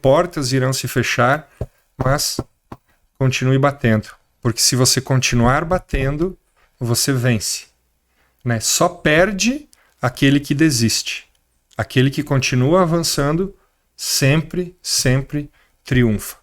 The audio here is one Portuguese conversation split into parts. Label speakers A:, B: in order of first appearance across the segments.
A: portas irão se fechar, mas continue batendo. Porque se você continuar batendo, você vence. Né? Só perde aquele que desiste. Aquele que continua avançando sempre, sempre triunfa.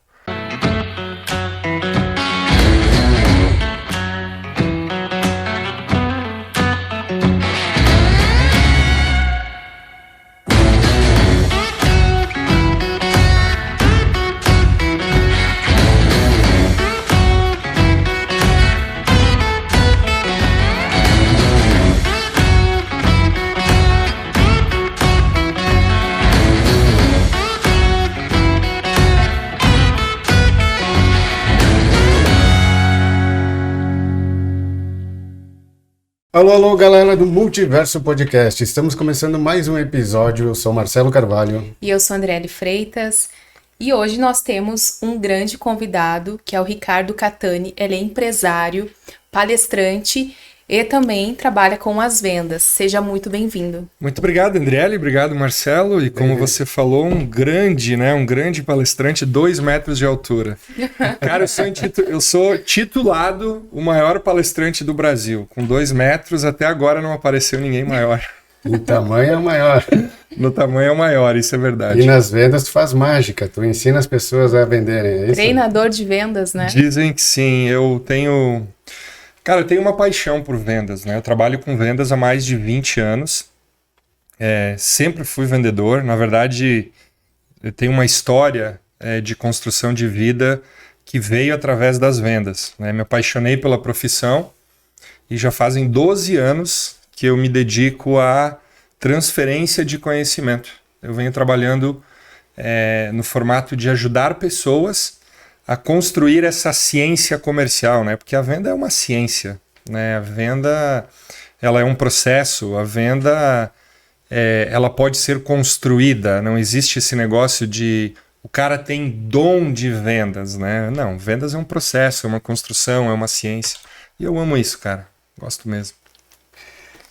B: Alô, alô, galera do Multiverso Podcast. Estamos começando mais um episódio. Eu sou Marcelo Carvalho.
C: E eu sou Andriele Freitas. E hoje nós temos um grande convidado, que é o Ricardo Catani. Ele é empresário, palestrante e também trabalha com as vendas. Seja muito bem-vindo.
A: Muito obrigado, Andriele. Obrigado, Marcelo. E como você falou, um grande palestrante, 2 metros de altura. Cara, eu sou titulado o maior palestrante do Brasil. Com 2 metros, até agora não apareceu ninguém maior.
B: No tamanho é o maior.
A: No tamanho é o maior, isso é verdade.
B: E nas vendas tu faz mágica, tu ensina as pessoas a venderem, é isso?
C: Treinador de vendas, né?
A: Dizem que sim, eu tenho uma paixão por vendas, né? Eu trabalho com vendas há mais de 20 anos. Sempre fui vendedor. Na verdade, eu tenho uma história de construção de vida que veio através das vendas, né? Me apaixonei pela profissão e já fazem 12 anos que eu me dedico à transferência de conhecimento. Eu venho trabalhando no formato de ajudar pessoas a construir essa ciência comercial, né? Porque a venda é uma ciência, né? A venda, ela é um processo, a venda, ela pode ser construída, não existe esse negócio de o cara tem dom de vendas, né? Não, vendas é um processo, é uma construção, é uma ciência. E eu amo isso, cara, gosto mesmo.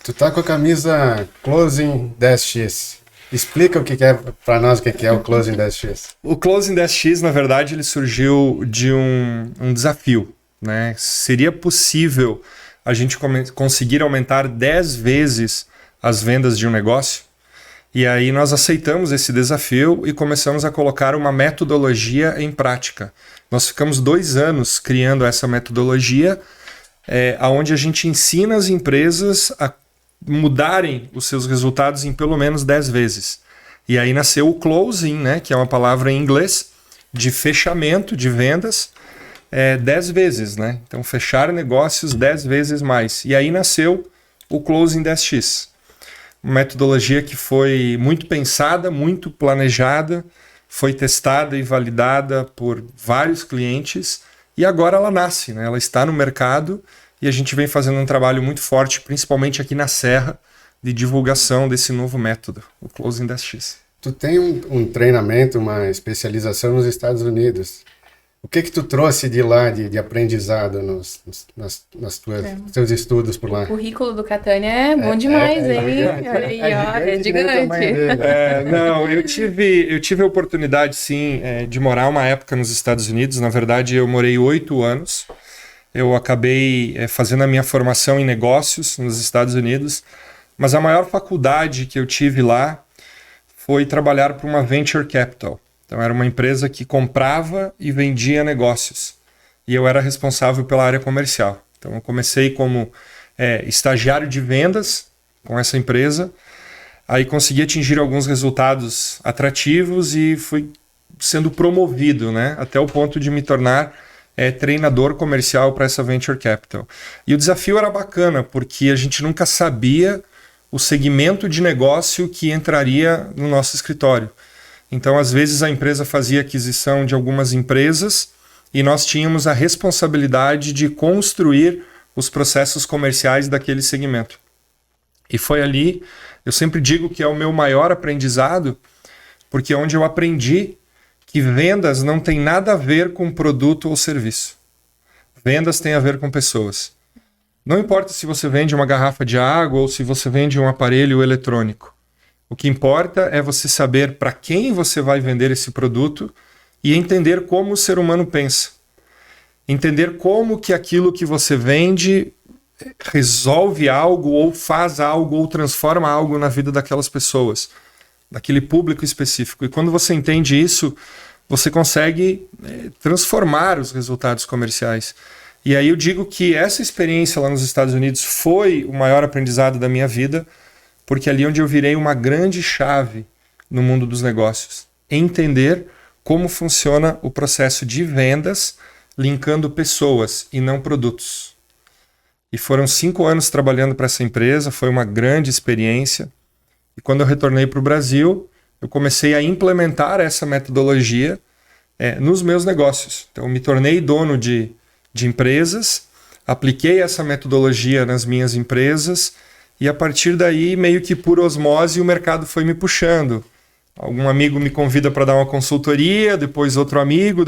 B: Tu tá com a camisa Closing 10x. Explica o que é para nós, o que é o Closing 10x.
A: O Closing 10x, na verdade, ele surgiu de um desafio, né? Seria possível a gente conseguir aumentar 10 vezes as vendas de um negócio? E aí nós aceitamos esse desafio e começamos a colocar uma metodologia em prática. Nós ficamos 2 anos criando essa metodologia, onde a gente ensina as empresas a mudarem os seus resultados em pelo menos 10 vezes. E aí nasceu o closing, né, que é uma palavra em inglês de fechamento de vendas 10 vezes, né? Então fechar negócios 10 vezes mais. E aí nasceu o Closing 10x. Uma metodologia que foi muito pensada, muito planejada, foi testada e validada por vários clientes e agora ela nasce, né? Ela está no mercado. E a gente vem fazendo um trabalho muito forte, principalmente aqui na Serra, de divulgação desse novo método, o Closing 10x.
B: Tu tem um treinamento, uma especialização nos Estados Unidos. O que tu trouxe de lá, de aprendizado nos teus estudos por lá?
C: O currículo do Catani é bom demais, hein? Olha aí, ó, é gigante.
A: Não, eu tive a oportunidade, sim, de morar uma época nos Estados Unidos. Na verdade, eu morei 8 anos. Eu acabei fazendo a minha formação em negócios nos Estados Unidos, mas a maior faculdade que eu tive lá foi trabalhar para uma venture capital. Então era uma empresa que comprava e vendia negócios. E eu era responsável pela área comercial. Então eu comecei como estagiário de vendas com essa empresa, aí consegui atingir alguns resultados atrativos e fui sendo promovido, né, até o ponto de me tornar treinador comercial para essa Venture Capital. E o desafio era bacana, porque a gente nunca sabia o segmento de negócio que entraria no nosso escritório. Então, às vezes, a empresa fazia aquisição de algumas empresas e nós tínhamos a responsabilidade de construir os processos comerciais daquele segmento. E foi ali, eu sempre digo que é o meu maior aprendizado, porque é onde eu aprendi que vendas não tem nada a ver com produto ou serviço. Vendas tem a ver com pessoas. Não importa se você vende uma garrafa de água ou se você vende um aparelho eletrônico. O que importa é você saber para quem você vai vender esse produto e entender como o ser humano pensa. Entender como que aquilo que você vende resolve algo, ou faz algo, ou transforma algo na vida daquelas pessoas, daquele público específico. E quando você entende isso, você consegue transformar os resultados comerciais. E aí eu digo que essa experiência lá nos Estados Unidos foi o maior aprendizado da minha vida, porque ali onde eu virei uma grande chave no mundo dos negócios. Entender como funciona o processo de vendas, linkando pessoas e não produtos. E foram 5 anos trabalhando para essa empresa, foi uma grande experiência. E quando eu retornei para o Brasil, eu comecei a implementar essa metodologia nos meus negócios. Então, eu me tornei dono de empresas, apliquei essa metodologia nas minhas empresas e a partir daí, meio que por osmose, o mercado foi me puxando. Algum amigo me convida para dar uma consultoria, depois outro amigo,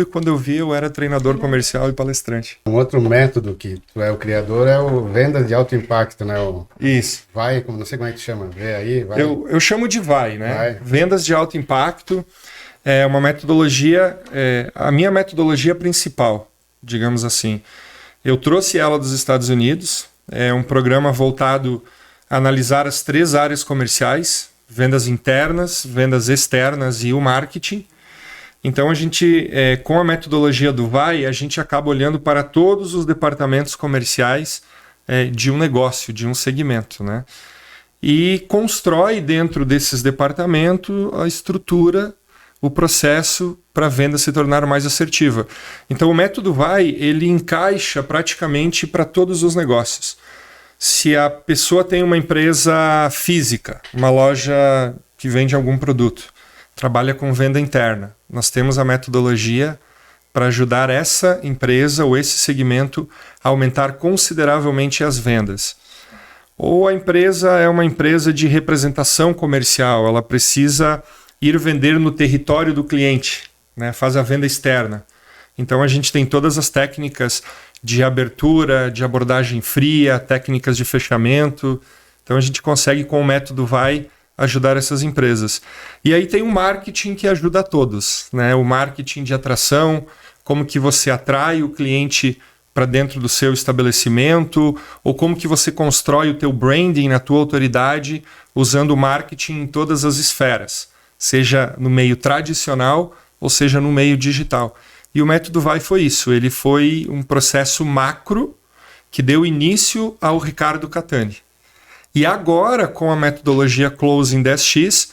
A: e quando eu vi, eu era treinador comercial e palestrante.
B: Um outro método que tu é o criador é o venda de alto impacto, né?
A: Isso.
B: Vai, não sei como é que chama, vê aí, vai.
A: Eu chamo de vai, né?
B: Vai.
A: Vendas de alto impacto é uma metodologia, a minha metodologia principal, digamos assim. Eu trouxe ela dos Estados Unidos, é um programa voltado a analisar as 3 áreas comerciais, vendas internas, vendas externas e o marketing. Então a gente, com a metodologia do VAI, a gente acaba olhando para todos os departamentos comerciais de um negócio, de um segmento, né? E constrói dentro desses departamentos a estrutura, o processo para a venda se tornar mais assertiva. Então o método VAI, ele encaixa praticamente para todos os negócios. Se a pessoa tem uma empresa física, uma loja que vende algum produto, trabalha com venda interna, nós temos a metodologia para ajudar essa empresa ou esse segmento a aumentar consideravelmente as vendas. Ou a empresa é uma empresa de representação comercial, ela precisa ir vender no território do cliente, né? Faz a venda externa. Então a gente tem todas as técnicas de abertura, de abordagem fria, técnicas de fechamento. Então a gente consegue, com o método VAI, ajudar essas empresas. E aí tem o marketing que ajuda a todos, né? O marketing de atração, como que você atrai o cliente para dentro do seu estabelecimento, ou como que você constrói o teu branding na tua autoridade usando o marketing em todas as esferas, seja no meio tradicional ou seja no meio digital. E o método VAI foi isso, ele foi um processo macro que deu início ao Ricardo Catani. E agora, com a metodologia Closing 10x,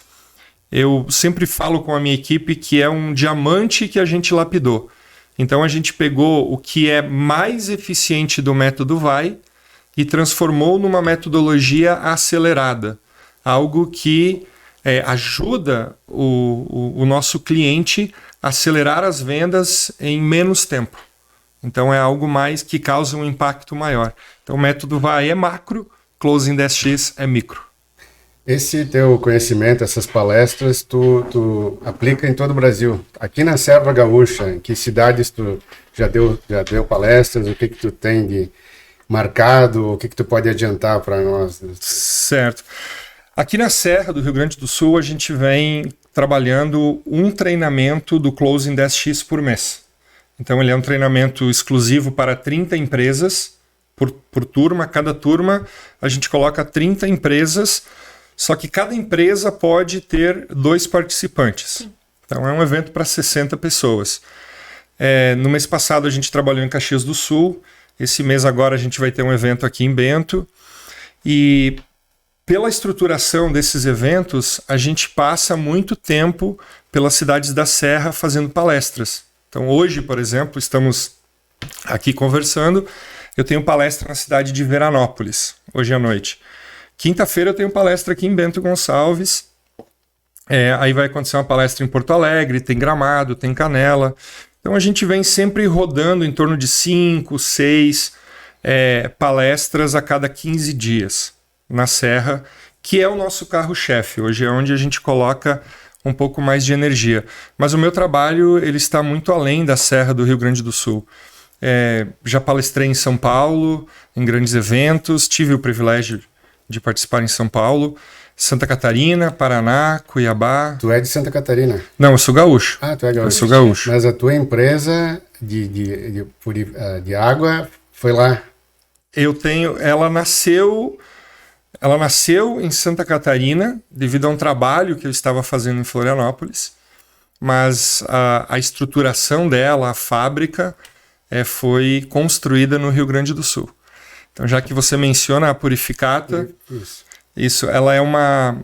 A: eu sempre falo com a minha equipe que é um diamante que a gente lapidou. Então a gente pegou o que é mais eficiente do método VAI e transformou numa metodologia acelerada, algo que ajuda o nosso cliente a acelerar as vendas em menos tempo. Então é algo mais que causa um impacto maior. Então o método VAI é macro, Closing 10x é micro.
B: Esse teu conhecimento, essas palestras, tu aplica em todo o Brasil. Aqui na Serra Gaúcha, em que cidades tu já deu palestras? O que tu tem de marcado? O que tu pode adiantar para nós?
A: Certo. Aqui na Serra do Rio Grande do Sul, a gente vem trabalhando um treinamento do Closing 10x por mês. Então ele é um treinamento exclusivo para 30 empresas por turma. Cada turma a gente coloca 30 empresas, só que cada empresa pode ter 2 participantes. Sim. Então é um evento para 60 pessoas. No mês passado a gente trabalhou em Caxias do Sul. Esse mês agora a gente vai ter um evento aqui em Bento. E pela estruturação desses eventos, a gente passa muito tempo pelas cidades da Serra fazendo palestras. Então hoje, por exemplo, estamos aqui conversando. Eu tenho palestra na cidade de Veranópolis, hoje à noite. Quinta-feira eu tenho palestra aqui em Bento Gonçalves. Aí vai acontecer uma palestra em Porto Alegre, tem Gramado, tem Canela. Então a gente vem sempre rodando em torno de 5, 6 palestras a cada 15 dias na Serra, que é o nosso carro-chefe. Hoje é onde a gente coloca um pouco mais de energia. Mas o meu trabalho ele está muito além da Serra do Rio Grande do Sul. Já palestrei em São Paulo, em grandes eventos, tive o privilégio de participar em São Paulo. Santa Catarina, Paraná, Cuiabá.
B: Tu é de Santa Catarina?
A: Não, eu sou gaúcho.
B: Ah, tu é gaúcho.
A: Eu sou gaúcho.
B: Mas a tua empresa de água foi lá?
A: Ela nasceu em Santa Catarina devido a um trabalho que eu estava fazendo em Florianópolis, mas a estruturação dela, a fábrica, foi construída no Rio Grande do Sul. Então, já que você menciona a Purificata, isso, ela é uma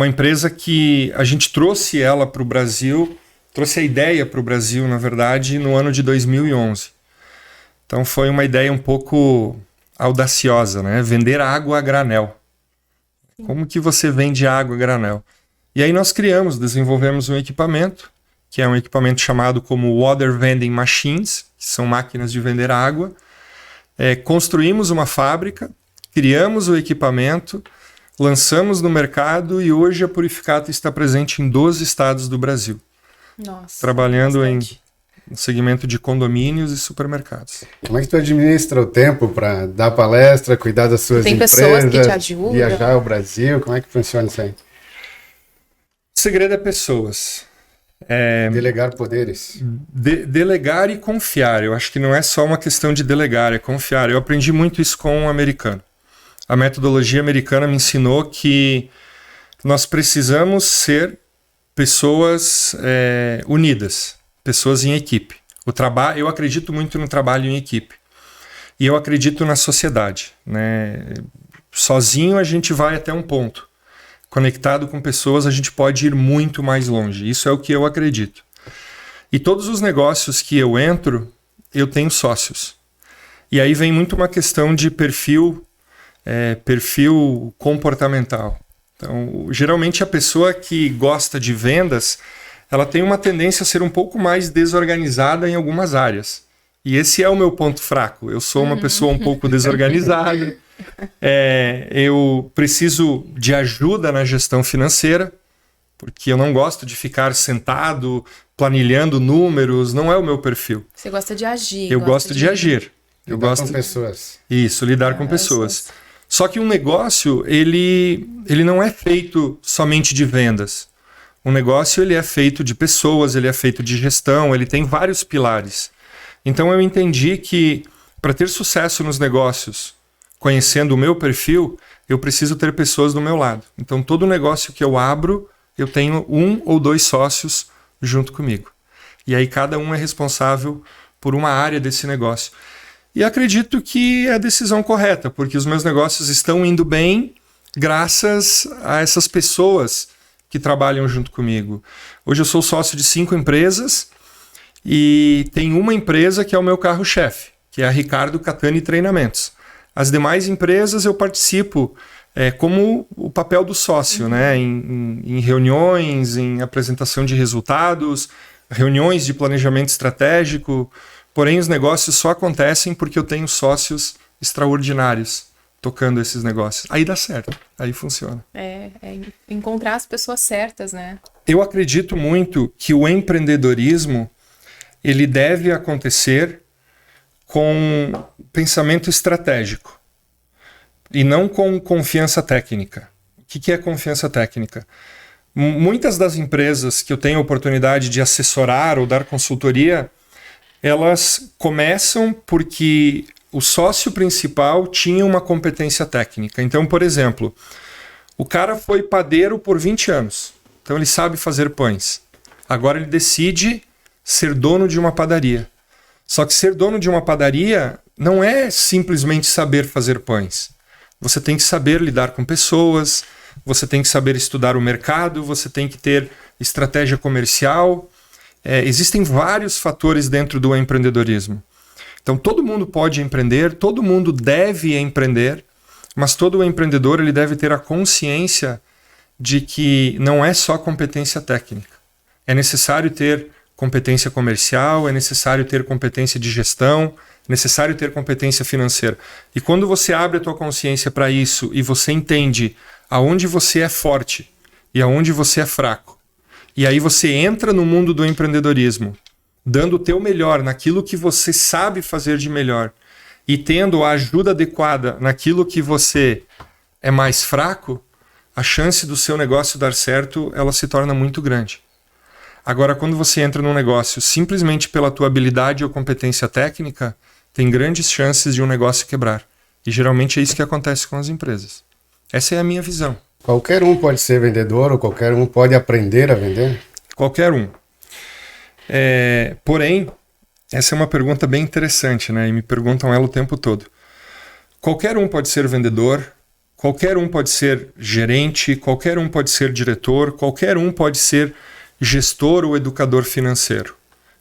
A: empresa que a gente trouxe ela para o Brasil, trouxe a ideia para o Brasil, na verdade, no ano de 2011. Então, foi uma ideia um pouco audaciosa, né? Vender água a granel. Como que você vende água a granel? E aí nós desenvolvemos um equipamento, que é um equipamento chamado como Water Vending Machines, que são máquinas de vender água. Construímos uma fábrica, criamos o equipamento, lançamos no mercado e hoje a Purificata está presente em 12 estados do Brasil.
C: Nossa,
A: trabalhando
C: bastante.
A: no segmento de condomínios e supermercados.
B: Como é que tu administra o tempo para dar palestra, cuidar das suas
C: Tem
B: empresas,
C: pessoas que te ajudam?
B: viajar ao Brasil? Como é que funciona isso aí?
A: O segredo é pessoas.
B: Delegar poderes.
A: Delegar e confiar. Eu acho que não é só uma questão de delegar, é confiar. Eu aprendi muito isso com um americano. A metodologia americana me ensinou que nós precisamos ser pessoas unidas, pessoas em equipe. Eu acredito muito no trabalho em equipe. E eu acredito na sociedade, né? Sozinho a gente vai até um ponto. Conectado com pessoas, a gente pode ir muito mais longe. Isso é o que eu acredito. E todos os negócios que eu entro, eu tenho sócios. E aí vem muito uma questão de perfil comportamental. Então, geralmente a pessoa que gosta de vendas, ela tem uma tendência a ser um pouco mais desorganizada em algumas áreas. E esse é o meu ponto fraco. Eu sou uma pessoa um pouco desorganizada. Eu preciso de ajuda na gestão financeira, porque eu não gosto de ficar sentado, planilhando números, não é o meu perfil.
C: Você gosta de agir.
A: Eu gosto de agir. Eu
B: Lidar
A: gosto
B: com pessoas.
A: Isso, lidar com pessoas. Só que um negócio, ele não é feito somente de vendas. Um negócio, ele é feito de pessoas, ele é feito de gestão, ele tem vários pilares. Então eu entendi que para ter sucesso nos negócios, conhecendo o meu perfil, eu preciso ter pessoas do meu lado. Então todo negócio que eu abro, eu tenho 1 ou 2 sócios junto comigo. E aí cada um é responsável por uma área desse negócio. E acredito que é a decisão correta, porque os meus negócios estão indo bem graças a essas pessoas que trabalham junto comigo. Hoje eu sou sócio de 5 empresas e tem uma empresa que é o meu carro-chefe, que é a Ricardo Catani Treinamentos. As demais empresas eu participo como o papel do sócio, né? Em reuniões, em apresentação de resultados, reuniões de planejamento estratégico. Porém, os negócios só acontecem porque eu tenho sócios extraordinários tocando esses negócios. Aí dá certo, aí funciona.
C: É encontrar as pessoas certas, né?
A: Eu acredito muito que o empreendedorismo ele deve acontecer com pensamento estratégico e não com confiança técnica. O que é confiança técnica? Muitas das empresas que eu tenho a oportunidade de assessorar ou dar consultoria, elas começam porque o sócio principal tinha uma competência técnica. Então, por exemplo, o cara foi padeiro por 20 anos. Então ele sabe fazer pães. Agora ele decide ser dono de uma padaria. Só que ser dono de uma padaria não é simplesmente saber fazer pães. Você tem que saber lidar com pessoas, você tem que saber estudar o mercado, você tem que ter estratégia comercial. Existem vários fatores dentro do empreendedorismo. Então todo mundo pode empreender, todo mundo deve empreender, mas todo empreendedor ele deve ter a consciência de que não é só competência técnica. É necessário ter competência comercial, é necessário ter competência de gestão, é necessário ter competência financeira. E quando você abre a tua consciência para isso e você entende aonde você é forte e aonde você é fraco, e aí você entra no mundo do empreendedorismo, dando o teu melhor naquilo que você sabe fazer de melhor e tendo a ajuda adequada naquilo que você é mais fraco, a chance do seu negócio dar certo, ela se torna muito grande. Agora, quando você entra num negócio simplesmente pela tua habilidade ou competência técnica, tem grandes chances de um negócio quebrar. E geralmente é isso que acontece com as empresas. Essa é a minha visão.
B: Qualquer um pode ser vendedor ou qualquer um pode aprender a vender?
A: Qualquer um. Porém, essa é uma pergunta bem interessante, né? E me perguntam ela o tempo todo. Qualquer um pode ser vendedor, qualquer um pode ser gerente, qualquer um pode ser diretor, qualquer um pode ser gestor ou educador financeiro,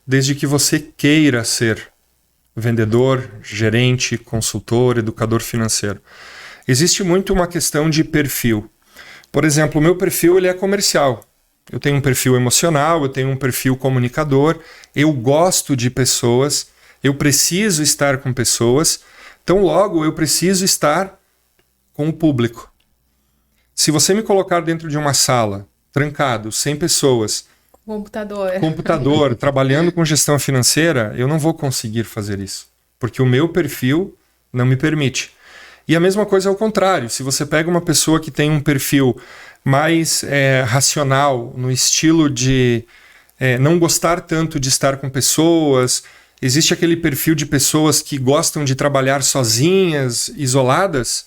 A: desde que você queira ser vendedor, gerente, consultor, educador financeiro. Existe muito uma questão de perfil. Por exemplo, o meu perfil ele é comercial. Eu tenho um perfil emocional, eu tenho um perfil comunicador, eu gosto de pessoas, eu preciso estar com pessoas, então logo eu preciso estar com o público. Se você me colocar dentro de uma sala, trancado, 100 pessoas, computador, trabalhando com gestão financeira, eu não vou conseguir fazer isso, porque o meu perfil não me permite. E a mesma coisa ao contrário, se você pega uma pessoa que tem um perfil mais racional, no estilo de não gostar tanto de estar com pessoas, existe aquele perfil de pessoas que gostam de trabalhar sozinhas, isoladas,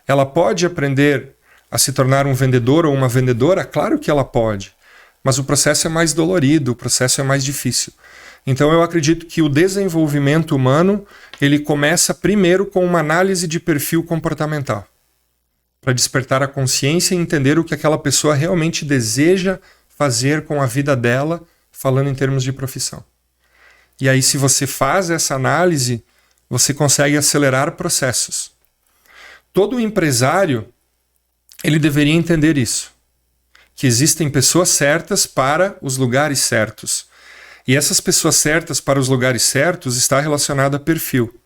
A: ela pode aprender a se tornar um vendedor ou uma vendedora? Claro que ela pode, mas o processo é mais dolorido, o processo é mais difícil. Então eu acredito que o desenvolvimento humano ele começa primeiro com uma análise de perfil comportamental, para despertar a consciência e entender o que aquela pessoa realmente deseja fazer com a vida dela, falando em termos de profissão. E aí, se você faz essa análise, você consegue acelerar processos. Todo empresário, ele deveria entender isso, que existem pessoas certas para os lugares certos. E essas pessoas certas para os lugares certos está relacionado a perfil.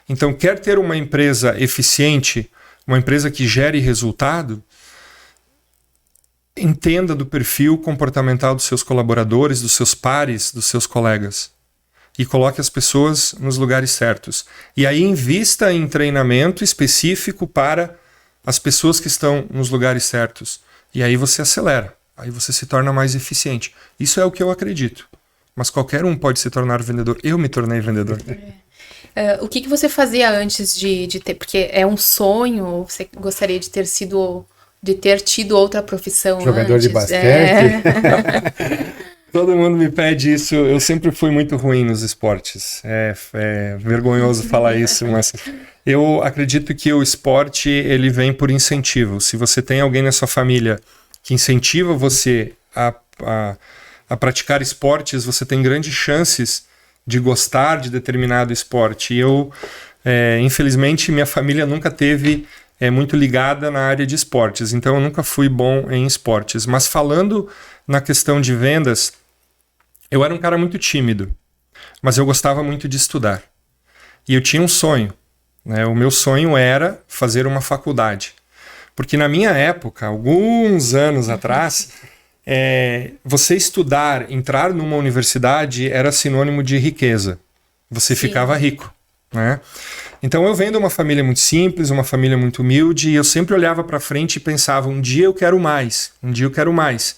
A: Então, quer ter uma empresa eficiente, uma empresa que gere resultado, entenda do perfil comportamental dos seus colaboradores, dos seus pares, dos seus colegas. E coloque as pessoas nos lugares certos. E aí invista em treinamento específico para as pessoas que estão nos lugares certos. E aí você acelera. Aí você se torna mais eficiente. Isso é o que eu acredito. Mas qualquer um pode se tornar vendedor. Eu me tornei vendedor.
C: O que você fazia antes de ter? Porque é um sonho, ou você gostaria de ter tido outra profissão
B: Jogador
C: antes?
B: de basquete?
A: Todo mundo me pede isso. Eu sempre fui muito ruim nos esportes. É vergonhoso falar isso, mas eu acredito que o esporte ele vem por incentivo. Se você tem alguém na sua família que incentiva você a praticar esportes, você tem grandes chances de gostar de determinado esporte. E eu, infelizmente, minha família nunca teve muito ligada na área de esportes, então eu nunca fui bom em esportes. Mas falando na questão de vendas, eu era um cara muito tímido, mas eu gostava muito de estudar. E eu tinha um sonho, né? O meu sonho era fazer uma faculdade. Porque na minha época, alguns anos atrás, você estudar, entrar numa universidade era sinônimo de riqueza. Você ficava rico, né? Então eu venho de uma família muito simples, uma família muito humilde, e eu sempre olhava para frente e pensava, um dia eu quero mais, um dia eu quero mais.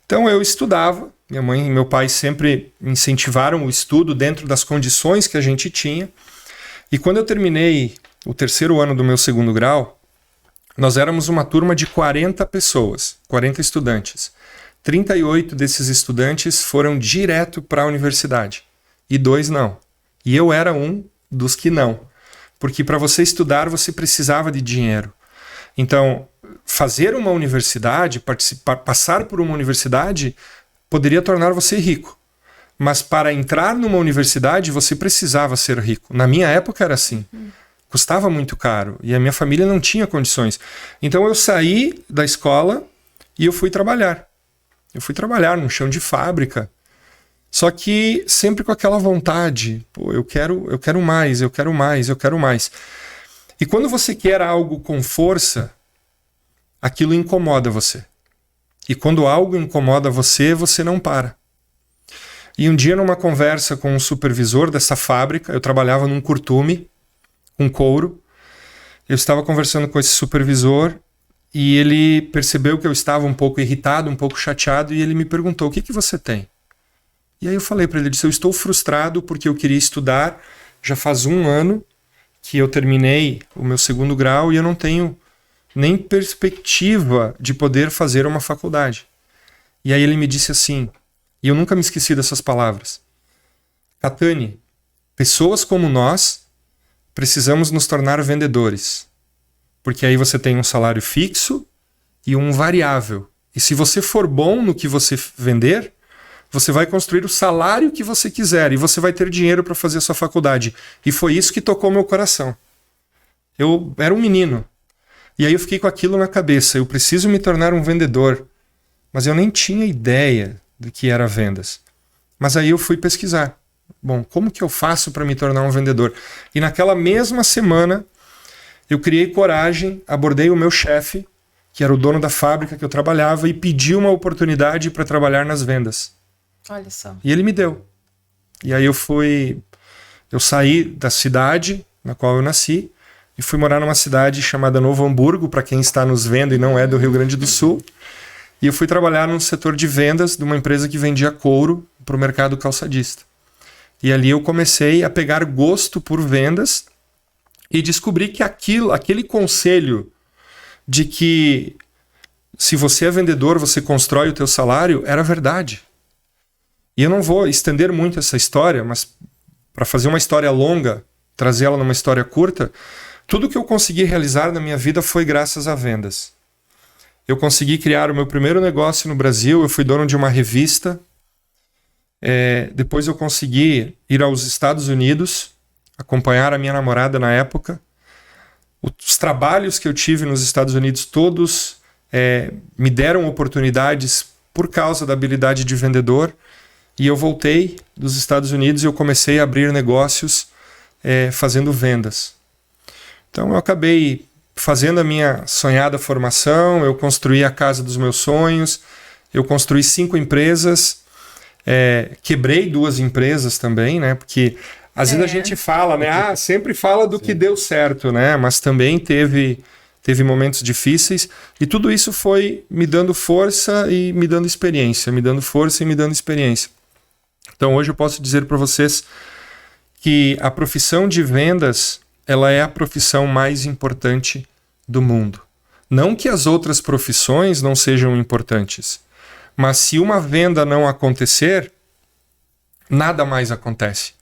A: Então eu estudava, minha mãe e meu pai sempre incentivaram o estudo dentro das condições que a gente tinha, e quando eu terminei o terceiro ano do meu segundo grau, nós éramos uma turma de 40 pessoas, 40 estudantes. 38 desses estudantes foram direto para a universidade e 2 não. E eu era um dos que não, porque para você estudar você precisava de dinheiro. Então, fazer uma universidade, passar por uma universidade, poderia tornar você rico. Mas para entrar numa universidade você precisava ser rico. Na minha época era assim. Custava muito caro e a minha família não tinha condições. Então eu saí da escola e eu fui trabalhar. Eu fui trabalhar no chão de fábrica. Só que sempre com aquela vontade, pô, eu quero mais, eu quero mais, eu quero mais. E quando você quer algo com força, aquilo incomoda você. E quando algo incomoda você, você não para. E um dia, numa conversa com um supervisor dessa fábrica, eu trabalhava num curtume, com couro, eu estava conversando com esse supervisor E ele percebeu que eu estava um pouco irritado, um pouco chateado, e ele me perguntou: o que você tem? E aí eu falei para ele, eu estou frustrado porque eu queria estudar, já faz 1 ano que eu terminei o meu 2º grau e eu não tenho nem perspectiva de poder fazer uma faculdade. E aí ele me disse assim, e eu nunca me esqueci dessas palavras: Cattani, pessoas como nós precisamos nos tornar vendedores, porque aí você tem um salário fixo e um variável. E se você for bom no que você vender, você vai construir o salário que você quiser e você vai ter dinheiro para fazer a sua faculdade. E foi isso que tocou meu coração. Eu era um menino. E aí eu fiquei com aquilo na cabeça. Eu preciso me tornar um vendedor. Mas eu nem tinha ideia do que era vendas. Mas aí eu fui pesquisar. Bom, como que eu faço para me tornar um vendedor? E naquela mesma semana, eu criei coragem, abordei o meu chefe, que era o dono da fábrica que eu trabalhava, e pedi uma oportunidade para trabalhar nas vendas.
C: Olha só.
A: E ele me deu. E aí eu saí da cidade na qual eu nasci e fui morar numa cidade chamada Novo Hamburgo, para quem está nos vendo e não é do Rio Grande do Sul. E eu fui trabalhar no setor de vendas de uma empresa que vendia couro para o mercado calçadista. E ali eu comecei a pegar gosto por vendas e descobri que aquele conselho de que se você é vendedor, você constrói o teu salário, era verdade. E eu não vou estender muito essa história, mas para fazer uma história longa, trazer ela numa história curta, tudo que eu consegui realizar na minha vida foi graças a vendas. Eu consegui criar o meu primeiro negócio no Brasil, eu fui dono de uma revista. Depois eu consegui ir aos Estados Unidos, acompanhar a minha namorada na época. Os trabalhos que eu tive nos Estados Unidos, todos me deram oportunidades por causa da habilidade de vendedor. E eu voltei dos Estados Unidos e eu comecei a abrir negócios fazendo vendas. Então eu acabei fazendo a minha sonhada formação, eu construí a casa dos meus sonhos, eu construí 5 empresas, quebrei 2 empresas também, né? Porque às vezes a gente fala, né? Sempre fala do que deu certo, né? Mas também teve momentos difíceis, e tudo isso foi me dando força e me dando experiência, me dando força e me dando experiência. Então hoje eu posso dizer para vocês que a profissão de vendas, ela é a profissão mais importante do mundo. Não que as outras profissões não sejam importantes, mas se uma venda não acontecer, nada mais acontece.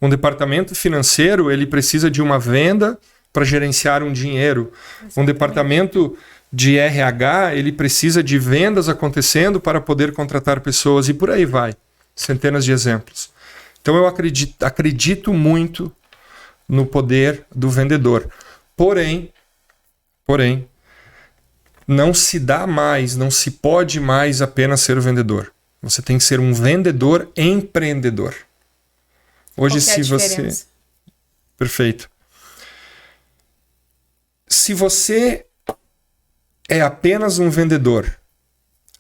A: Um departamento financeiro, ele precisa de uma venda para gerenciar um dinheiro. Um departamento de RH, ele precisa de vendas acontecendo para poder contratar pessoas, e por aí vai. Centenas de exemplos. Então eu acredito muito no poder do vendedor. Porém, não se dá mais, não se pode mais apenas ser vendedor. Você tem que ser um vendedor empreendedor. Hoje, se você... Perfeito. Se você é apenas um vendedor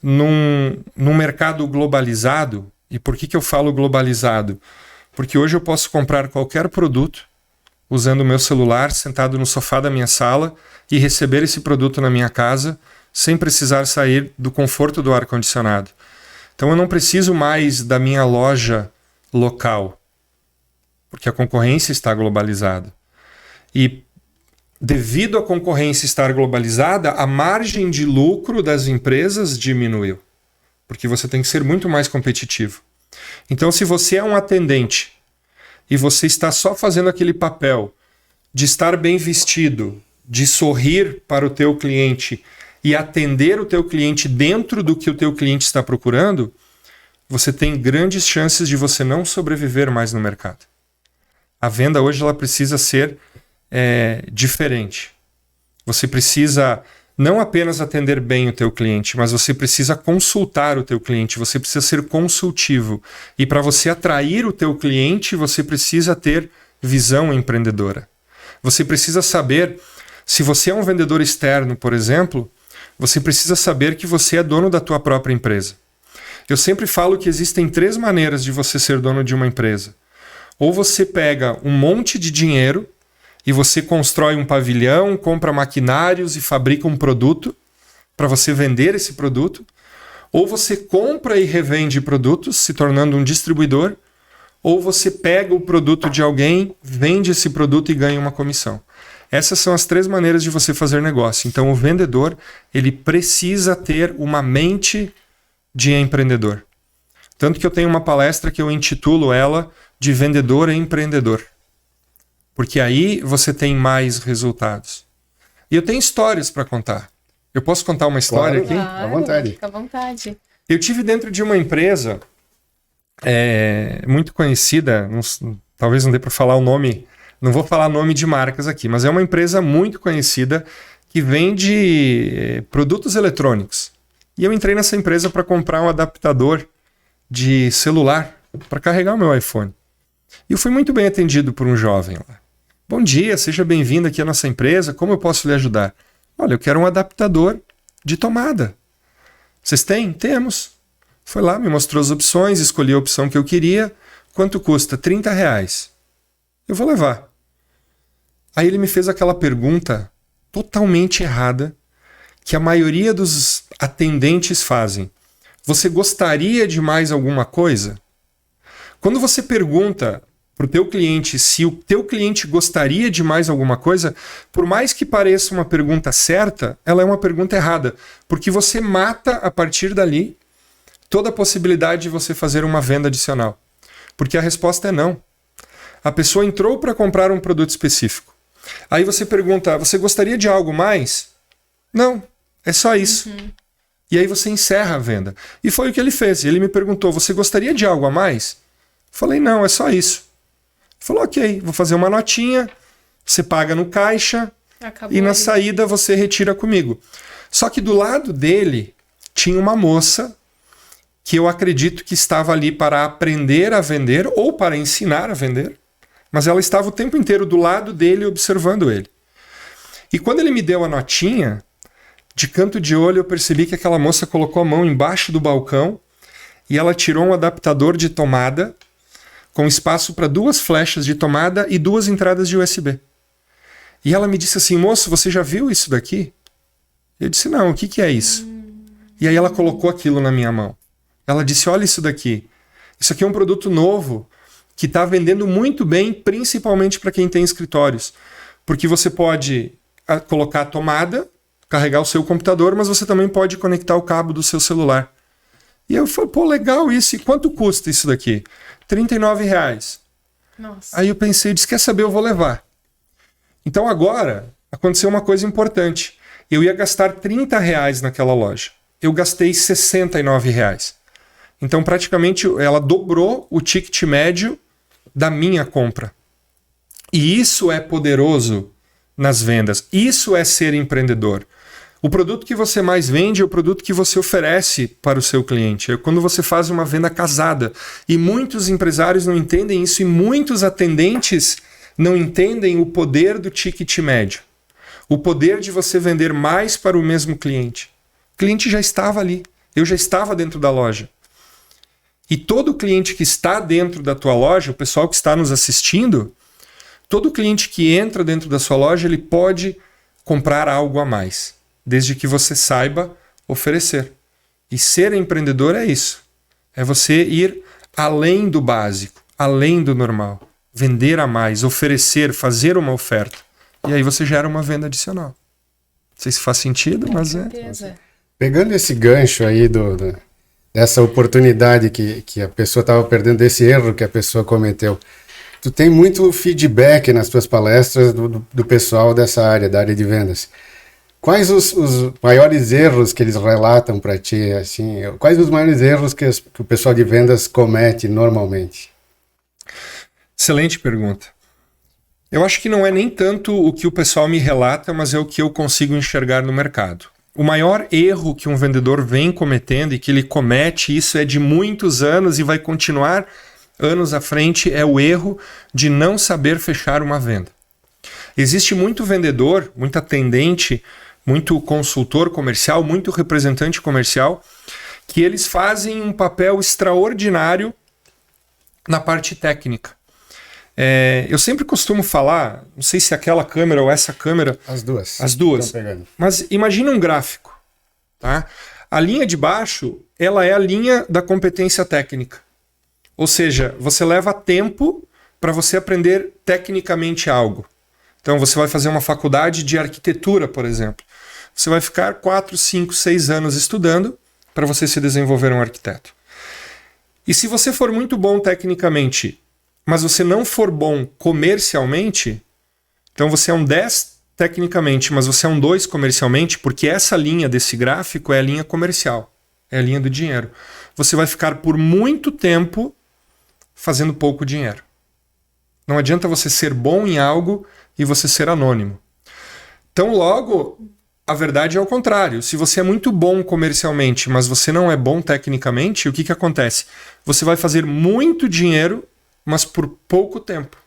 A: num mercado globalizado, e por que eu falo globalizado? Porque hoje eu posso comprar qualquer produto usando o meu celular, sentado no sofá da minha sala, e receber esse produto na minha casa sem precisar sair do conforto do ar-condicionado. Então eu não preciso mais da minha loja local, porque a concorrência está globalizada. E devido à concorrência estar globalizada, a margem de lucro das empresas diminuiu, porque você tem que ser muito mais competitivo. Então, se você é um atendente e você está só fazendo aquele papel de estar bem vestido, de sorrir para o teu cliente e atender o teu cliente dentro do que o teu cliente está procurando, você tem grandes chances de você não sobreviver mais no mercado. A venda hoje ela precisa ser diferente. Você precisa não apenas atender bem o teu cliente, mas você precisa consultar o teu cliente, você precisa ser consultivo. E para você atrair o teu cliente, você precisa ter visão empreendedora. Você precisa saber, se você é um vendedor externo, por exemplo, você precisa saber que você é dono da tua própria empresa. Eu sempre falo que existem 3 maneiras de você ser dono de uma empresa. Ou você pega um monte de dinheiro e você constrói um pavilhão, compra maquinários e fabrica um produto, para você vender esse produto, ou você compra e revende produtos, se tornando um distribuidor, ou você pega o produto de alguém, vende esse produto e ganha uma comissão. Essas são as 3 maneiras de você fazer negócio. Então, o vendedor, ele precisa ter uma mente de empreendedor. Tanto que eu tenho uma palestra que eu intitulo ela de vendedor e empreendedor. Porque aí você tem mais resultados. E eu tenho histórias para contar. Eu posso contar uma história aqui?
C: Claro,
B: à vontade.
C: fica à vontade.
A: Eu tive dentro de uma empresa muito conhecida, talvez não dê para falar o nome, não vou falar nome de marcas aqui, mas é uma empresa muito conhecida que vende produtos eletrônicos. E eu entrei nessa empresa para comprar um adaptador de celular para carregar o meu iPhone. E eu fui muito bem atendido por um jovem lá. Bom dia, seja bem-vindo aqui à nossa empresa, como eu posso lhe ajudar? Olha, eu quero um adaptador de tomada. Vocês têm? Temos. Foi lá, me mostrou as opções, escolhi a opção que eu queria. Quanto custa? R$30. Eu vou levar. Aí ele me fez aquela pergunta totalmente errada que a maioria dos atendentes fazem. Você gostaria de mais alguma coisa? Quando você pergunta para o teu cliente se o teu cliente gostaria de mais alguma coisa, por mais que pareça uma pergunta certa, ela é uma pergunta errada, porque você mata a partir dali toda a possibilidade de você fazer uma venda adicional. Porque a resposta é não. A pessoa entrou para comprar um produto específico. Aí você pergunta, você gostaria de algo mais? Não, é só isso. E aí você encerra a venda. E foi o que ele fez. Ele me perguntou, você gostaria de algo a mais? Falei, não, é só isso. Ele falou, ok, vou fazer uma notinha, você paga no caixa
C: Acabou
A: e na
C: ali.
A: saída você retira comigo. Só que do lado dele tinha uma moça que eu acredito que estava ali para aprender a vender ou para ensinar a vender, mas ela estava o tempo inteiro do lado dele observando ele. E quando ele me deu a notinha, de canto de olho eu percebi que aquela moça colocou a mão embaixo do balcão e ela tirou um adaptador de tomada com espaço para 2 flechas de tomada e 2 entradas de USB. E ela me disse assim, moço, você já viu isso daqui? Eu disse, não, o que é isso? E aí ela colocou aquilo na minha mão. Ela disse, olha isso daqui. Isso aqui é um produto novo que está vendendo muito bem, principalmente para quem tem escritórios. Porque você pode colocar a tomada, carregar o seu computador, mas você também pode conectar o cabo do seu celular. E eu falei, pô, legal isso. E quanto custa isso daqui? R$39.
C: Nossa.
A: Aí eu pensei, disse, quer saber, eu vou levar. Então agora, aconteceu uma coisa importante. Eu ia gastar R$30 naquela loja. Eu gastei R$69. Então praticamente ela dobrou o ticket médio da minha compra. E isso é poderoso nas vendas. Isso é ser empreendedor. O produto que você mais vende é o produto que você oferece para o seu cliente. É quando você faz uma venda casada. E muitos empresários não entendem isso e muitos atendentes não entendem o poder do ticket médio. O poder de você vender mais para o mesmo cliente. O cliente já estava ali. Eu já estava dentro da loja. E todo cliente que está dentro da tua loja, o pessoal que está nos assistindo, todo cliente que entra dentro da sua loja, ele pode comprar algo a mais, desde que você saiba oferecer. E ser empreendedor é isso. É você ir além do básico, além do normal. Vender a mais, oferecer, fazer uma oferta. E aí você gera uma venda adicional. Não sei se faz sentido, mas é.
C: Certeza.
B: Pegando esse gancho aí dessa oportunidade que a pessoa estava perdendo, desse erro que a pessoa cometeu, tu tem muito feedback nas tuas palestras do pessoal dessa área, da área de vendas. Quais os maiores erros que eles relatam para ti? Assim, quais os maiores erros que o pessoal de vendas comete normalmente?
A: Excelente pergunta. Eu acho que não é nem tanto o que o pessoal me relata, mas é o que eu consigo enxergar no mercado. O maior erro que um vendedor vem cometendo e que ele comete, isso é de muitos anos e vai continuar anos à frente, é o erro de não saber fechar uma venda. Existe muito vendedor, muito atendente, muito consultor comercial, muito representante comercial, que eles fazem um papel extraordinário na parte técnica. Eu sempre costumo falar, não sei se aquela câmera ou essa câmera...
B: As duas.
A: As duas.
B: Estão pegando.
A: Mas imagina um gráfico. tá? A linha de baixo, ela é a linha da competência técnica. Ou seja, você leva tempo para você aprender tecnicamente algo. Então, você vai fazer uma faculdade de arquitetura, por exemplo. Você vai ficar 4, 5, 6 anos estudando para você se desenvolver um arquiteto. E se você for muito bom tecnicamente, mas você não for bom comercialmente, então você é um 10 tecnicamente, mas você é um 2 comercialmente, porque essa linha desse gráfico é a linha comercial, é a linha do dinheiro. Você vai ficar por muito tempo fazendo pouco dinheiro. Não adianta você ser bom em algo e você ser anônimo. Então, logo, a verdade é o contrário. Se você é muito bom comercialmente, mas você não é bom tecnicamente, o que acontece? Você vai fazer muito dinheiro, mas por pouco tempo.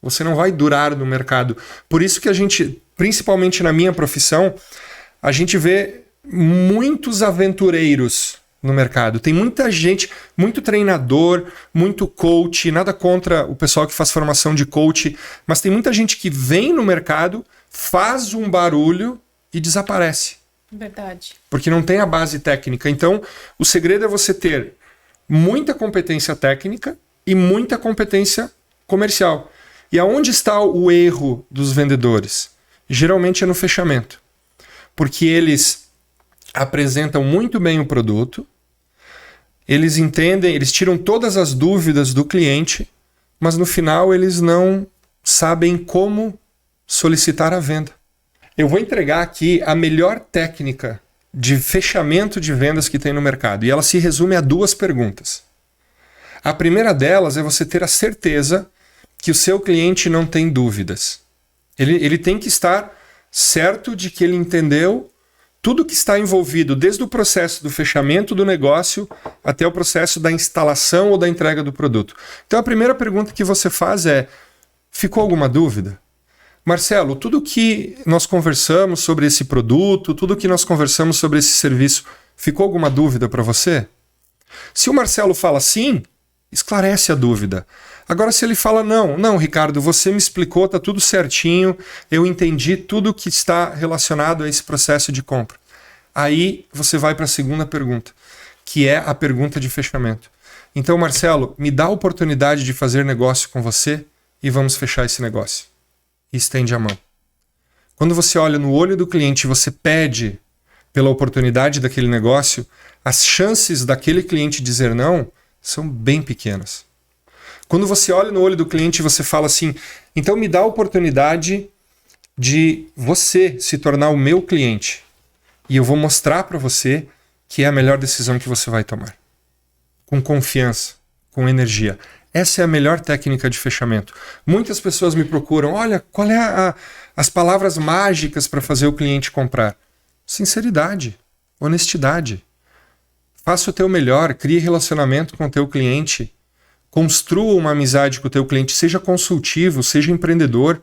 A: Você não vai durar no mercado. Por isso que a gente, principalmente na minha profissão, a gente vê muitos aventureiros no mercado. Tem muita gente, muito treinador, muito coach, nada contra o pessoal que faz formação de coach, mas tem muita gente que vem no mercado, faz um barulho e desaparece.
C: Verdade.
A: Porque não tem a base técnica. Então, o segredo é você ter muita competência técnica e muita competência comercial. E aonde está o erro dos vendedores? Geralmente é no fechamento. Porque eles apresentam muito bem o produto, eles entendem, eles tiram todas as dúvidas do cliente, mas no final eles não sabem como solicitar a venda. Eu vou entregar aqui a melhor técnica de fechamento de vendas que tem no mercado. E ela se resume a 2 perguntas. A primeira delas é você ter a certeza que o seu cliente não tem dúvidas. Ele tem que estar certo de que ele entendeu tudo que está envolvido, desde o processo do fechamento do negócio até o processo da instalação ou da entrega do produto. Então a primeira pergunta que você faz é: ficou alguma dúvida? Marcelo, tudo que nós conversamos sobre esse produto, tudo que nós conversamos sobre esse serviço, ficou alguma dúvida para você? Se o Marcelo fala sim, esclarece a dúvida. Agora, se ele fala não, Ricardo, você me explicou, tá tudo certinho, eu entendi tudo que está relacionado a esse processo de compra. Aí você vai para a segunda pergunta, que é a pergunta de fechamento. Então, Marcelo, me dá a oportunidade de fazer negócio com você e vamos fechar esse negócio. E estende a mão. Quando você olha no olho do cliente e você pede pela oportunidade daquele negócio, as chances daquele cliente dizer não são bem pequenas. Quando você olha no olho do cliente e você fala assim: então me dá a oportunidade de você se tornar o meu cliente e eu vou mostrar para você que é a melhor decisão que você vai tomar. Com confiança, com energia. Essa é a melhor técnica de fechamento. Muitas pessoas me procuram: olha, qual é as palavras mágicas para fazer o cliente comprar? Sinceridade, honestidade. Faça o teu melhor, crie relacionamento com o teu cliente, construa uma amizade com o teu cliente, seja consultivo, seja empreendedor,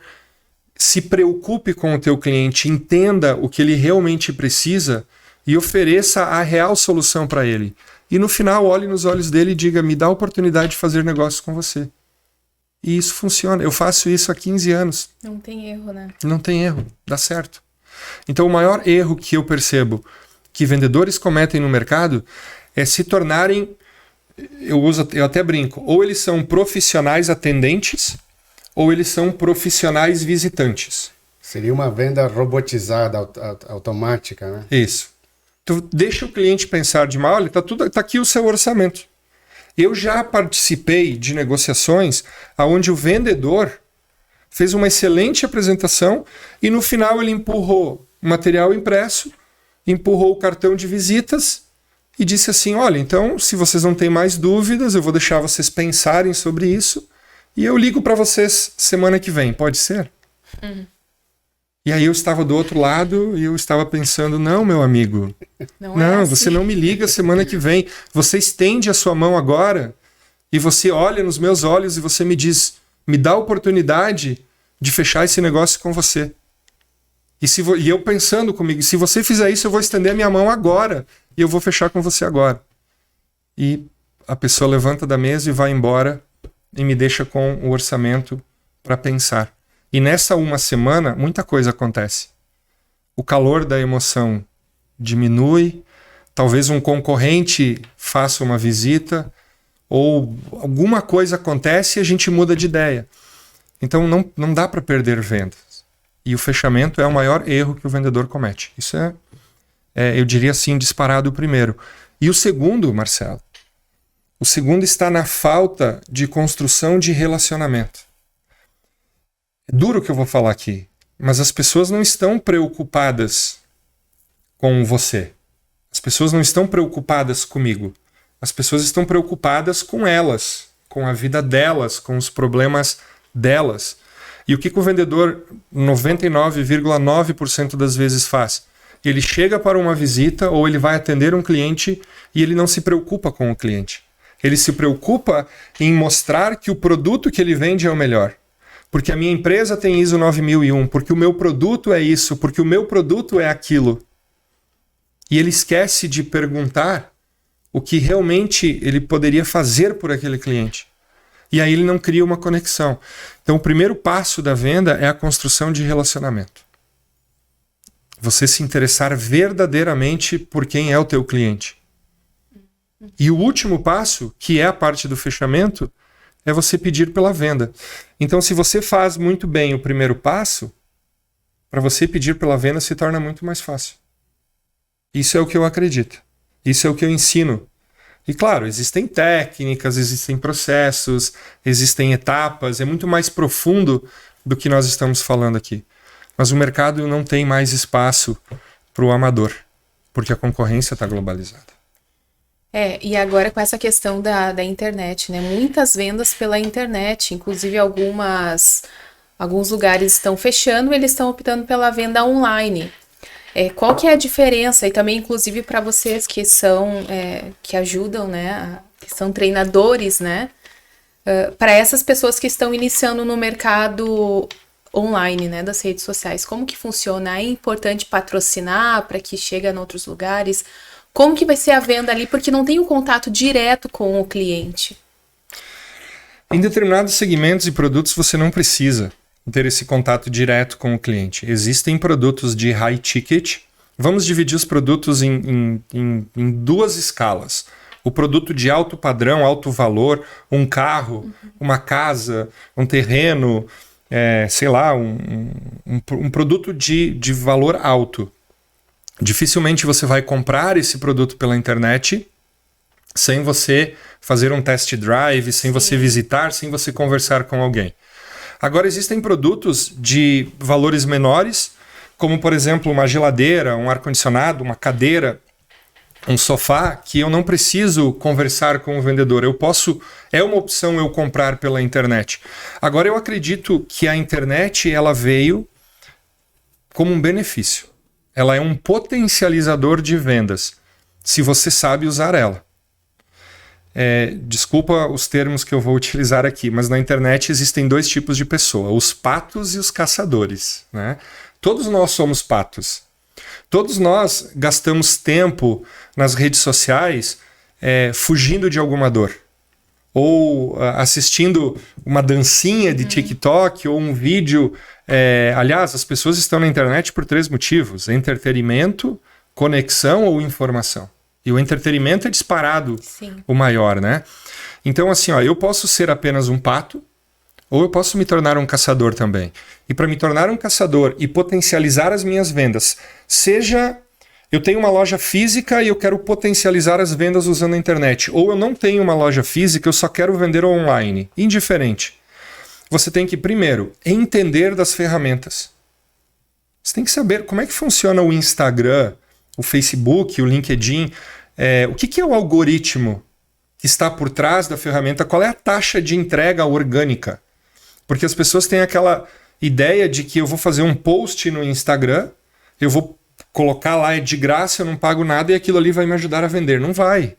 A: se preocupe com o teu cliente, entenda o que ele realmente precisa e ofereça a real solução para ele. E no final, olhe nos olhos dele e diga: me dá a oportunidade de fazer negócio com você. E isso funciona. Eu faço isso há 15 anos.
C: Não tem erro, né?
A: Não tem erro. Dá certo. Então, o maior erro que eu percebo que vendedores cometem no mercado é se tornarem, eu até brinco, ou eles são profissionais atendentes ou eles são profissionais visitantes.
B: Seria uma venda robotizada, automática, né?
A: Isso. Tu deixa o cliente pensar de mal, olha, tá aqui o seu orçamento. Eu já participei de negociações onde o vendedor fez uma excelente apresentação e no final ele empurrou o material impresso, empurrou o cartão de visitas e disse assim: olha, então se vocês não têm mais dúvidas, eu vou deixar vocês pensarem sobre isso e eu ligo para vocês semana que vem, pode ser? E aí eu estava do outro lado e eu estava pensando: não, meu amigo, não, você não me liga semana que vem. Você estende a sua mão agora e você olha nos meus olhos e você me diz: me dá a oportunidade de fechar esse negócio com você. E eu pensando comigo: se você fizer isso, eu vou estender a minha mão agora e eu vou fechar com você agora. E a pessoa levanta da mesa e vai embora e me deixa com o orçamento para pensar. E nessa uma semana, muita coisa acontece. O calor da emoção diminui, talvez um concorrente faça uma visita, ou alguma coisa acontece e a gente muda de ideia. Então não dá para perder vendas. E o fechamento é o maior erro que o vendedor comete. Isso eu diria assim, disparado o primeiro. E o segundo, Marcelo, o segundo está na falta de construção de relacionamento. É duro o que eu vou falar aqui, mas as pessoas não estão preocupadas com você. As pessoas não estão preocupadas comigo. As pessoas estão preocupadas com elas, com a vida delas, com os problemas delas. E o que o vendedor 99,9% das vezes faz? Ele chega para uma visita ou ele vai atender um cliente e ele não se preocupa com o cliente. Ele se preocupa em mostrar que o produto que ele vende é o melhor. Porque a minha empresa tem ISO 9001, porque o meu produto é isso, porque o meu produto é aquilo. E ele esquece de perguntar o que realmente ele poderia fazer por aquele cliente. E aí ele não cria uma conexão. Então o primeiro passo da venda é a construção de relacionamento. Você se interessar verdadeiramente por quem é o teu cliente. E o último passo, que é a parte do fechamento, é você pedir pela venda. Então se você faz muito bem o primeiro passo, para você pedir pela venda se torna muito mais fácil. Isso é o que eu acredito. Isso é o que eu ensino. E claro, existem técnicas, existem processos, existem etapas, é muito mais profundo do que nós estamos falando aqui. Mas o mercado não tem mais espaço para o amador, porque a concorrência está globalizada.
C: E agora com essa questão da internet, né? Muitas vendas pela internet, inclusive alguns lugares estão fechando, eles estão optando pela venda online. Qual que é a diferença? E também, inclusive, para vocês que que ajudam, né? Que são treinadores, né? Para essas pessoas que estão iniciando no mercado online, né? Das redes sociais. Como que funciona? É importante patrocinar para que chegue em outros lugares? Como que vai ser a venda ali? Porque não tem um contato direto com o cliente.
A: Em determinados segmentos e produtos, você não precisa ter esse contato direto com o cliente. Existem produtos de high ticket. Vamos dividir os produtos em duas escalas. O produto de alto padrão, alto valor, um carro, uma casa, um terreno, um produto de valor alto. Dificilmente você vai comprar esse produto pela internet sem você fazer um test drive, sem você visitar, sem você conversar com alguém. Agora, existem produtos de valores menores, como, por exemplo, uma geladeira, um ar-condicionado, uma cadeira, um sofá, que eu não preciso conversar com o vendedor. É uma opção eu comprar pela internet. Agora, eu acredito que a internet ela veio como um benefício. Ela é um potencializador de vendas, se você sabe usar ela. Desculpa os termos que eu vou utilizar aqui, mas na internet existem dois tipos de pessoa, os patos e os caçadores, né? Todos nós somos patos. Todos nós gastamos tempo nas redes sociais fugindo de alguma dor. Ou assistindo uma dancinha de TikTok ou um vídeo. Aliás, as pessoas estão na internet por 3 motivos: entretenimento, conexão ou informação. E o entretenimento é disparado o maior, né? Então, assim, eu posso ser apenas um pato, ou eu posso me tornar um caçador também. E para me tornar um caçador e potencializar as minhas vendas, seja eu tenho uma loja física e eu quero potencializar as vendas usando a internet, ou eu não tenho uma loja física, eu só quero vender online. Indiferente. Você tem que, primeiro, entender das ferramentas. Você tem que saber como é que funciona o Instagram, o Facebook, o LinkedIn, o que é o algoritmo que está por trás da ferramenta, qual é a taxa de entrega orgânica. Porque as pessoas têm aquela ideia de que eu vou fazer um post no Instagram, eu vou colocar lá, é de graça, eu não pago nada e aquilo ali vai me ajudar a vender. Não vai.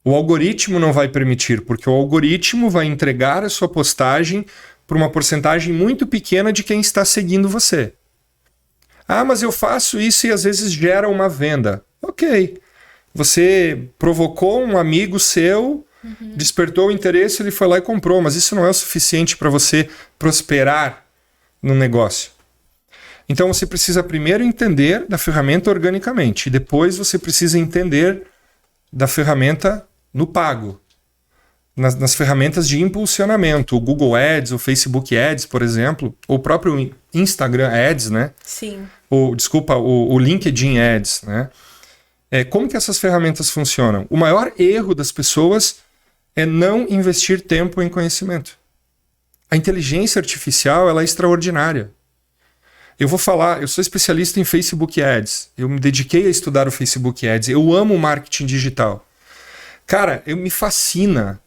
A: O algoritmo não vai permitir, porque o algoritmo vai entregar a sua postagem para uma porcentagem muito pequena de quem está seguindo você. Ah, mas eu faço isso e às vezes gera uma venda. Ok. Você provocou um amigo seu, despertou o interesse, ele foi lá e comprou, mas isso não é o suficiente para você prosperar no negócio. Então você precisa primeiro entender da ferramenta organicamente e depois você precisa entender da ferramenta no pago, nas ferramentas de impulsionamento, o Google Ads, o Facebook Ads, por exemplo, ou o próprio Instagram Ads, né?
C: Sim.
A: O LinkedIn Ads, né? Como que essas ferramentas funcionam? O maior erro das pessoas é não investir tempo em conhecimento. A inteligência artificial, ela é extraordinária. Eu sou especialista em Facebook Ads. Eu me dediquei a estudar o Facebook Ads. Eu amo o marketing digital. Cara, me fascina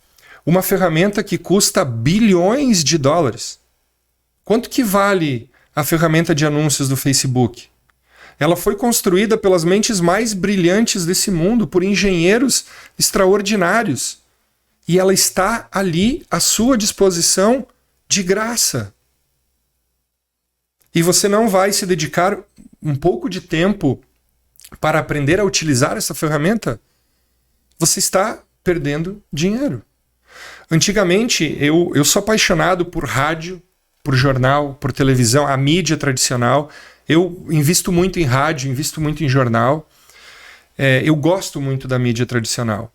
A: uma ferramenta que custa bilhões de dólares. Quanto que vale a ferramenta de anúncios do Facebook? Ela foi construída pelas mentes mais brilhantes desse mundo, por engenheiros extraordinários. E ela está ali à sua disposição de graça. E você não vai se dedicar um pouco de tempo para aprender a utilizar essa ferramenta? Você está perdendo dinheiro. Antigamente, eu sou apaixonado por rádio, por jornal, por televisão, a mídia tradicional. Eu invisto muito em rádio, invisto muito em jornal. Eu gosto muito da mídia tradicional.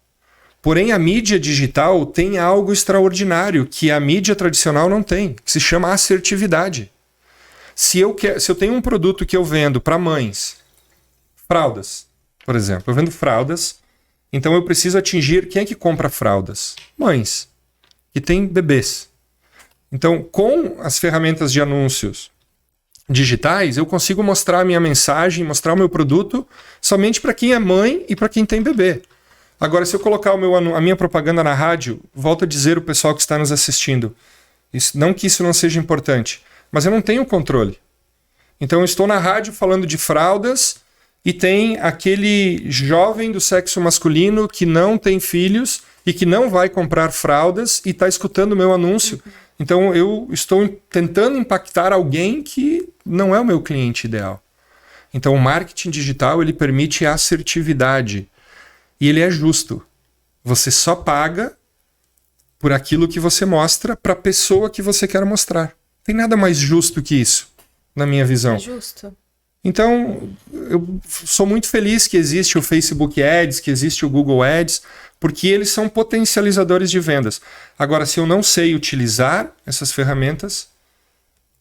A: Porém, a mídia digital tem algo extraordinário que a mídia tradicional não tem, que se chama assertividade. Se eu tenho um produto que eu vendo para mães, fraldas, por exemplo, eu vendo fraldas, então eu preciso atingir quem é que compra fraldas? Mães, que têm bebês. Então, com as ferramentas de anúncios digitais, eu consigo mostrar a minha mensagem, mostrar o meu produto somente para quem é mãe e para quem tem bebê. Agora, se eu colocar a minha propaganda na rádio, volto a dizer o pessoal que está nos assistindo, não que isso não seja importante, mas eu não tenho controle. Então eu estou na rádio falando de fraldas e tem aquele jovem do sexo masculino que não tem filhos e que não vai comprar fraldas e está escutando o meu anúncio. Então eu estou tentando impactar alguém que não é o meu cliente ideal. Então o marketing digital, ele permite a assertividade e ele é justo. Você só paga por aquilo que você mostra para a pessoa que você quer mostrar. Tem nada mais justo que isso, na minha visão.
C: É justo.
A: Então, eu sou muito feliz que existe o Facebook Ads, que existe o Google Ads, porque eles são potencializadores de vendas. Agora, se eu não sei utilizar essas ferramentas,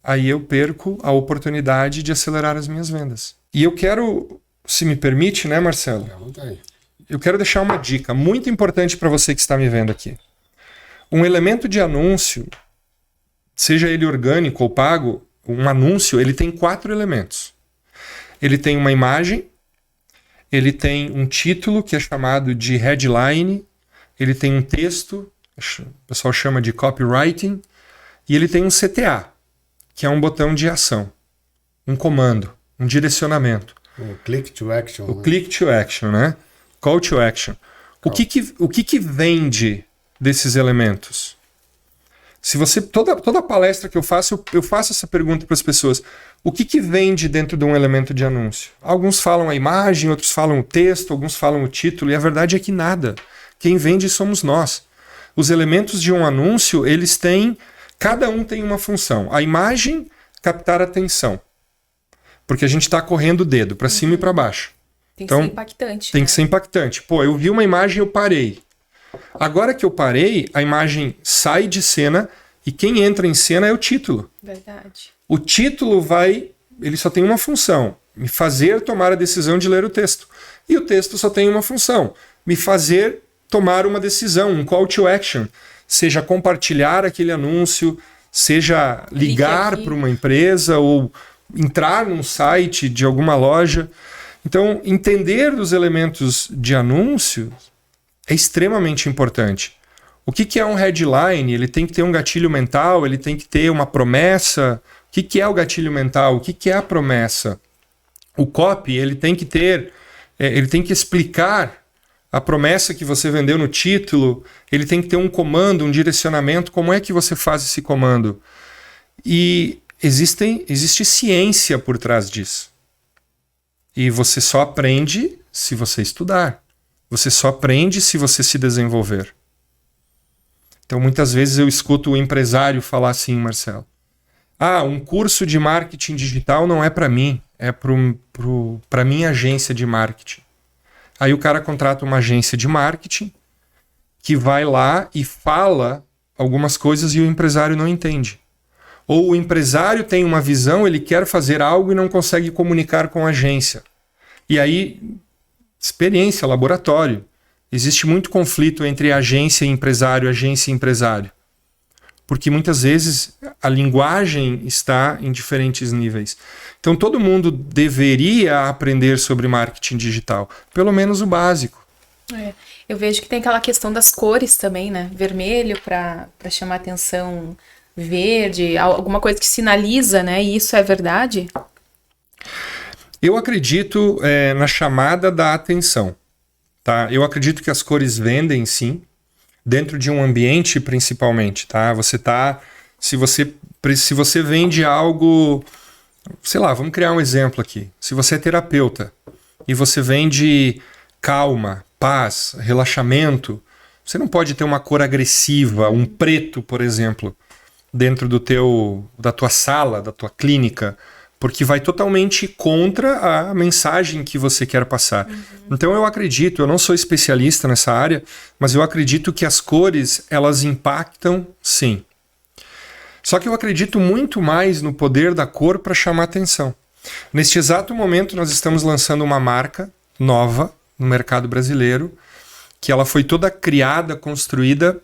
A: aí eu perco a oportunidade de acelerar as minhas vendas. E eu quero, se me permite, né, Marcelo? Eu quero deixar uma dica muito importante para você que está me vendo aqui. Um elemento de anúncio, seja ele orgânico ou pago, um anúncio, ele tem 4 elementos. Ele tem uma imagem, ele tem um título que é chamado de headline, ele tem um texto, o pessoal chama de copywriting, e ele tem um CTA, que é um botão de ação, um comando, um direcionamento.
B: O click to action.
A: O click to action, né? Call to action. O que vende desses elementos? Se você toda palestra que eu faço essa pergunta para as pessoas. O que vende dentro de um elemento de anúncio? Alguns falam a imagem, outros falam o texto, alguns falam o título, e a verdade é que nada. Quem vende somos nós. Os elementos de um anúncio, cada um tem uma função. A imagem, captar a atenção. Porque a gente está correndo o dedo para cima e para baixo.
C: Tem que ser impactante.
A: Tem que ser impactante. Pô, eu vi uma imagem e eu parei. Agora que eu parei, a imagem sai de cena e quem entra em cena é o título.
C: Verdade.
A: O título ele só tem uma função, me fazer tomar a decisão de ler o texto. E o texto só tem uma função, me fazer tomar uma decisão, um call to action. Seja compartilhar aquele anúncio, seja ligar para uma empresa ou entrar num site de alguma loja. Então, entender dos elementos de anúncio é extremamente importante. O que é um headline? Ele tem que ter um gatilho mental, ele tem que ter uma promessa. O que é o gatilho mental? O que é a promessa? O copy, ele tem que explicar a promessa que você vendeu no título, ele tem que ter um comando, um direcionamento, como é que você faz esse comando? E existe ciência por trás disso. E você só aprende se você estudar. Você só aprende se você se desenvolver. Então, muitas vezes eu escuto o empresário falar assim, Marcelo, Um curso de marketing digital não é para mim, é para minha agência de marketing. Aí o cara contrata uma agência de marketing que vai lá e fala algumas coisas e o empresário não entende. Ou o empresário tem uma visão, ele quer fazer algo e não consegue comunicar com a agência. E aí, experiência, laboratório. Existe muito conflito entre agência e empresário, porque muitas vezes a linguagem está em diferentes níveis. Então todo mundo deveria aprender sobre marketing digital, pelo menos o básico.
C: Eu vejo que tem aquela questão das cores também, né? Vermelho para chamar atenção, verde, alguma coisa que sinaliza, né? E isso é verdade?
A: Eu acredito na chamada da atenção. Tá? Eu acredito que as cores vendem, sim, dentro de um ambiente principalmente. Tá? Se você vende algo, sei lá, vamos criar um exemplo aqui. Se você é terapeuta e você vende calma, paz, relaxamento, você não pode ter uma cor agressiva, um preto, por exemplo, dentro da tua sala, da tua clínica, porque vai totalmente contra a mensagem que você quer passar. Então eu acredito, eu não sou especialista nessa área, mas eu acredito que as cores, elas impactam, sim. Só que eu acredito muito mais no poder da cor para chamar atenção. Neste exato momento, nós estamos lançando uma marca nova no mercado brasileiro, que ela foi toda criada, construída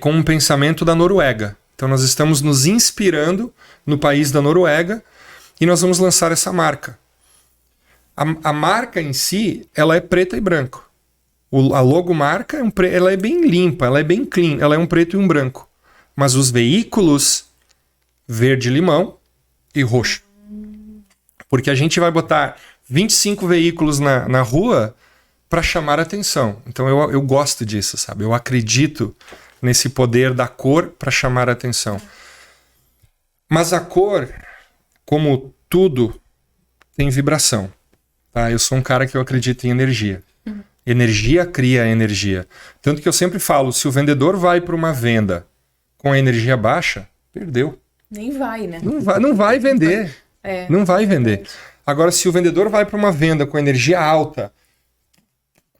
A: com um pensamento da Noruega. Então nós estamos nos inspirando no país da Noruega e nós vamos lançar essa marca. A marca em si, ela é preta e branco. A logomarca ela é bem limpa, ela é bem clean, ela é um preto e um branco. Mas os veículos, verde-limão e roxo. Porque a gente vai botar 25 veículos na rua para chamar atenção. Então eu gosto disso, sabe? Eu acredito nesse poder da cor para chamar atenção. Mas a cor, como tudo, tem vibração. Tá? Eu sou um cara que eu acredito em energia. Energia cria energia. Tanto que eu sempre falo, se o vendedor vai para uma venda com a energia baixa, perdeu.
C: Nem vai, né?
A: Não vai vender. Não vai vender. Agora, se o vendedor vai para uma venda com energia alta,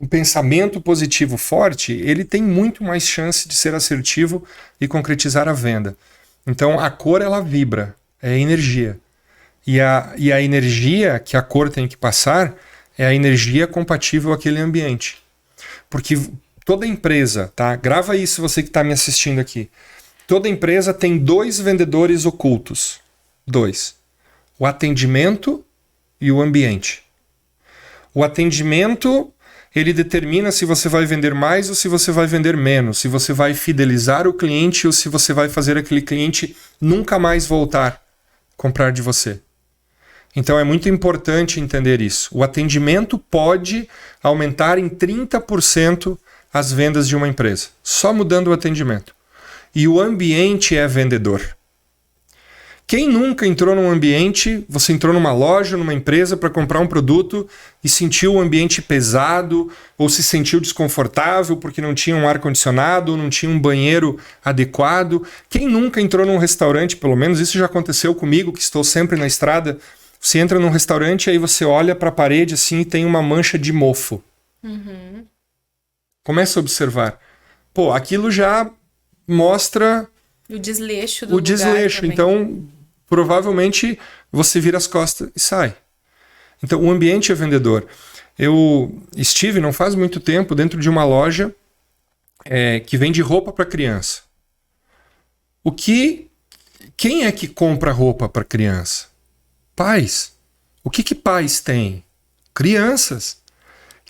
A: um pensamento positivo forte, ele tem muito mais chance de ser assertivo e concretizar a venda. Então, a cor, ela vibra. É energia. E a energia que a cor tem que passar é a energia compatível àquele ambiente. Porque toda empresa, tá? Grava isso você que está me assistindo aqui. Toda empresa tem 2 vendedores ocultos. 2. O atendimento e o ambiente. O atendimento, ele determina se você vai vender mais ou se você vai vender menos, se você vai fidelizar o cliente ou se você vai fazer aquele cliente nunca mais voltar a comprar de você. Então é muito importante entender isso. O atendimento pode aumentar em 30% as vendas de uma empresa, só mudando o atendimento. E o ambiente é vendedor. Quem nunca entrou num ambiente, você entrou numa loja, numa empresa para comprar um produto e sentiu o ambiente pesado ou se sentiu desconfortável porque não tinha um ar-condicionado, não tinha um banheiro adequado? Quem nunca entrou num restaurante, pelo menos isso já aconteceu comigo, que estou sempre na estrada, você entra num restaurante e aí você olha para a parede assim e tem uma mancha de mofo. Começa a observar. Pô, aquilo já mostra
C: o desleixo do
A: o desleixo.
C: Também.
A: Então, provavelmente você vira as costas e sai. Então, o ambiente é vendedor. Eu estive, não faz muito tempo, dentro de uma loja que vende roupa para criança. Quem é que compra roupa para criança? Pais. O que pais têm? Crianças.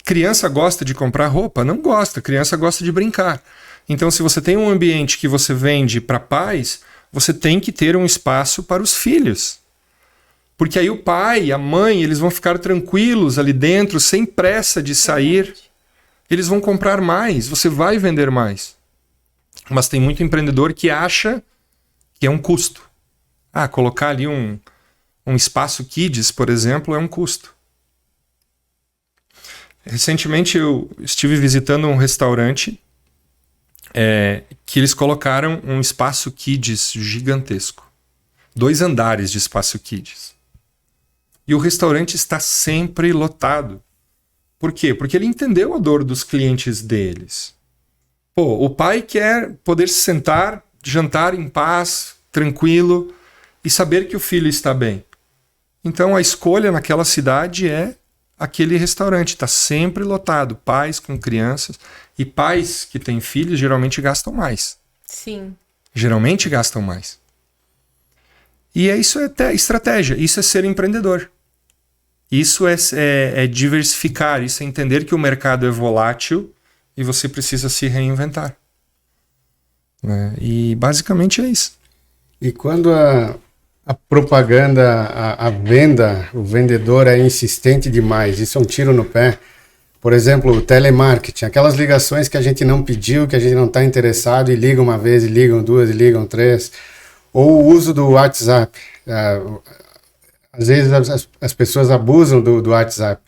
A: Criança gosta de comprar roupa? Não gosta. Criança gosta de brincar. Então, se você tem um ambiente que você vende para pais, você tem que ter um espaço para os filhos. Porque aí o pai, a mãe, eles vão ficar tranquilos ali dentro, sem pressa de sair. Eles vão comprar mais, você vai vender mais. Mas tem muito empreendedor que acha que é um custo. Colocar ali um espaço kids, por exemplo, é um custo. Recentemente eu estive visitando um restaurante que eles colocaram um espaço kids gigantesco. 2 andares de espaço kids. E o restaurante está sempre lotado. Por quê? Porque ele entendeu a dor dos clientes deles. Pô, o pai quer poder se sentar, jantar em paz, tranquilo e saber que o filho está bem. Então a escolha naquela cidade é aquele restaurante. Está sempre lotado. Pais com crianças. E pais que têm filhos geralmente gastam mais.
C: Sim.
A: Geralmente gastam mais. E isso é estratégia. Isso é ser empreendedor. Isso é diversificar. Isso é entender que o mercado é volátil e você precisa se reinventar. Né? E basicamente é isso.
B: E quando a propaganda, a venda, o vendedor é insistente demais, isso é um tiro no pé. Por exemplo, o telemarketing, aquelas ligações que a gente não pediu, que a gente não está interessado e liga uma vez, e ligam 2, e ligam 3. Ou o uso do WhatsApp. Às vezes as pessoas abusam do WhatsApp.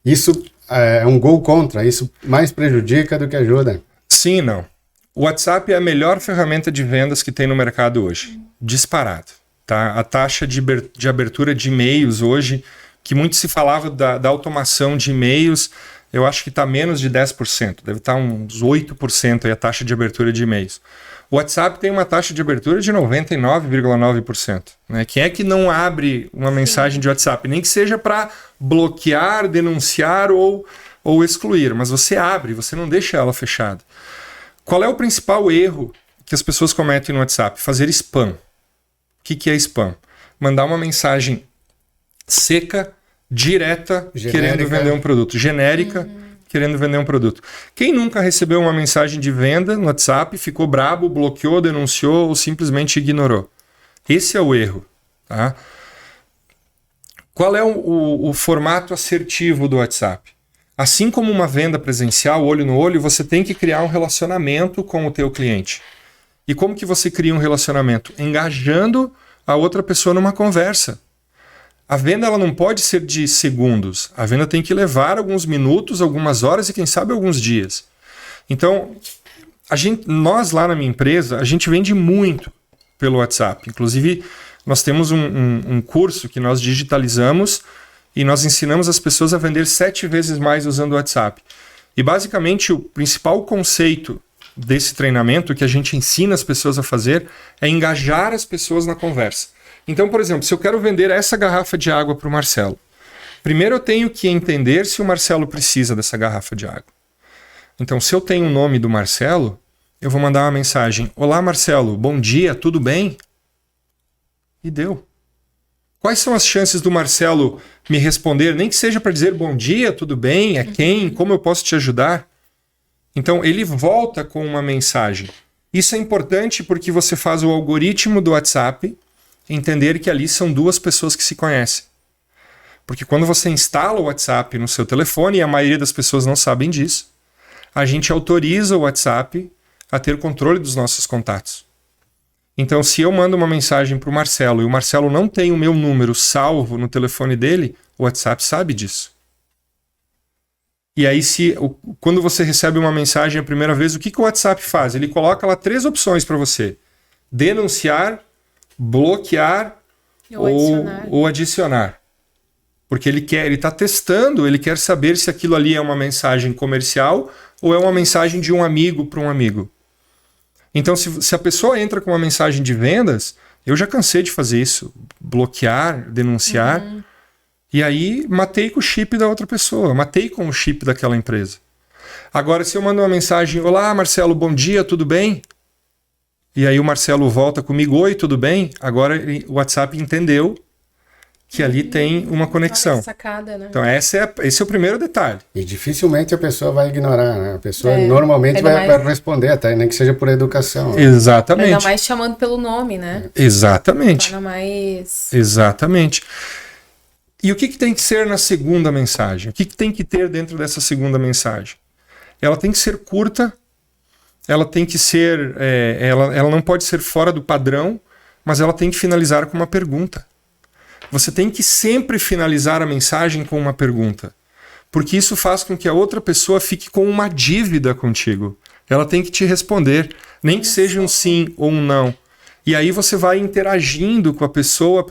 B: Isso é um gol contra, isso mais prejudica do que ajuda.
A: Sim e não. O WhatsApp é a melhor ferramenta de vendas que tem no mercado hoje. Disparado. Tá? A taxa de abertura de e-mails hoje, que muito se falava da automação de e-mails, eu acho que está menos de 10%. Deve estar uns 8% aí a taxa de abertura de e-mails. O WhatsApp tem uma taxa de abertura de 99,9%. Né? Quem é que não abre uma mensagem de WhatsApp? Nem que seja para bloquear, denunciar ou excluir. Mas você abre, você não deixa ela fechada. Qual é o principal erro que as pessoas cometem no WhatsApp? Fazer spam. O que é spam? Mandar uma mensagem seca, direta,
B: genérica,
A: querendo vender um produto. Genérica, querendo vender um produto. Quem nunca recebeu uma mensagem de venda no WhatsApp, ficou brabo, bloqueou, denunciou ou simplesmente ignorou? Esse é o erro. Tá? Qual é o formato assertivo do WhatsApp? Assim como uma venda presencial, olho no olho, você tem que criar um relacionamento com o teu cliente. E como que você cria um relacionamento? Engajando a outra pessoa numa conversa. A venda ela não pode ser de segundos. A venda tem que levar alguns minutos, algumas horas e quem sabe alguns dias. Então, nós lá na minha empresa, a gente vende muito pelo WhatsApp. Inclusive, nós temos um curso que nós digitalizamos e nós ensinamos as pessoas a vender 7 vezes mais usando o WhatsApp. E basicamente o principal conceito desse treinamento que a gente ensina as pessoas a fazer é engajar as pessoas na conversa. Então, por exemplo, se eu quero vender essa garrafa de água para o Marcelo, primeiro eu tenho que entender se o Marcelo precisa dessa garrafa de água. Então, se eu tenho o nome do Marcelo, eu vou mandar uma mensagem: olá Marcelo, bom dia, tudo bem? E deu. Quais são as chances do Marcelo me responder, nem que seja para dizer bom dia, tudo bem, é quem, como eu posso te ajudar? Então, ele volta com uma mensagem. Isso é importante porque você faz o algoritmo do WhatsApp entender que ali são 2 pessoas que se conhecem. Porque quando você instala o WhatsApp no seu telefone, e a maioria das pessoas não sabem disso, a gente autoriza o WhatsApp a ter controle dos nossos contatos. Então, se eu mando uma mensagem para o Marcelo e o Marcelo não tem o meu número salvo no telefone dele, o WhatsApp sabe disso. E aí, quando você recebe uma mensagem a primeira vez, o que o WhatsApp faz? Ele coloca lá 3 opções para você: denunciar, bloquear ou adicionar. Porque ele está testando, ele quer saber se aquilo ali é uma mensagem comercial ou é uma mensagem de um amigo para um amigo. Então, se a pessoa entra com uma mensagem de vendas, eu já cansei de fazer isso. Bloquear, denunciar. E aí, matei com o chip da outra pessoa. Matei com o chip daquela empresa. Agora, se eu mando uma mensagem: olá, Marcelo, bom dia, tudo bem? E aí o Marcelo volta comigo: oi, tudo bem? Agora o WhatsApp entendeu que ali tem uma conexão.
C: Sacada, né?
A: Então esse é o primeiro detalhe.
B: E dificilmente a pessoa vai ignorar, né? A pessoa normalmente vai responder, até nem que seja por educação.
A: Exatamente.
C: Ainda mais chamando pelo nome, né?
A: Exatamente.
C: Torna mais...
A: Exatamente. E o que tem que ser na segunda mensagem? O que tem que ter dentro dessa segunda mensagem? Ela tem que ser curta, ela tem que ser... ela não pode ser fora do padrão, mas ela tem que finalizar com uma pergunta. Você tem que sempre finalizar a mensagem com uma pergunta, porque isso faz com que a outra pessoa fique com uma dívida contigo. Ela tem que te responder, nem que seja um sim ou um não. E aí você vai interagindo com a pessoa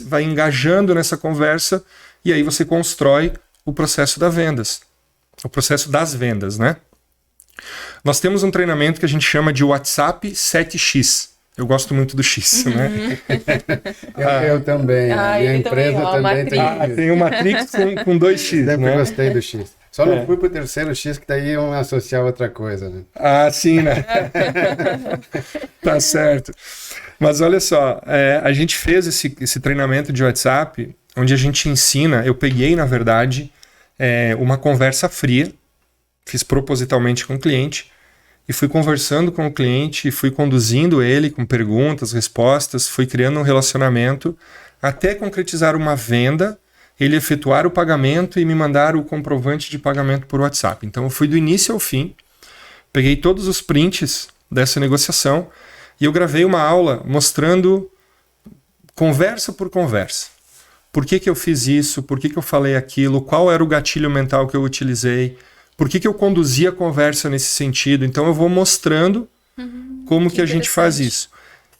A: vai engajando nessa conversa, e aí você constrói o processo das vendas, né? Nós temos um treinamento que a gente chama de WhatsApp 7X. Eu gosto muito do X, né?
B: Eu também. A minha empresa também tem.
A: Tem o Matrix com 2X,
B: Sempre
A: né?
B: gostei do X. Só não fui pro terceiro X, que daí iam associar outra coisa, né?
A: Ah, sim, né? Tá certo. Mas olha só, a gente fez esse treinamento de WhatsApp, onde a gente ensina, eu peguei, na verdade, uma conversa fria, fiz propositalmente com o cliente, e fui conversando com o cliente, fui conduzindo ele com perguntas, respostas, fui criando um relacionamento, até concretizar uma venda, ele efetuar o pagamento e me mandar o comprovante de pagamento por WhatsApp. Então eu fui do início ao fim, peguei todos os prints dessa negociação e eu gravei uma aula mostrando conversa por conversa. Por que eu fiz isso? Por que eu falei aquilo? Qual era o gatilho mental que eu utilizei? Por que eu conduzi a conversa nesse sentido? Então eu vou mostrando como que a gente faz isso.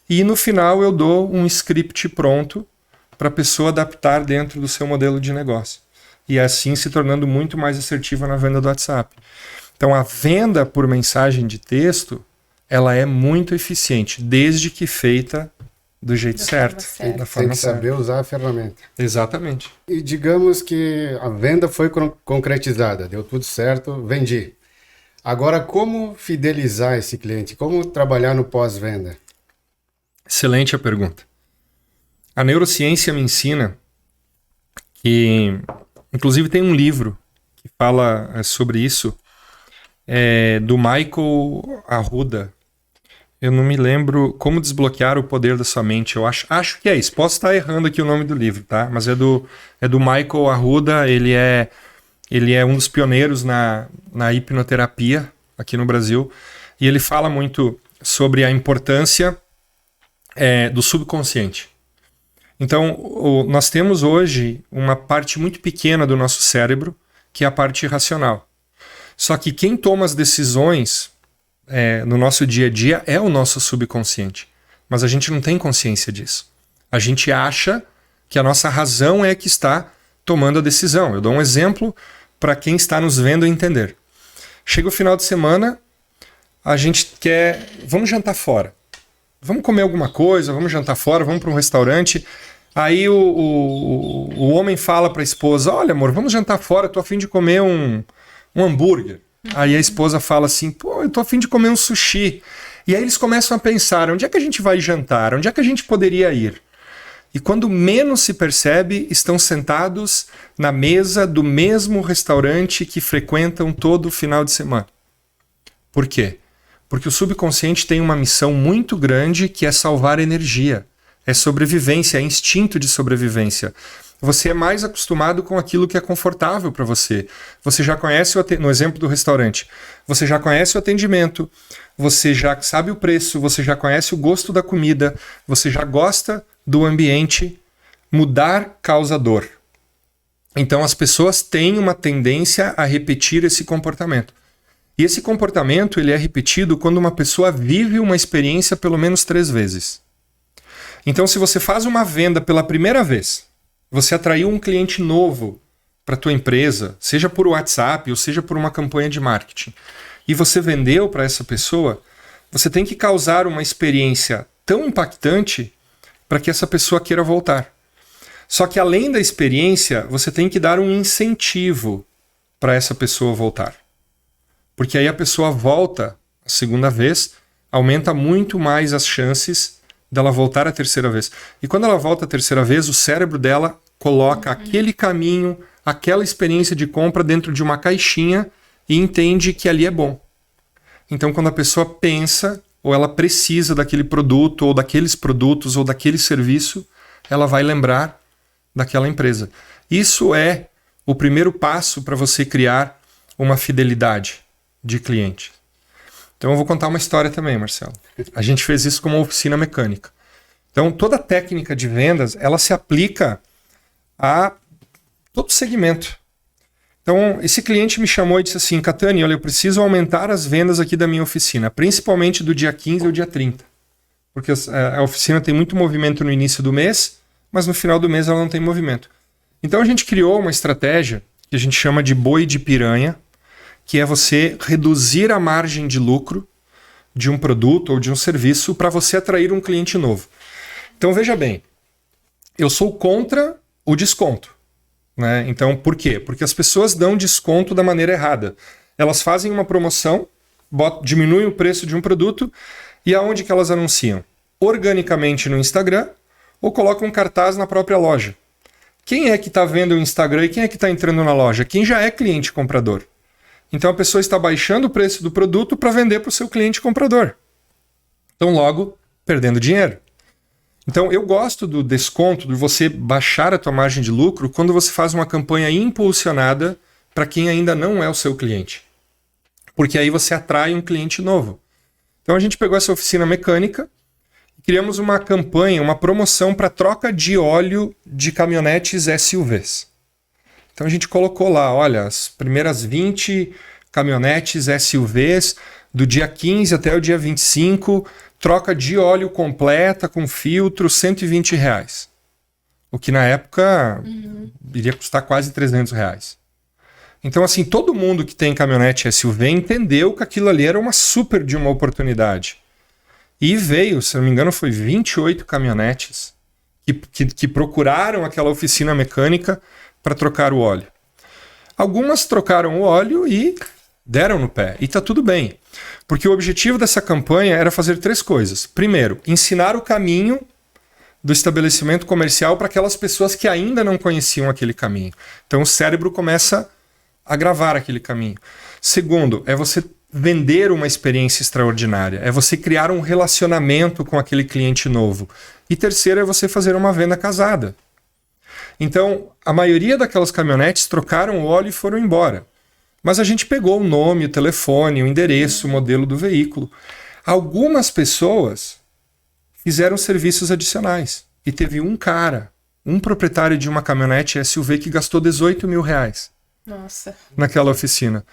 A: E no final eu dou um script pronto para a pessoa adaptar dentro do seu modelo de negócio. E assim se tornando muito mais assertiva na venda do WhatsApp. Então a venda por mensagem de texto, ela é muito eficiente, desde que feita do jeito certo.
B: Tem que saber usar a ferramenta.
A: Exatamente.
B: E digamos que a venda foi concretizada, deu tudo certo, vendi. Agora, como fidelizar esse cliente? Como trabalhar no pós-venda?
A: Excelente a pergunta. A neurociência me ensina que, inclusive tem um livro que fala sobre isso, do Michael Arruda. Eu não me lembro como desbloquear o poder da sua mente. Eu acho que é isso. Posso estar errando aqui o nome do livro, tá? Mas é do Michael Arruda. Ele é um dos pioneiros na hipnoterapia aqui no Brasil. E ele fala muito sobre a importância do subconsciente. Então, nós temos hoje uma parte muito pequena do nosso cérebro, que é a parte racional. Só que quem toma as decisões no nosso dia a dia é o nosso subconsciente. Mas a gente não tem consciência disso. A gente acha que a nossa razão é que está tomando a decisão. Eu dou um exemplo para quem está nos vendo entender. Chega o final de semana, a gente quer... Vamos jantar fora. Vamos comer alguma coisa, vamos jantar fora, vamos para um restaurante. Aí o homem fala para a esposa, olha amor, vamos jantar fora, tô a fim de comer um hambúrguer. Aí a esposa fala assim, pô, eu tô a fim de comer um sushi. E aí eles começam a pensar, onde é que a gente vai jantar? Onde é que a gente poderia ir? E quando menos se percebe, estão sentados na mesa do mesmo restaurante que frequentam todo final de semana. Por quê? Porque o subconsciente tem uma missão muito grande que é salvar energia. É sobrevivência, é instinto de sobrevivência. Você é mais acostumado com aquilo que é confortável para você. Você já conhece, no exemplo do restaurante, você já conhece o atendimento, você já sabe o preço, você já conhece o gosto da comida, você já gosta do ambiente. Mudar causa dor. Então as pessoas têm uma tendência a repetir esse comportamento. E esse comportamento ele é repetido quando uma pessoa vive uma experiência pelo menos 3 vezes. Então se você faz uma venda pela primeira vez, você atraiu um cliente novo para a tua empresa, seja por WhatsApp ou seja por uma campanha de marketing, e você vendeu para essa pessoa, você tem que causar uma experiência tão impactante para que essa pessoa queira voltar. Só que além da experiência, você tem que dar um incentivo para essa pessoa voltar. Porque aí a pessoa volta a segunda vez, aumenta muito mais as chances dela voltar a terceira vez. E quando ela volta a terceira vez, o cérebro dela coloca aquele caminho, aquela experiência de compra dentro de uma caixinha e entende que ali é bom. Então quando a pessoa pensa ou ela precisa daquele produto ou daqueles produtos ou daquele serviço, ela vai lembrar daquela empresa. Isso é o primeiro passo para você criar uma fidelidade de cliente. Então eu vou contar uma história também, Marcelo. A gente fez isso com uma oficina mecânica. Então toda a técnica de vendas, ela se aplica a todo segmento. Então esse cliente me chamou e disse assim, Catani, olha, eu preciso aumentar as vendas aqui da minha oficina, principalmente do dia 15 ao dia 30. porque a oficina tem muito movimento no início do mês, mas no final do mês ela não tem movimento. Então a gente criou uma estratégia que a gente chama de boi de piranha, que é você reduzir a margem de lucro de um produto ou de um serviço para você atrair um cliente novo. Então veja bem, eu sou contra o desconto, né? Então por quê? Porque as pessoas dão desconto da maneira errada. Elas fazem uma promoção, diminuem o preço de um produto e aonde que elas anunciam? Organicamente no Instagram ou colocam um cartaz na própria loja. Quem é que está vendo o Instagram e quem é que está entrando na loja? Quem já é cliente comprador. Então a pessoa está baixando o preço do produto para vender para o seu cliente comprador. Então logo, perdendo dinheiro. Então eu gosto do desconto, de você baixar a tua margem de lucro quando você faz uma campanha impulsionada para quem ainda não é o seu cliente. Porque aí você atrai um cliente novo. Então a gente pegou essa oficina mecânica e criamos uma campanha, uma promoção para troca de óleo de caminhonetes SUVs. Então a gente colocou lá, olha, as primeiras 20 caminhonetes SUVs do dia 15 até o dia 25, troca de óleo completa com filtro, R$120. O que na época iria custar quase R$300. Então, assim, todo mundo que tem caminhonete SUV entendeu que aquilo ali era uma super de uma oportunidade. E veio, se não me engano, foi 28 caminhonetes que procuraram aquela oficina mecânica para trocar o óleo. Algumas trocaram o óleo e deram no pé. E tá tudo bem. Porque o objetivo dessa campanha era fazer 3 coisas. Primeiro, ensinar o caminho do estabelecimento comercial para aquelas pessoas que ainda não conheciam aquele caminho. Então o cérebro começa a gravar aquele caminho. Segundo, é você vender uma experiência extraordinária. É você criar um relacionamento com aquele cliente novo. E terceiro, é você fazer uma venda casada. Então, a maioria daquelas caminhonetes trocaram o óleo e foram embora. Mas a gente pegou o nome, o telefone, o endereço, o modelo do veículo. Algumas pessoas fizeram serviços adicionais. E teve um proprietário de uma caminhonete SUV que gastou R$18 mil.
C: Nossa.
A: Naquela oficina.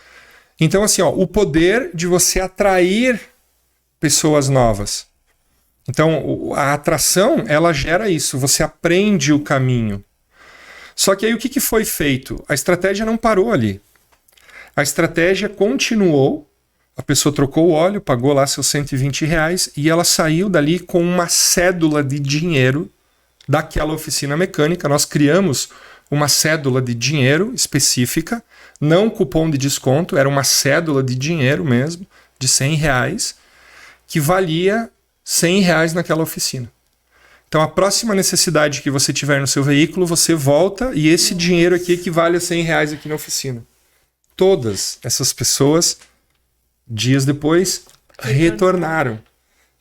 A: Então, assim, o poder de você atrair pessoas novas. Então, a atração, ela gera isso. Você aprende o caminho. Só que aí o que foi feito? A estratégia não parou ali. A estratégia continuou. A pessoa trocou o óleo, pagou lá seus R$120 e ela saiu dali com uma cédula de dinheiro daquela oficina mecânica. Nós criamos uma cédula de dinheiro específica, não cupom de desconto, era uma cédula de dinheiro mesmo, de R$100, que valia R$100 naquela oficina. Então a próxima necessidade que você tiver no seu veículo, você volta e esse dinheiro aqui equivale a R$100 aqui na oficina. Todas essas pessoas, dias depois, retornaram.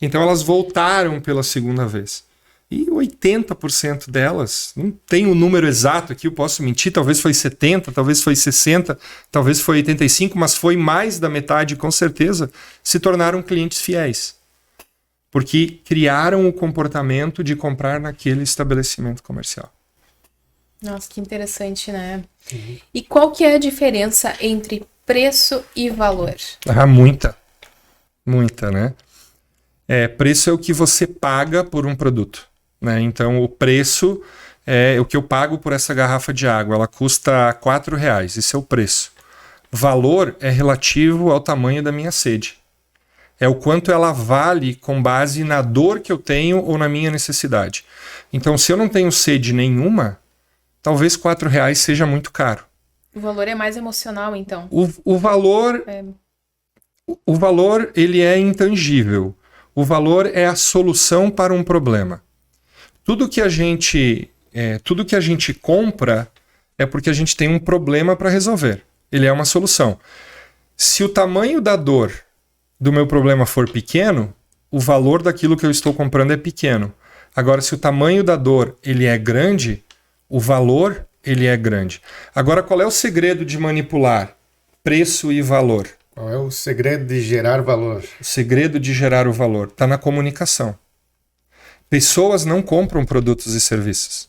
A: Então elas voltaram pela segunda vez. E 80% delas, não tem um número exato aqui, eu posso mentir, talvez foi 70%, talvez foi 60%, talvez foi 85%, mas foi mais da metade, com certeza, se tornaram clientes fiéis. Porque criaram o comportamento de comprar naquele estabelecimento comercial.
C: Nossa, que interessante, né? E qual que é a diferença entre preço e valor?
A: Muita. Muita, né? Preço é o que você paga por um produto. Né? Então, o preço é o que eu pago por essa garrafa de água. Ela custa R$4. Esse é o preço. Valor é relativo ao tamanho da minha sede. É o quanto ela vale com base na dor que eu tenho ou na minha necessidade. Então, se eu não tenho sede nenhuma, talvez R$4 seja muito caro.
C: O valor é mais emocional, então?
A: O valor ele é intangível. O valor é a solução para um problema. Tudo que a gente compra é porque a gente tem um problema para resolver. Ele é uma solução. Se o tamanho da dor do meu problema for pequeno, o valor daquilo que eu estou comprando é pequeno. Agora, se o tamanho da dor ele é grande, o valor ele é grande. Agora, qual é o segredo de manipular preço e valor?
B: Qual é o segredo de gerar valor?
A: O segredo de gerar o valor está na comunicação. Pessoas não compram produtos e serviços.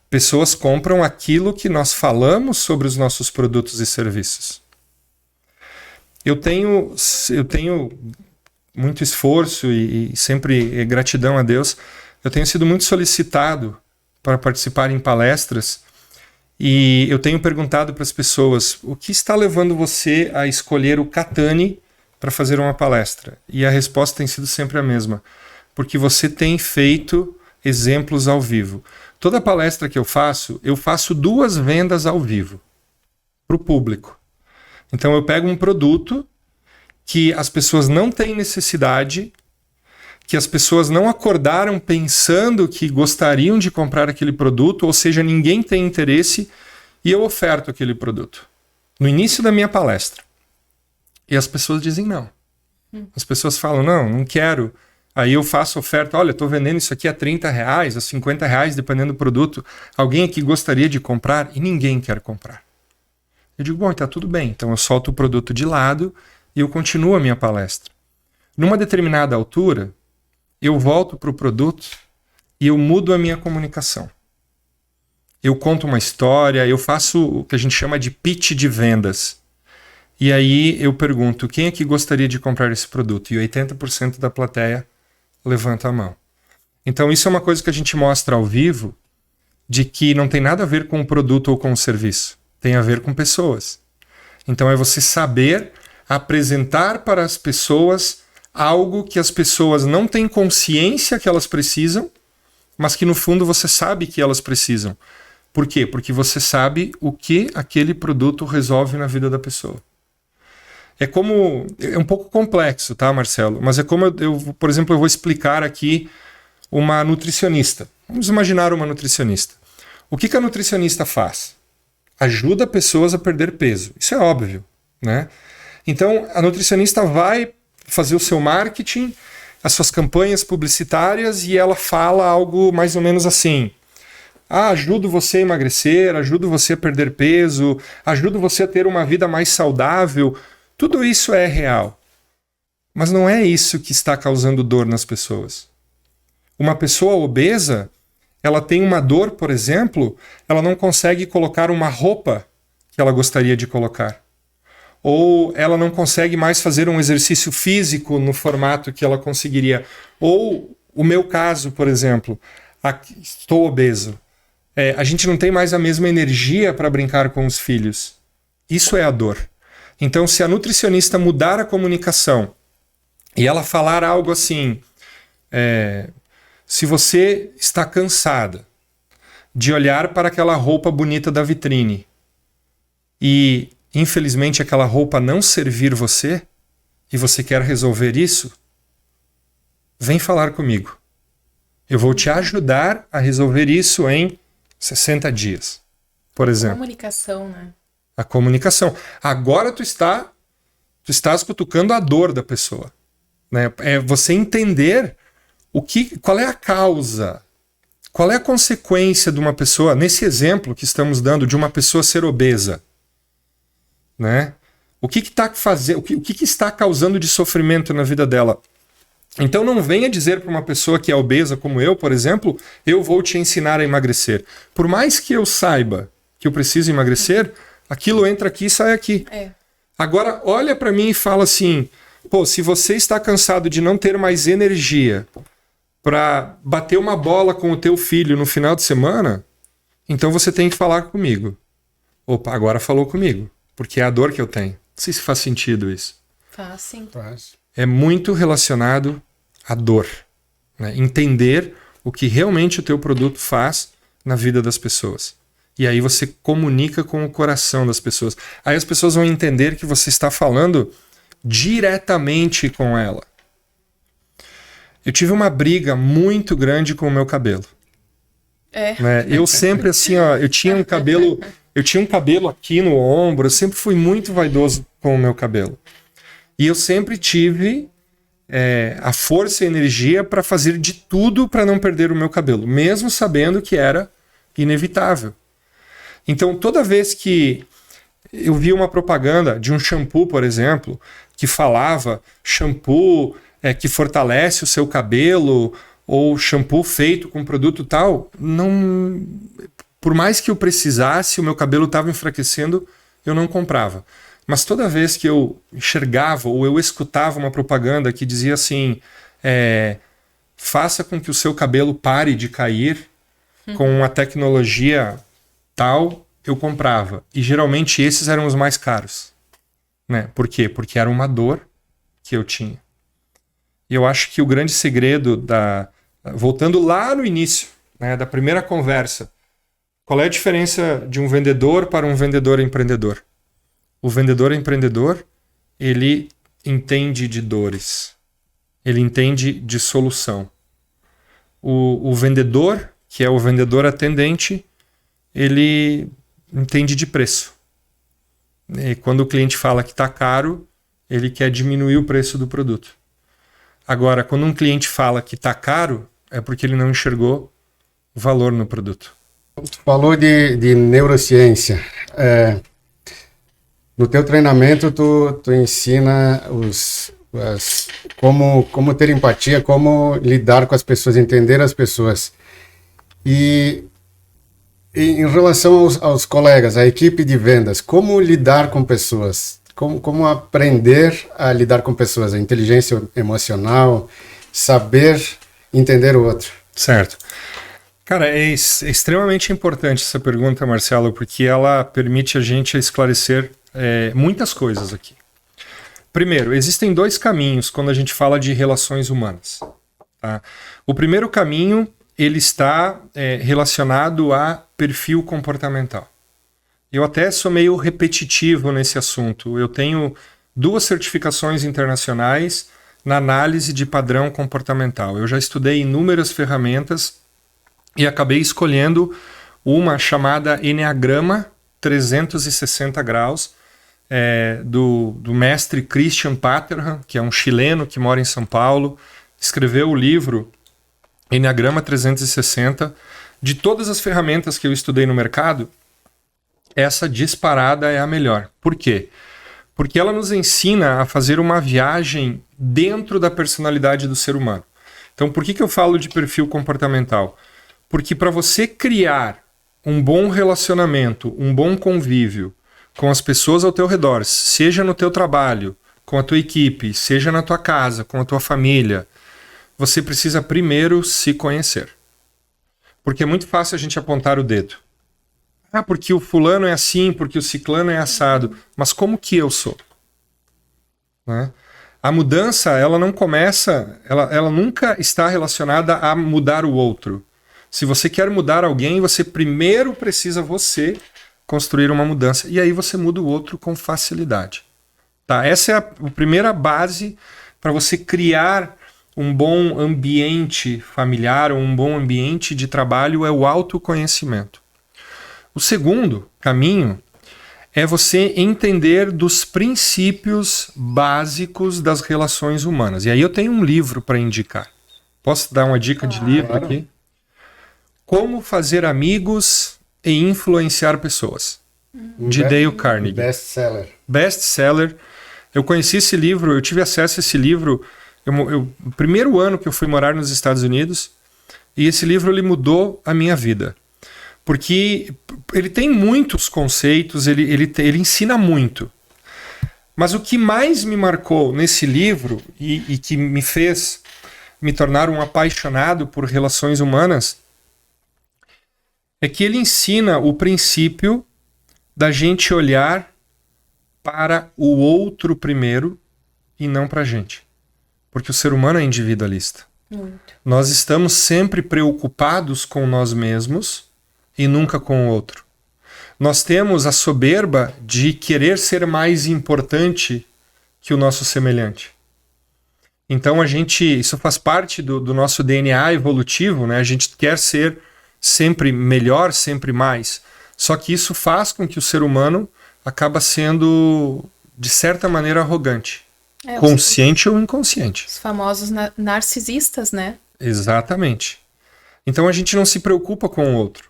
A: Pessoas compram aquilo que nós falamos sobre os nossos produtos e serviços. Eu tenho muito esforço e sempre gratidão a Deus, eu tenho sido muito solicitado para participar em palestras e eu tenho perguntado para as pessoas o que está levando você a escolher o Cattani para fazer uma palestra? E a resposta tem sido sempre a mesma, porque você tem feito exemplos ao vivo. Toda palestra que eu faço 2 vendas ao vivo para o público. Então eu pego um produto que as pessoas não têm necessidade, que as pessoas não acordaram pensando que gostariam de comprar aquele produto, ou seja, ninguém tem interesse, e eu oferto aquele produto no início da minha palestra. E as pessoas dizem não. As pessoas falam, não quero. Aí eu faço oferta, olha, estou vendendo isso aqui a R$30, a R$50, dependendo do produto. Alguém aqui gostaria de comprar? E ninguém quer comprar. Eu digo, bom, está tudo bem. Então eu solto o produto de lado e eu continuo a minha palestra. Numa determinada altura, eu volto para o produto e eu mudo a minha comunicação. Eu conto uma história, eu faço o que a gente chama de pitch de vendas. E aí eu pergunto, quem aqui gostaria de comprar esse produto? E 80% da plateia levanta a mão. Então isso é uma coisa que a gente mostra ao vivo, de que não tem nada a ver com o produto ou com o serviço. Tem a ver com pessoas. Então é você saber apresentar para as pessoas algo que as pessoas não têm consciência que elas precisam, mas que no fundo você sabe que elas precisam. Por quê? Porque você sabe o que aquele produto resolve na vida da pessoa. É um pouco complexo, tá, Marcelo? Mas é como por exemplo, eu vou explicar aqui uma nutricionista. Vamos imaginar uma nutricionista. O que a nutricionista faz? Ajuda pessoas a perder peso. Isso é óbvio, né? Então, a nutricionista vai fazer o seu marketing, as suas campanhas publicitárias, e ela fala algo mais ou menos assim: ajudo você a emagrecer, ajudo você a perder peso, ajudo você a ter uma vida mais saudável. Tudo isso é real. Mas não é isso que está causando dor nas pessoas. Uma pessoa obesa, ela tem uma dor, por exemplo, ela não consegue colocar uma roupa que ela gostaria de colocar. Ou ela não consegue mais fazer um exercício físico no formato que ela conseguiria. Ou o meu caso, por exemplo, estou obeso. A gente não tem mais a mesma energia para brincar com os filhos. Isso é a dor. Então, se a nutricionista mudar a comunicação e ela falar algo assim, se você está cansada de olhar para aquela roupa bonita da vitrine e, infelizmente, aquela roupa não servir você e você quer resolver isso, vem falar comigo. Eu vou te ajudar a resolver isso em 60 dias, por exemplo.
C: Comunicação, né?
A: A comunicação. Agora tu estás cutucando a dor da pessoa, né? É você entender qual é a causa, qual é a consequência de uma pessoa, nesse exemplo que estamos dando, de uma pessoa ser obesa, né? O que está causando de sofrimento na vida dela? Então não venha dizer para uma pessoa que é obesa como eu, por exemplo, eu vou te ensinar a emagrecer. Por mais que eu saiba que eu preciso emagrecer, aquilo entra aqui e sai aqui. Agora olha para mim e fala assim, se você está cansado de não ter mais energia para bater uma bola com o teu filho no final de semana, então você tem que falar comigo. Opa, agora falou comigo, porque é a dor que eu tenho. Não sei se faz sentido isso.
C: Faz, sim.
B: Faz.
A: É muito relacionado à dor, né? Entender o que realmente o teu produto faz na vida das pessoas. E aí você comunica com o coração das pessoas. Aí as pessoas vão entender que você está falando diretamente com ela. Eu tive uma briga muito grande com o meu cabelo. Né? Eu sempre assim, eu tinha um cabelo aqui no ombro, eu sempre fui muito vaidoso com o meu cabelo. E eu sempre tive a força e a energia para fazer de tudo para não perder o meu cabelo, mesmo sabendo que era inevitável. Então, toda vez que eu via uma propaganda de um shampoo, por exemplo, que falava shampoo que fortalece o seu cabelo, ou shampoo feito com produto tal, por mais que eu precisasse, o meu cabelo estava enfraquecendo, eu não comprava. Mas toda vez que eu enxergava ou eu escutava uma propaganda que dizia assim, faça com que o seu cabelo pare de cair com a tecnologia tal, eu comprava. E geralmente esses eram os mais caros. Né? Por quê? Porque era uma dor que eu tinha. E eu acho que o grande segredo voltando lá no início, né, da primeira conversa, qual é a diferença de um vendedor para um vendedor empreendedor? O vendedor empreendedor, ele entende de dores. Ele entende de solução. O vendedor, que é o vendedor atendente, ele entende de preço. E quando o cliente fala que está caro, ele quer diminuir o preço do produto. Agora, quando um cliente fala que está caro, é porque ele não enxergou valor no produto.
B: Tu falou de neurociência. No teu treinamento, tu ensina como ter empatia, como lidar com as pessoas, entender as pessoas. E em relação aos colegas, à equipe de vendas, como lidar com pessoas? Como aprender a lidar com pessoas? A inteligência emocional, saber entender o outro.
A: Certo. Cara, é extremamente importante essa pergunta, Marcelo, porque ela permite a gente esclarecer muitas coisas aqui. Primeiro, existem 2 caminhos quando a gente fala de relações humanas. Tá? O primeiro caminho, ele está relacionado a perfil comportamental. Eu até sou meio repetitivo nesse assunto. Eu tenho 2 certificações internacionais na análise de padrão comportamental. Eu já estudei inúmeras ferramentas e acabei escolhendo uma chamada Enneagrama 360 graus, do mestre Christian Paterham, que é um chileno que mora em São Paulo, escreveu o livro Enneagrama 360. De todas as ferramentas que eu estudei no mercado, essa disparada é a melhor. Por quê? Porque ela nos ensina a fazer uma viagem dentro da personalidade do ser humano. Então, por que eu falo de perfil comportamental? Porque para você criar um bom relacionamento, um bom convívio com as pessoas ao teu redor, seja no teu trabalho, com a tua equipe, seja na tua casa, com a tua família, você precisa primeiro se conhecer. Porque é muito fácil a gente apontar o dedo. Porque o fulano é assim, porque o ciclano é assado. Mas como que eu sou? Né? A mudança, ela não começa, ela nunca está relacionada a mudar o outro. Se você quer mudar alguém, você primeiro precisa você construir uma mudança. E aí você muda o outro com facilidade. Tá? Essa é a primeira base para você criar um bom ambiente familiar, ou um bom ambiente de trabalho, é o autoconhecimento. O segundo caminho é você entender dos princípios básicos das relações humanas. E aí eu tenho um livro para indicar. Posso dar uma dica de livro aqui? Como Fazer Amigos e Influenciar Pessoas, de Dale Carnegie.
B: Best-seller.
A: Best-seller. Eu conheci esse livro, eu tive acesso a esse livro o primeiro ano que eu fui morar nos Estados Unidos, e esse livro ele mudou a minha vida. Porque ele tem muitos conceitos, ele ensina muito. Mas o que mais me marcou nesse livro e que me fez me tornar um apaixonado por relações humanas é que ele ensina o princípio da gente olhar para o outro primeiro e não para a gente. Porque o ser humano é individualista.
C: Muito.
A: Nós estamos sempre preocupados com nós mesmos e nunca com o outro. Nós temos a soberba de querer ser mais importante que o nosso semelhante. Então isso faz parte do nosso DNA evolutivo, né? A gente quer ser sempre melhor, sempre mais. Só que isso faz com que o ser humano acaba sendo, de certa maneira, arrogante. Consciente ou inconsciente.
C: Os famosos narcisistas, né?
A: Exatamente. Então a gente não se preocupa com o outro.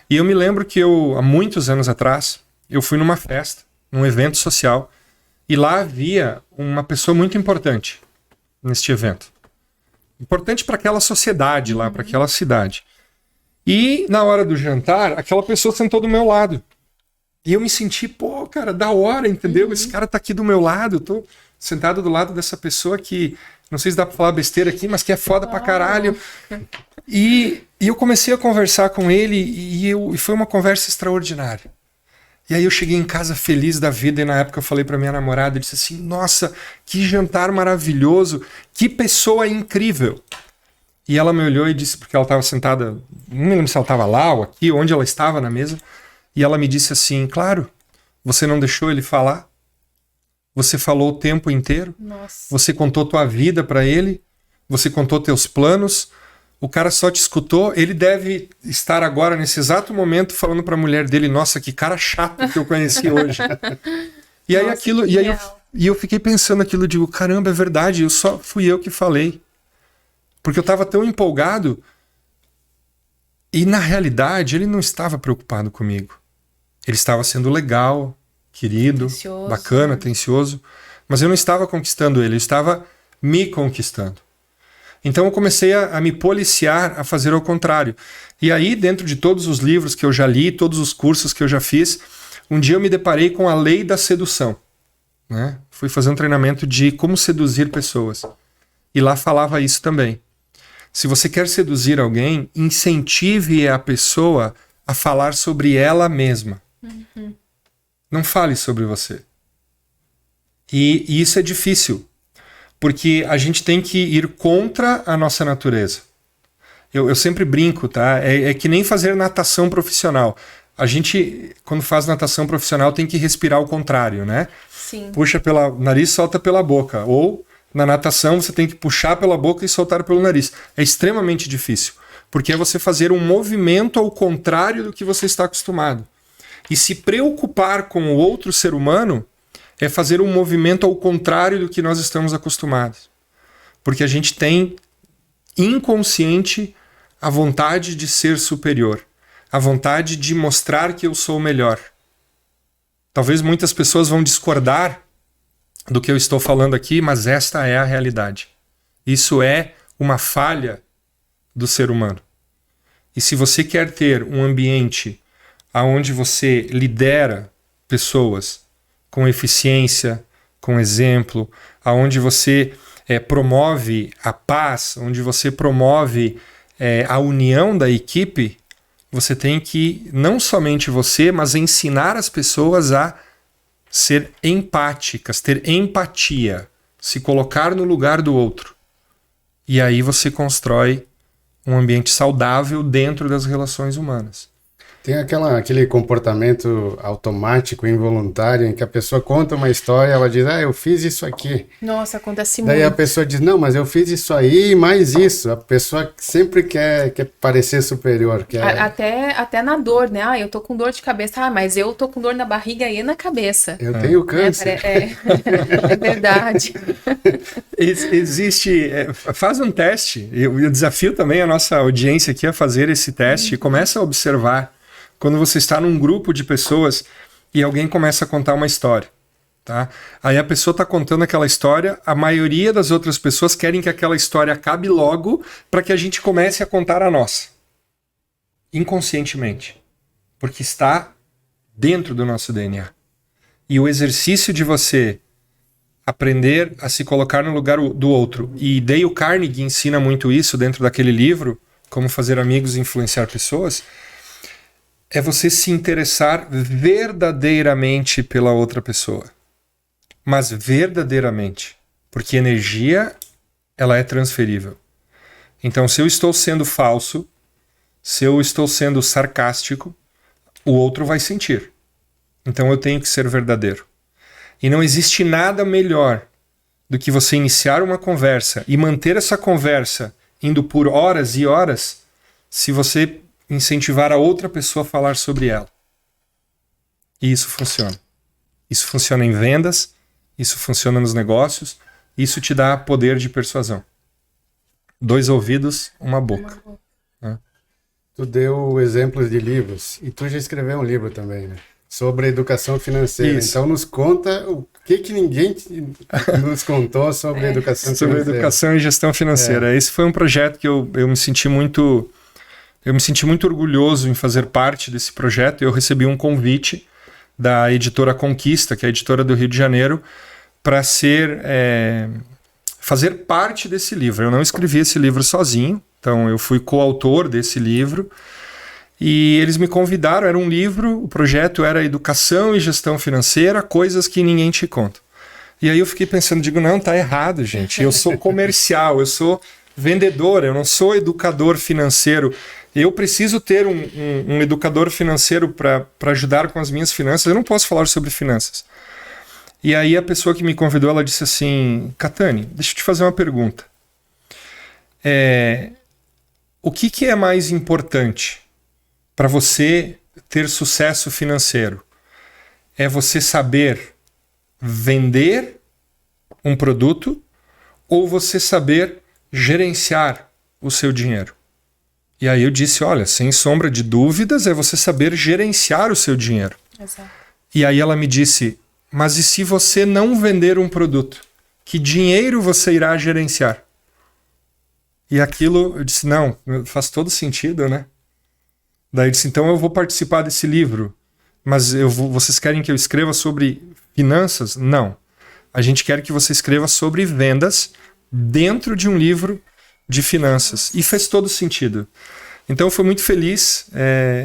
A: E eu me lembro que há muitos anos atrás, eu fui numa festa, num evento social, e lá havia uma pessoa muito importante neste evento. Importante para aquela sociedade lá, para aquela cidade. E na hora do jantar, aquela pessoa sentou do meu lado. E eu me senti, pô, cara, da hora, entendeu? Esse cara tá aqui do meu lado, eu tô sentado do lado dessa pessoa que, não sei se dá pra falar besteira aqui, mas que é foda pra caralho. E eu comecei a conversar com ele e foi uma conversa extraordinária. E aí eu cheguei em casa feliz da vida e na época eu falei pra minha namorada, eu disse assim, nossa, que jantar maravilhoso, que pessoa incrível. E ela me olhou e disse, porque ela estava sentada, não me lembro se ela estava lá ou aqui, onde ela estava na mesa, e ela me disse assim, claro, você não deixou ele falar, você falou o tempo inteiro,
C: Nossa.
A: você contou tua vida pra ele, você contou teus planos, o cara só te escutou, ele deve estar agora, nesse exato momento, falando pra mulher dele, nossa, que cara chato que eu conheci hoje. E aí
C: Nossa,
A: aquilo,
C: que
A: e aí
C: real.
A: eu fiquei pensando aquilo, digo, caramba, é verdade, fui eu que falei. Porque eu estava tão empolgado e, na realidade, ele não estava preocupado comigo. Ele estava sendo legal, querido,
C: Atencioso.
A: bacana, atencioso, mas eu não estava conquistando ele, eu estava me conquistando. Então eu comecei a me policiar a fazer o contrário. E aí, dentro de todos os livros que eu já li, todos os cursos que eu já fiz, um dia eu me deparei com a lei da sedução. Né? Fui fazer um treinamento de como seduzir pessoas. E lá falava isso também. Se você quer seduzir alguém, incentive a pessoa a falar sobre ela mesma. Não fale sobre você. E isso é difícil, porque a gente tem que ir contra a nossa natureza. Eu sempre brinco, tá? É que nem fazer natação profissional. A gente, quando faz natação profissional, tem que respirar ao contrário, né?
C: Sim.
A: Puxa pelo nariz, solta pela boca. Ou, na natação, você tem que puxar pela boca e soltar pelo nariz. É extremamente difícil, porque é você fazer um movimento ao contrário do que você está acostumado. E se preocupar com o outro ser humano é fazer um movimento ao contrário do que nós estamos acostumados. Porque a gente tem inconsciente a vontade de ser superior, a vontade de mostrar que eu sou o melhor. Talvez muitas pessoas vão discordar do que eu estou falando aqui, mas esta é a realidade. Isso é uma falha do ser humano. E se você quer ter um ambiente onde você lidera pessoas com eficiência, com exemplo, onde você promove a paz, onde você promove a união da equipe, você tem que, não somente você, mas ensinar as pessoas a ser empáticas, ter empatia, se colocar no lugar do outro. E aí você constrói um ambiente saudável dentro das relações humanas.
B: Tem aquele comportamento automático, involuntário, em que a pessoa conta uma história, ela diz, eu fiz isso aqui.
C: Nossa, acontece
B: Daí
C: muito.
B: a pessoa diz, não, mas eu fiz isso aí e mais isso. A pessoa sempre quer parecer superior.
C: Até na dor, né? Eu tô com dor de cabeça. Mas eu tô com dor na barriga e na cabeça.
B: Eu tenho câncer.
C: É verdade.
A: Existe... faz um teste. Eu desafio também a nossa audiência aqui a fazer esse teste e começa a observar quando você está num grupo de pessoas e alguém começa a contar uma história. Tá? Aí a pessoa está contando aquela história, a maioria das outras pessoas querem que aquela história acabe logo para que a gente comece a contar a nossa. Inconscientemente. Porque está dentro do nosso DNA. E o exercício de você aprender a se colocar no lugar do outro. E Dale Carnegie ensina muito isso dentro daquele livro, Como Fazer Amigos e Influenciar Pessoas, é você se interessar verdadeiramente pela outra pessoa. Mas verdadeiramente. Porque energia, ela é transferível. Então, se eu estou sendo falso, se eu estou sendo sarcástico, o outro vai sentir. Então, eu tenho que ser verdadeiro. E não existe nada melhor do que você iniciar uma conversa e manter essa conversa indo por horas e horas, se você incentivar a outra pessoa a falar sobre ela. E isso funciona. Isso funciona em vendas, isso funciona nos negócios, isso te dá poder de persuasão. 2 ouvidos, uma boca.
B: Tu deu exemplos de livros, e tu já escreveu um livro também, né? Sobre educação financeira.
A: Isso.
B: Então nos conta o que ninguém nos contou sobre educação financeira.
A: Sobre educação e gestão financeira. Esse foi um projeto que eu me senti muito... Eu me senti muito orgulhoso em fazer parte desse projeto. Eu recebi um convite da editora Conquista, que é a editora do Rio de Janeiro, para fazer parte desse livro. Eu não escrevi esse livro sozinho, então eu fui coautor desse livro. E eles me convidaram, era um livro, o projeto era Educação e Gestão Financeira, coisas que ninguém te conta. E aí eu fiquei pensando, digo, não, tá errado, gente. Eu sou comercial, eu sou vendedor, eu não sou educador financeiro. Eu preciso ter um educador financeiro para ajudar com as minhas finanças. Eu não posso falar sobre finanças. E aí a pessoa que me convidou, ela disse assim, Cattani, deixa eu te fazer uma pergunta. O que é mais importante para você ter sucesso financeiro? É você saber vender um produto ou você saber gerenciar o seu dinheiro? E aí eu disse, olha, sem sombra de dúvidas, é você saber gerenciar o seu dinheiro.
C: Exato.
A: E aí ela me disse, mas e se você não vender um produto? Que dinheiro você irá gerenciar? E aquilo, eu disse, não, faz todo sentido, né? Daí eu disse, então eu vou participar desse livro, mas vocês querem que eu escreva sobre finanças? Não. A gente quer que você escreva sobre vendas dentro de um livro de finanças. E fez todo sentido. Então eu fui muito feliz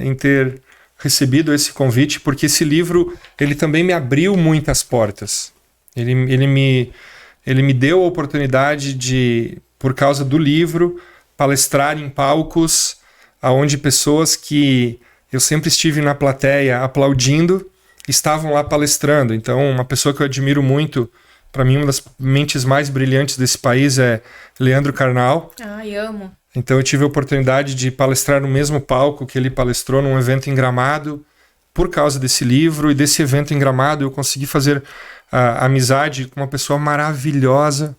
A: em ter recebido esse convite, porque esse livro ele também me abriu muitas portas. Ele me deu a oportunidade de, por causa do livro, palestrar em palcos onde pessoas que eu sempre estive na plateia aplaudindo estavam lá palestrando. Então, uma pessoa que eu admiro muito, para mim, uma das mentes mais brilhantes desse país é Leandro Carnal.
C: Ai, amo.
A: Então, eu tive a oportunidade de palestrar no mesmo palco que ele palestrou num evento em Gramado, por causa desse livro. E desse evento em Gramado, eu consegui fazer amizade com uma pessoa maravilhosa,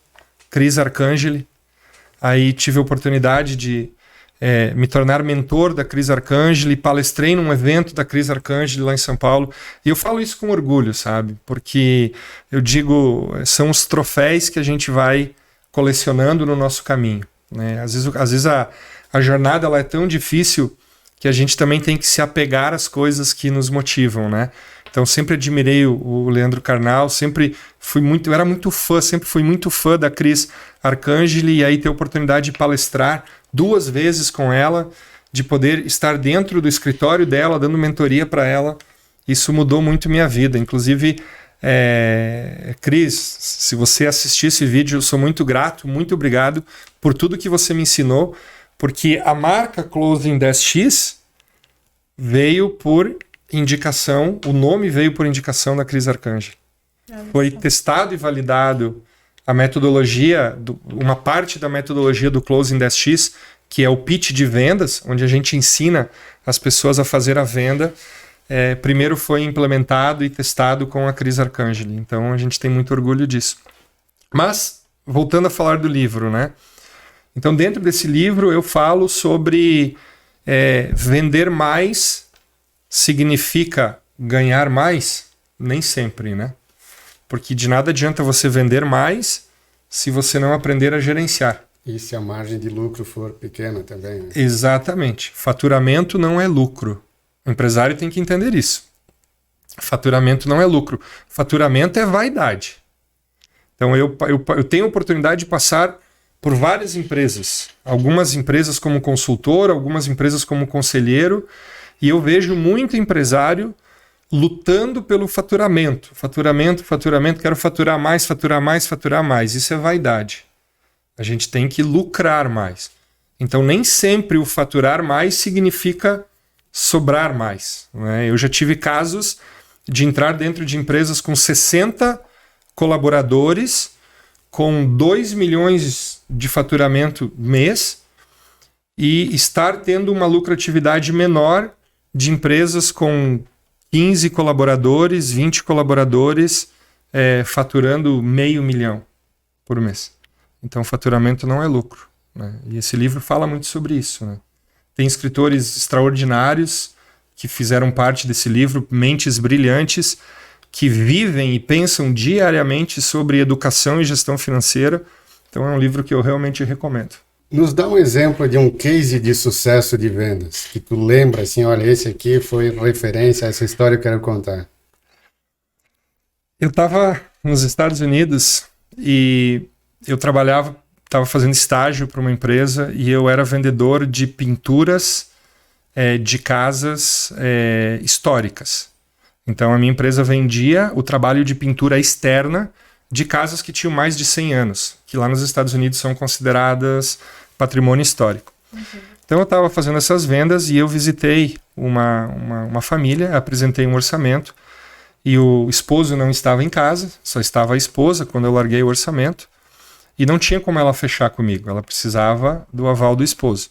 A: Cris Arcangeli. Aí tive a oportunidade de me tornar mentor da Cris Arcangeli, palestrei num evento da Cris Arcangeli lá em São Paulo, e eu falo isso com orgulho, sabe? Porque eu digo, são os troféus que a gente vai colecionando no nosso caminho, né? Às vezes a jornada ela é tão difícil que a gente também tem que se apegar às coisas que nos motivam, né? Então sempre admirei o Leandro Carnal, sempre eu era muito fã, sempre fui muito fã da Cris Arcangeli, e aí ter a oportunidade de palestrar 2 vezes com ela, de poder estar dentro do escritório dela, dando mentoria para ela, isso mudou muito minha vida. Inclusive, Cris, se você assistir esse vídeo, eu sou muito grato, muito obrigado por tudo que você me ensinou, porque a marca Closing 10X veio por indicação, o nome veio por indicação da Cris Arcangeli. Foi testado e validado a metodologia, uma parte da metodologia do Closing 10X, que é o pitch de vendas, onde a gente ensina as pessoas a fazer a venda, primeiro foi implementado e testado com a Cris Arcangeli. Então a gente tem muito orgulho disso. Mas, voltando a falar do livro, né? Então dentro desse livro eu falo sobre vender mais significa ganhar mais? Nem sempre, né? Porque de nada adianta você vender mais se você não aprender a gerenciar.
B: E se a margem de lucro for pequena também, né?
A: Exatamente. Faturamento não é lucro. O empresário tem que entender isso. Faturamento não é lucro. Faturamento é vaidade. Então eu tenho a oportunidade de passar por várias empresas. Algumas empresas como consultor, algumas empresas como conselheiro. E eu vejo muito empresário lutando pelo faturamento. Faturamento, quero faturar mais, faturar mais, faturar mais. Isso é vaidade. A gente tem que lucrar mais. Então, nem sempre o faturar mais significa sobrar mais, né? Eu já tive casos de entrar dentro de empresas com 60 colaboradores, com 2 milhões de faturamento mês, e estar tendo uma lucratividade menor de empresas com 15 colaboradores, 20 colaboradores, faturando $500 mil por mês. Então, faturamento não é lucro, né? E esse livro fala muito sobre isso, né? Tem escritores extraordinários que fizeram parte desse livro, mentes brilhantes, que vivem e pensam diariamente sobre educação e gestão financeira. Então, é um livro que eu realmente recomendo.
B: Nos dá um exemplo de um case de sucesso de vendas, que tu lembra assim, olha, esse aqui foi referência a essa história que eu quero contar.
A: Eu estava nos Estados Unidos e eu estava fazendo estágio para uma empresa e eu era vendedor de pinturas de casas históricas. Então a minha empresa vendia o trabalho de pintura externa de casas que tinham mais de 100 anos, que lá nos Estados Unidos são consideradas patrimônio histórico. Então eu estava fazendo essas vendas e eu visitei uma família, apresentei um orçamento e o esposo não estava em casa, só estava a esposa quando eu larguei o orçamento e não tinha como ela fechar comigo, ela precisava do aval do esposo.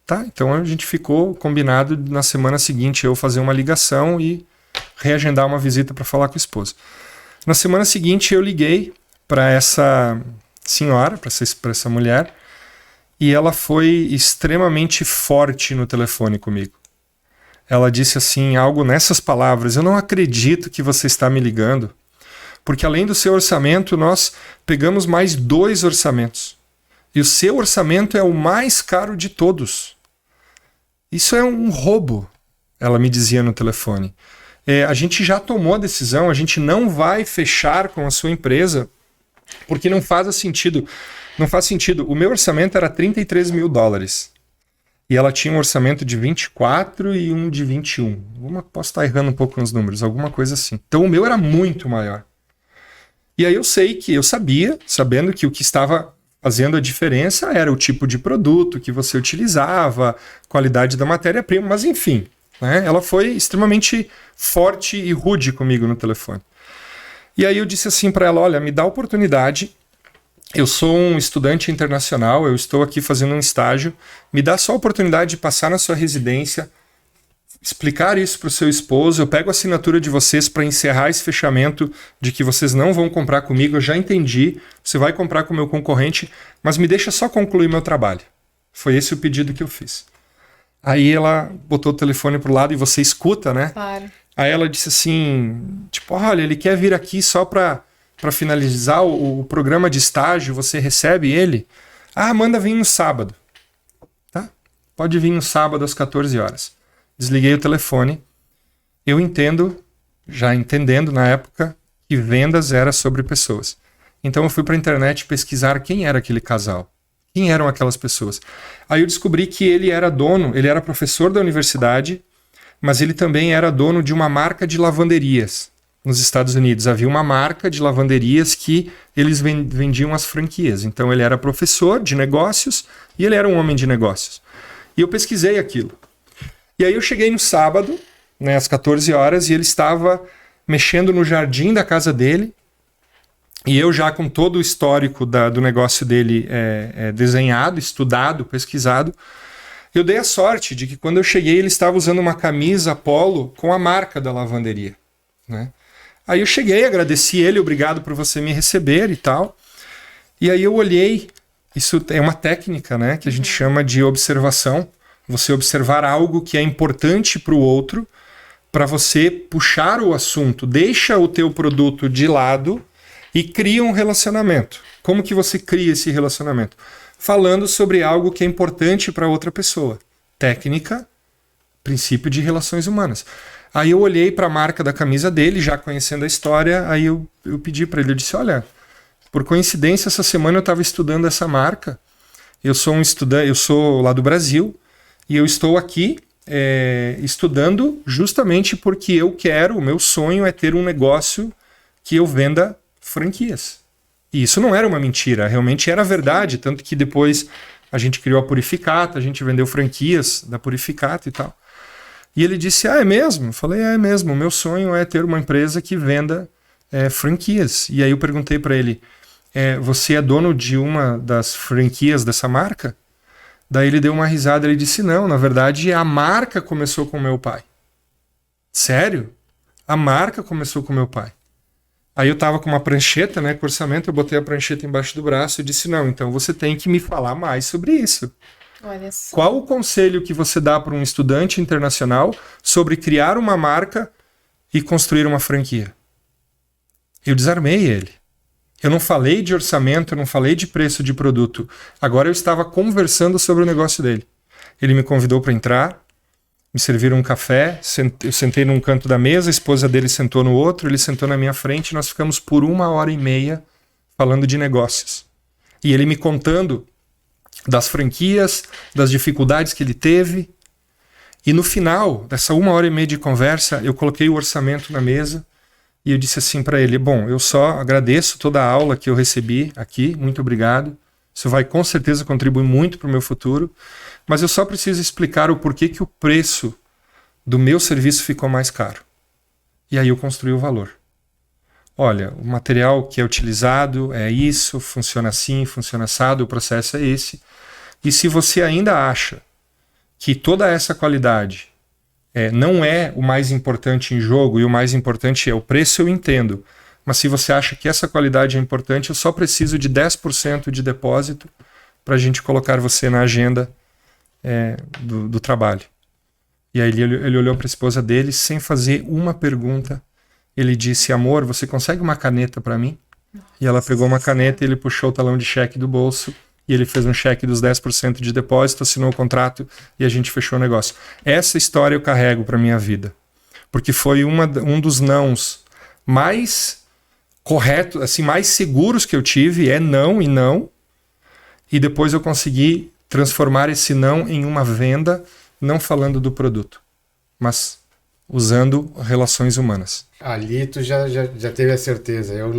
A: Tá, então a gente ficou combinado na semana seguinte eu fazer uma ligação e reagendar uma visita para falar com o esposo. Na semana seguinte eu liguei para essa senhora, para essa mulher, e ela foi extremamente forte no telefone comigo. Ela disse assim, algo nessas palavras: eu não acredito que você está me ligando, porque além do seu orçamento nós pegamos mais 2 orçamentos. E o seu orçamento é o mais caro de todos. Isso é um roubo, ela me dizia no telefone. A gente já tomou a decisão, a gente não vai fechar com a sua empresa, porque não faz sentido. Não faz sentido. O meu orçamento era $33 mil. E ela tinha um orçamento de 24 e um de 21. Posso estar errando um pouco nos números, alguma coisa assim. Então o meu era muito maior. E aí eu sabendo que o que estava fazendo a diferença era o tipo de produto que você utilizava, qualidade da matéria-prima, mas enfim, né? Ela foi extremamente forte e rude comigo no telefone. E aí eu disse assim para ela: olha, me dá a oportunidade, eu sou um estudante internacional, eu estou aqui fazendo um estágio, me dá só a oportunidade de passar na sua residência, explicar isso para o seu esposo, eu pego a assinatura de vocês para encerrar esse fechamento de que vocês não vão comprar comigo, eu já entendi, você vai comprar com o meu concorrente, mas me deixa só concluir meu trabalho. Foi esse o pedido que eu fiz. Aí ela botou o telefone pro lado e você escuta, né?
C: Claro.
A: Aí ela disse assim, tipo, olha, ele quer vir aqui só para finalizar o programa de estágio, você recebe ele? Ah, manda vir no sábado. Tá? Pode vir no sábado às 14 horas. Desliguei o telefone. Eu já entendendo na época, que vendas era sobre pessoas. Então eu fui para a internet pesquisar quem era aquele casal. Quem eram aquelas pessoas? Aí eu descobri que ele era professor da universidade, mas ele também era dono de uma marca de lavanderias nos Estados Unidos. Havia uma marca de lavanderias que eles vendiam as franquias. Então ele era professor de negócios e ele era um homem de negócios. E eu pesquisei aquilo. E aí eu cheguei no sábado, né, às 14 horas, e ele estava mexendo no jardim da casa dele, e eu já com todo o histórico do negócio dele desenhado, estudado, pesquisado, eu dei a sorte de que quando eu cheguei ele estava usando uma camisa polo com a marca da lavanderia, né? Aí eu cheguei, agradeci ele, obrigado por você me receber e tal, e aí eu olhei, isso é uma técnica, né, que a gente chama de observação, você observar algo que é importante para o outro, para você puxar o assunto, deixa o teu produto de lado e cria um relacionamento. Como que você cria esse relacionamento? Falando sobre algo que é importante para outra pessoa. Técnica, princípio de relações humanas. Aí eu olhei para a marca da camisa dele, já conhecendo a história, aí eu pedi para ele, eu disse, olha, por coincidência essa semana eu estava estudando essa marca, eu sou um estudante, eu sou lá do Brasil, e eu estou aqui estudando justamente porque o meu sonho é ter um negócio que eu venda franquias. E isso não era uma mentira, realmente era verdade, tanto que depois a gente criou a Purificata, a gente vendeu franquias da Purificata e tal. E ele disse, é mesmo? Eu falei, é mesmo, o meu sonho é ter uma empresa que venda franquias. E aí eu perguntei para ele, você é dono de uma das franquias dessa marca? Daí ele deu uma risada, ele disse, não, na verdade a marca começou com meu pai. Sério? A marca começou com meu pai. Aí eu tava com uma prancheta, né, com orçamento, eu botei a prancheta embaixo do braço e disse, não, então você tem que me falar mais sobre isso.
C: Olha só.
A: Qual o conselho que você dá para um estudante internacional sobre criar uma marca e construir uma franquia? Eu desarmei ele. Eu não falei de orçamento, eu não falei de preço de produto. Agora eu estava conversando sobre o negócio dele. Ele me convidou para entrar, me serviram um café, eu sentei num canto da mesa, a esposa dele sentou no outro, ele sentou na minha frente, nós ficamos por 1h30 falando de negócios. E ele me contando das franquias, das dificuldades que ele teve. E no final dessa 1h30 de conversa, eu coloquei o orçamento na mesa e eu disse assim para ele, bom, eu só agradeço toda a aula que eu recebi aqui, muito obrigado. Isso vai com certeza contribuir muito para o meu futuro, mas eu só preciso explicar o porquê que o preço do meu serviço ficou mais caro. E aí eu construí o valor. Olha, o material que é utilizado é isso, funciona assim, funciona assado, o processo é esse. E se você ainda acha que toda essa qualidade não é o mais importante em jogo e o mais importante é o preço, eu entendo. Mas se você acha que essa qualidade é importante, eu só preciso de 10% de depósito para a gente colocar você na agenda do trabalho. E aí ele olhou para a esposa dele sem fazer uma pergunta. Ele disse, amor, você consegue uma caneta para mim? Nossa. E ela pegou uma caneta, ele puxou o talão de cheque do bolso e ele fez um cheque dos 10% de depósito, assinou o contrato e a gente fechou o negócio. Essa história eu carrego para minha vida. Porque foi um dos nãos mais corretos, assim, mais seguros que eu tive, é não e não. E depois eu consegui transformar esse não em uma venda, não falando do produto, mas usando relações humanas.
B: Ali tu já teve a certeza, eu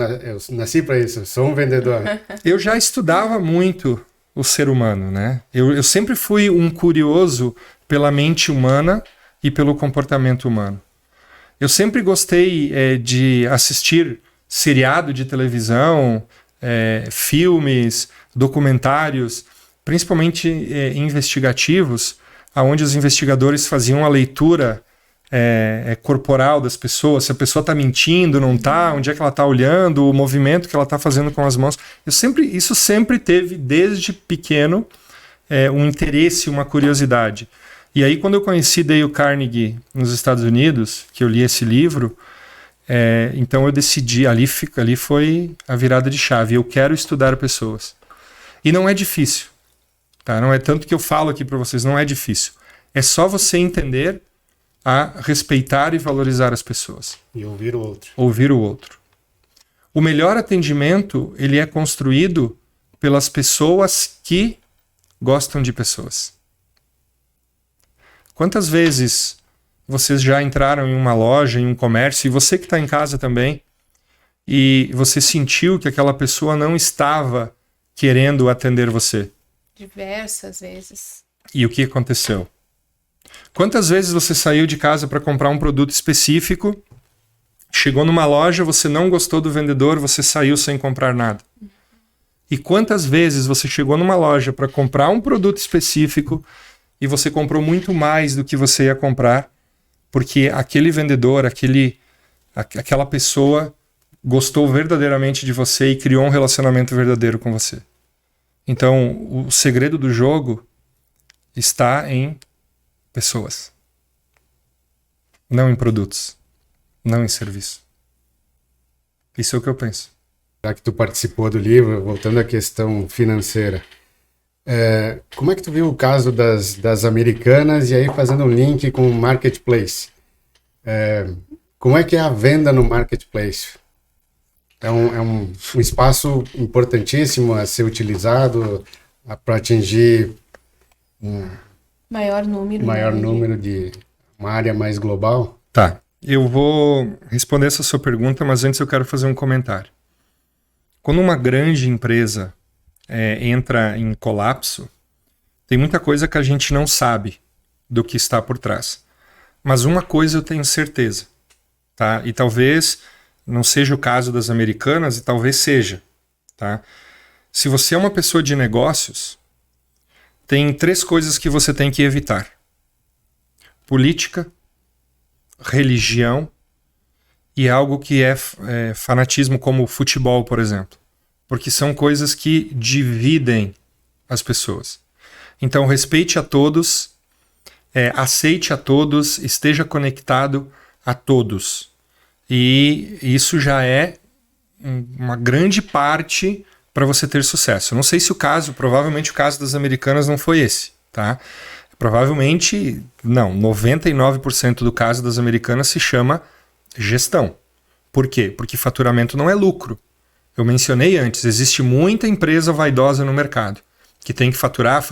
B: nasci para isso, sou um vendedor.
A: Eu já estudava muito o ser humano, né? Eu sempre fui um curioso pela mente humana e pelo comportamento humano. Eu sempre gostei de assistir seriado de televisão, filmes, documentários, principalmente investigativos, onde os investigadores faziam a leitura corporal das pessoas, se a pessoa está mentindo, não está, onde é que ela está olhando, o movimento que ela está fazendo com as mãos. Isso sempre teve, desde pequeno, um interesse, uma curiosidade. E aí, quando eu conheci Dale Carnegie nos Estados Unidos, que eu li esse livro, então eu decidi, ali foi a virada de chave. Eu quero estudar pessoas. E não é difícil. Tá? Não é tanto que eu falo aqui para vocês, não é difícil. É só você entender a respeitar e valorizar as pessoas.
B: E ouvir o outro.
A: Ouvir o outro. O melhor atendimento, ele é construído pelas pessoas que gostam de pessoas. Quantas vezes vocês já entraram em uma loja, em um comércio, e você que está em casa também, e você sentiu que aquela pessoa não estava querendo atender você?
C: Diversas vezes.
A: E o que aconteceu? Quantas vezes você saiu de casa para comprar um produto específico, chegou numa loja, você não gostou do vendedor, você saiu sem comprar nada? E quantas vezes você chegou numa loja para comprar um produto específico e você comprou muito mais do que você ia comprar, porque aquele vendedor, aquela pessoa gostou verdadeiramente de você e criou um relacionamento verdadeiro com você? Então, o segredo do jogo está em pessoas, não em produtos, não em serviço. Isso é o que eu penso.
B: Já que tu participou do livro, voltando à questão financeira, como é que tu viu o caso das americanas e aí fazendo um link com o marketplace? Como é que é a venda no marketplace? É um espaço importantíssimo a ser utilizado para atingir
C: maior número
B: de uma área mais global?
A: Tá, eu vou responder essa sua pergunta, mas antes eu quero fazer um comentário. Quando uma grande empresa entra em colapso, tem muita coisa que a gente não sabe do que está por trás. Mas uma coisa eu tenho certeza, tá? E talvez não seja o caso das americanas, e talvez seja, tá? Se você é uma pessoa de negócios, tem 3 coisas que você tem que evitar: política, religião e algo que é fanatismo, como futebol, por exemplo. Porque são coisas que dividem as pessoas. Então, respeite a todos, aceite a todos, esteja conectado a todos. E isso já é uma grande parte para você ter sucesso. Não sei se provavelmente o caso das americanas não foi esse, tá? Provavelmente, não, 99% do caso das americanas se chama gestão. Por quê? Porque faturamento não é lucro. Eu mencionei antes, existe muita empresa vaidosa no mercado, que tem que faturar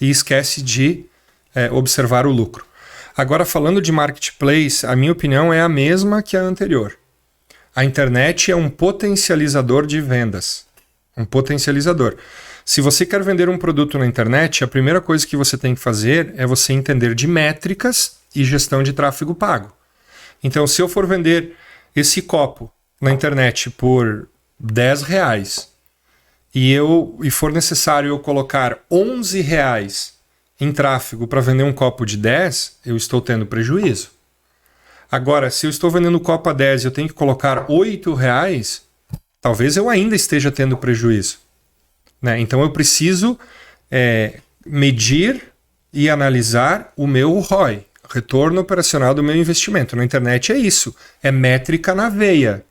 A: e esquece de observar o lucro. Agora, falando de marketplace, a minha opinião é a mesma que a anterior. A internet é um potencializador de vendas. Um potencializador. Se você quer vender um produto na internet, a primeira coisa que você tem que fazer é você entender de métricas e gestão de tráfego pago. Então, se eu for vender esse copo na internet por R$10 e for necessário eu colocar R$11 em tráfego para vender um copo de 10, eu estou tendo prejuízo. Agora, se eu estou vendendo um copo a 10 e eu tenho que colocar R$8, talvez eu ainda esteja tendo prejuízo. Né? Então eu preciso medir e analisar o meu ROI, retorno operacional do meu investimento. Na internet é isso, é métrica na veia.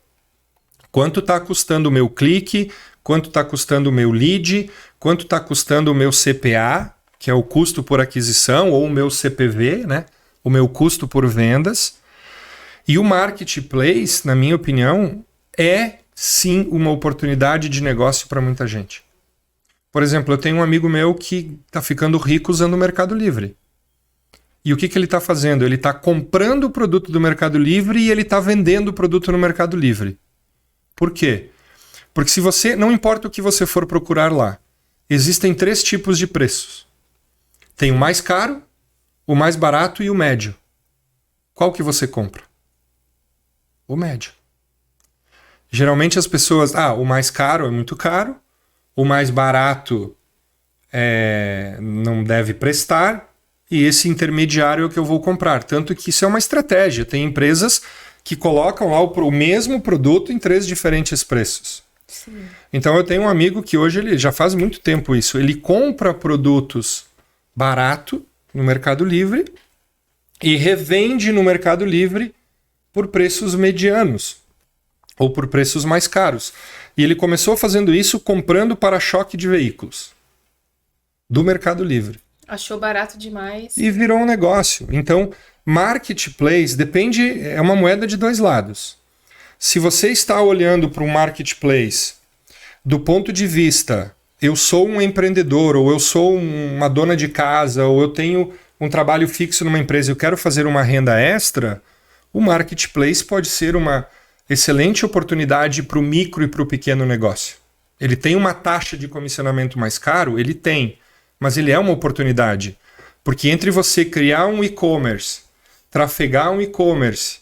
A: Quanto está custando o meu clique, quanto está custando o meu lead, quanto está custando o meu CPA, que é o custo por aquisição, ou o meu CPV, né? O meu custo por vendas. E o marketplace, na minha opinião, é sim uma oportunidade de negócio para muita gente. Por exemplo, eu tenho um amigo meu que está ficando rico usando o Mercado Livre. E o que ele está fazendo? Ele está comprando o produto do Mercado Livre e ele está vendendo o produto no Mercado Livre. Por quê? Porque se você, não importa o que você for procurar lá, existem 3 tipos de preços. Tem o mais caro, o mais barato e o médio. Qual que você compra? O médio. Geralmente as pessoas, o mais caro é muito caro, o mais barato não deve prestar, e esse intermediário é o que eu vou comprar. Tanto que isso é uma estratégia. Tem empresas que colocam lá o mesmo produto em 3 diferentes preços. Sim. Então eu tenho um amigo que hoje ele já faz muito tempo isso. Ele compra produtos barato no Mercado Livre e revende no Mercado Livre por preços medianos ou por preços mais caros. E ele começou fazendo isso comprando para-choque de veículos do Mercado Livre.
C: Achou barato demais.
A: E virou um negócio. Então, marketplace é uma moeda de 2 lados. Se você está olhando para um marketplace do ponto de vista, eu sou um empreendedor, ou eu sou uma dona de casa, ou eu tenho um trabalho fixo numa empresa e eu quero fazer uma renda extra, o marketplace pode ser uma excelente oportunidade para o micro e para o pequeno negócio. Ele tem uma taxa de comissionamento mais caro? Ele tem, mas ele é uma oportunidade. Porque entre você criar um e-commerce, trafegar um e-commerce,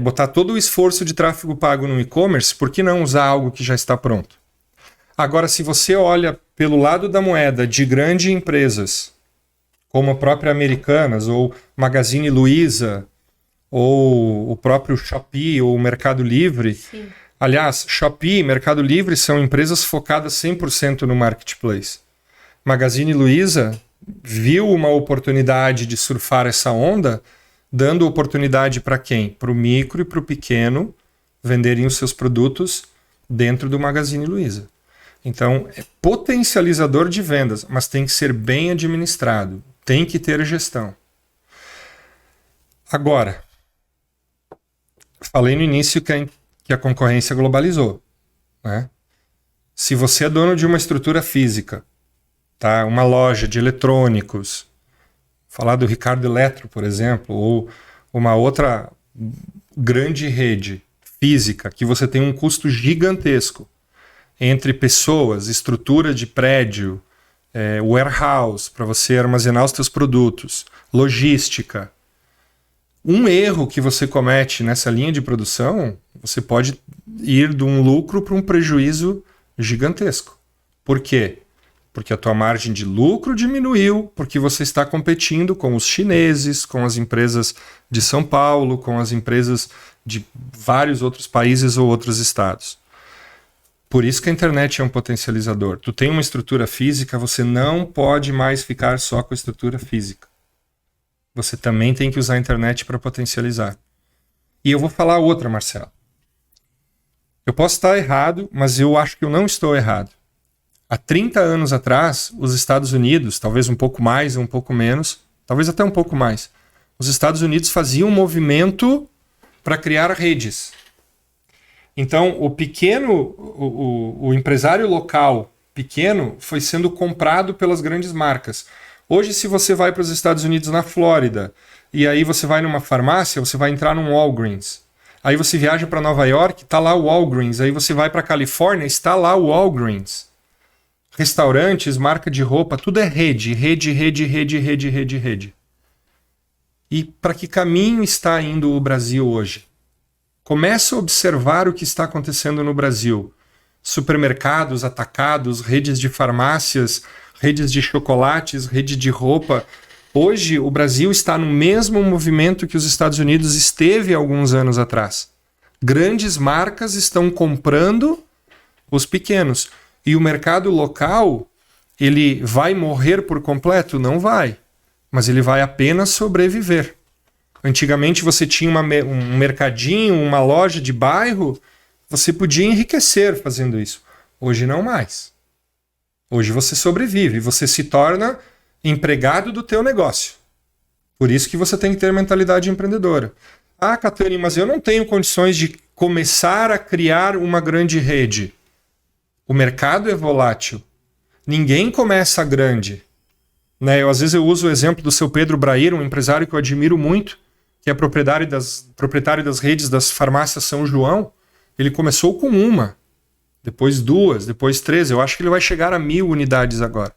A: botar todo o esforço de tráfego pago no e-commerce, por que não usar algo que já está pronto? Agora, se você olha pelo lado da moeda de grandes empresas, como a própria Americanas, ou Magazine Luiza, ou o próprio Shopee ou o Mercado Livre. Sim. Aliás, Shopee e Mercado Livre são empresas focadas 100% no marketplace. Magazine Luiza viu uma oportunidade de surfar essa onda, dando oportunidade para quem? Para o micro e para o pequeno venderem os seus produtos dentro do Magazine Luiza. Então, é potencializador de vendas, mas tem que ser bem administrado, tem que ter gestão. Agora, falei no início que a concorrência globalizou, né? Se você é dono de uma estrutura física, tá? Uma loja de eletrônicos, falar do Ricardo Eletro, por exemplo, ou uma outra grande rede física, que você tem um custo gigantesco entre pessoas, estrutura de prédio, warehouse, para você armazenar os seus produtos, logística. Um erro que você comete nessa linha de produção, você pode ir de um lucro para um prejuízo gigantesco. Por quê? Porque a tua margem de lucro diminuiu, porque você está competindo com os chineses, com as empresas de São Paulo, com as empresas de vários outros países ou outros estados. Por isso que a internet é um potencializador. Tu tem uma estrutura física, você não pode mais ficar só com a estrutura física. Você também tem que usar a internet para potencializar. E eu vou falar outra, Marcelo. Eu posso estar errado, mas eu acho que eu não estou errado. Há 30 anos atrás, os Estados Unidos, talvez um pouco mais, um pouco menos, talvez até um pouco mais, os Estados Unidos faziam um movimento para criar redes. Então, o empresário local pequeno foi sendo comprado pelas grandes marcas. Hoje, se você vai para os Estados Unidos, na Flórida, e aí você vai numa farmácia, você vai entrar num Walgreens. Aí você viaja para Nova York, está lá o Walgreens. Aí você vai para Califórnia, está lá o Walgreens. Restaurantes, marca de roupa, tudo é rede. E para que caminho está indo o Brasil hoje? Começa a observar o que está acontecendo no Brasil. Supermercados, atacados, redes de farmácias, redes de chocolates, rede de roupa. Hoje, o Brasil está no mesmo movimento que os Estados Unidos esteve há alguns anos atrás. Grandes marcas estão comprando os pequenos. E o mercado local, ele vai morrer por completo? Não vai. Mas ele vai apenas sobreviver. Antigamente você tinha um mercadinho, uma loja de bairro, você podia enriquecer fazendo isso. Hoje não mais. Hoje você sobrevive, você se torna empregado do teu negócio. Por isso que você tem que ter mentalidade empreendedora. Ah, Catani, mas eu não tenho condições de começar a criar uma grande rede. O mercado é volátil. Ninguém começa grande. Né? Às vezes eu uso o exemplo do seu Pedro Brair, um empresário que eu admiro muito, que é proprietário das redes das farmácias São João. Ele começou com uma, depois 2, depois 3. Eu acho que ele vai chegar a 1.000 unidades agora.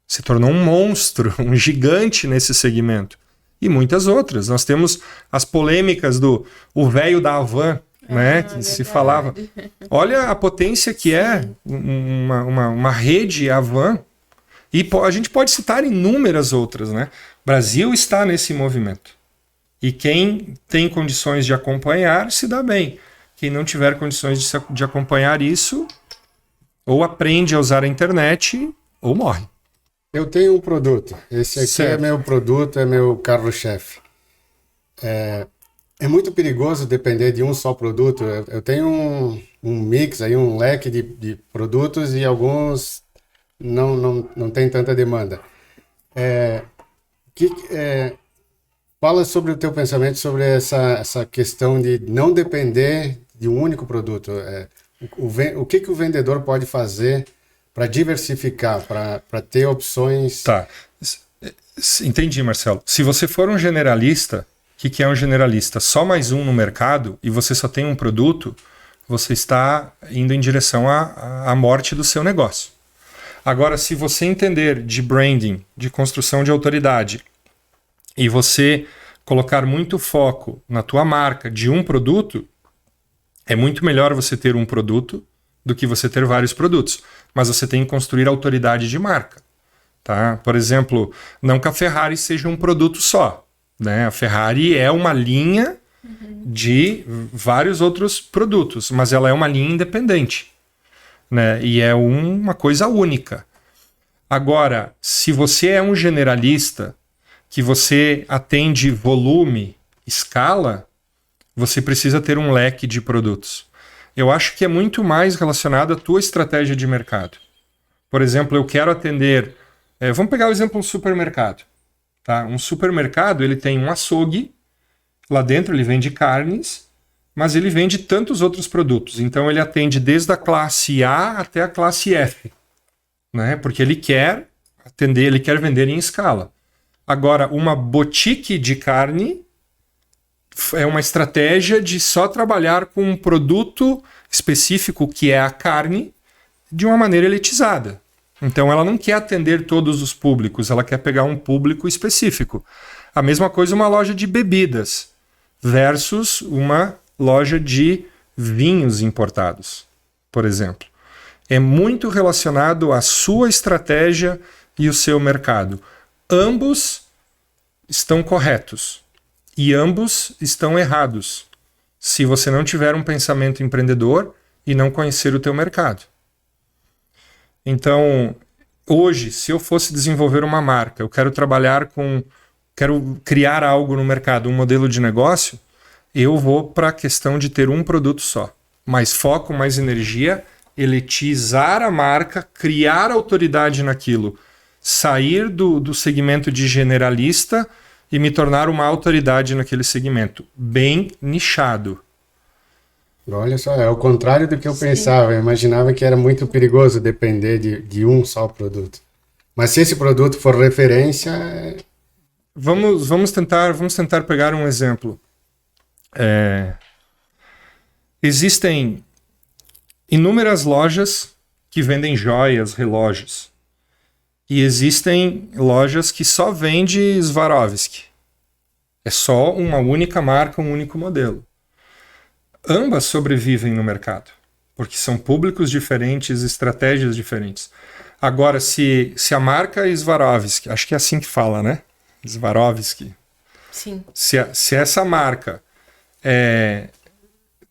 A: Se tornou um monstro, um gigante nesse segmento. E muitas outras. Nós temos as polêmicas do o velho da Havan, né, que verdade. Se falava. Olha a potência que é uma rede Havan. E a gente pode citar inúmeras outras, né? O Brasil está nesse movimento. E quem tem condições de acompanhar, se dá bem. Quem não tiver condições de acompanhar isso, ou aprende a usar a internet, ou morre.
B: Eu tenho um produto. Esse aqui certo. É meu produto, é meu carro-chefe. É muito perigoso depender de um só produto. Eu tenho um mix, aí, um leque de produtos e alguns não tem tanta demanda. Fala sobre o teu pensamento sobre essa questão de não depender de um único produto. O que o vendedor pode fazer para diversificar, para ter opções?
A: Tá. Entendi, Marcelo. Se você for um generalista, o que é um generalista? Só mais um no mercado e você só tem um produto, você está indo em direção à morte do seu negócio. Agora, se você entender de branding, de construção de autoridade, e você colocar muito foco na tua marca de um produto, é muito melhor você ter um produto do que você ter vários produtos. Mas você tem que construir autoridade de marca. Tá? Por exemplo, não que a Ferrari seja um produto só. Né? A Ferrari é uma linha de vários outros produtos, mas ela é uma linha independente. Né? E é uma coisa única. Agora, se você é um generalista, que você atende volume, escala, você precisa ter um leque de produtos. Eu acho que é muito mais relacionado à tua estratégia de mercado. Por exemplo, eu quero atender... vamos pegar o exemplo de um supermercado. Tá? Um supermercado, ele tem um açougue, lá dentro ele vende carnes, mas ele vende tantos outros produtos. Então ele atende desde a classe A até a classe F. Né? Porque ele quer atender, ele quer vender em escala. Agora, uma boutique de carne é uma estratégia de só trabalhar com um produto específico, que é a carne, de uma maneira elitizada. Então, ela não quer atender todos os públicos, ela quer pegar um público específico. A mesma coisa uma loja de bebidas versus uma loja de vinhos importados, por exemplo. É muito relacionado à sua estratégia e o seu mercado. Ambos estão corretos e ambos estão errados se você não tiver um pensamento empreendedor e não conhecer o teu mercado. Então, hoje, se eu fosse desenvolver uma marca, eu quero quero criar algo no mercado, um modelo de negócio, eu vou para a questão de ter um produto só. Mais foco, mais energia elitizar a marca, criar autoridade naquilo, sair do segmento de generalista e me tornar uma autoridade naquele segmento, bem nichado.
B: Olha só, é o contrário do que eu pensava. Eu imaginava que era muito perigoso depender de um só produto. Mas se esse produto for referência...
A: Vamos tentar pegar um exemplo. Existem inúmeras lojas que vendem joias, relógios. E existem lojas que só vendem Swarovski. É só uma única marca, um único modelo. Ambas sobrevivem no mercado, porque são públicos diferentes, estratégias diferentes. Agora, se a marca Swarovski, acho que é assim que fala, né? Swarovski.
C: Sim.
A: Se essa marca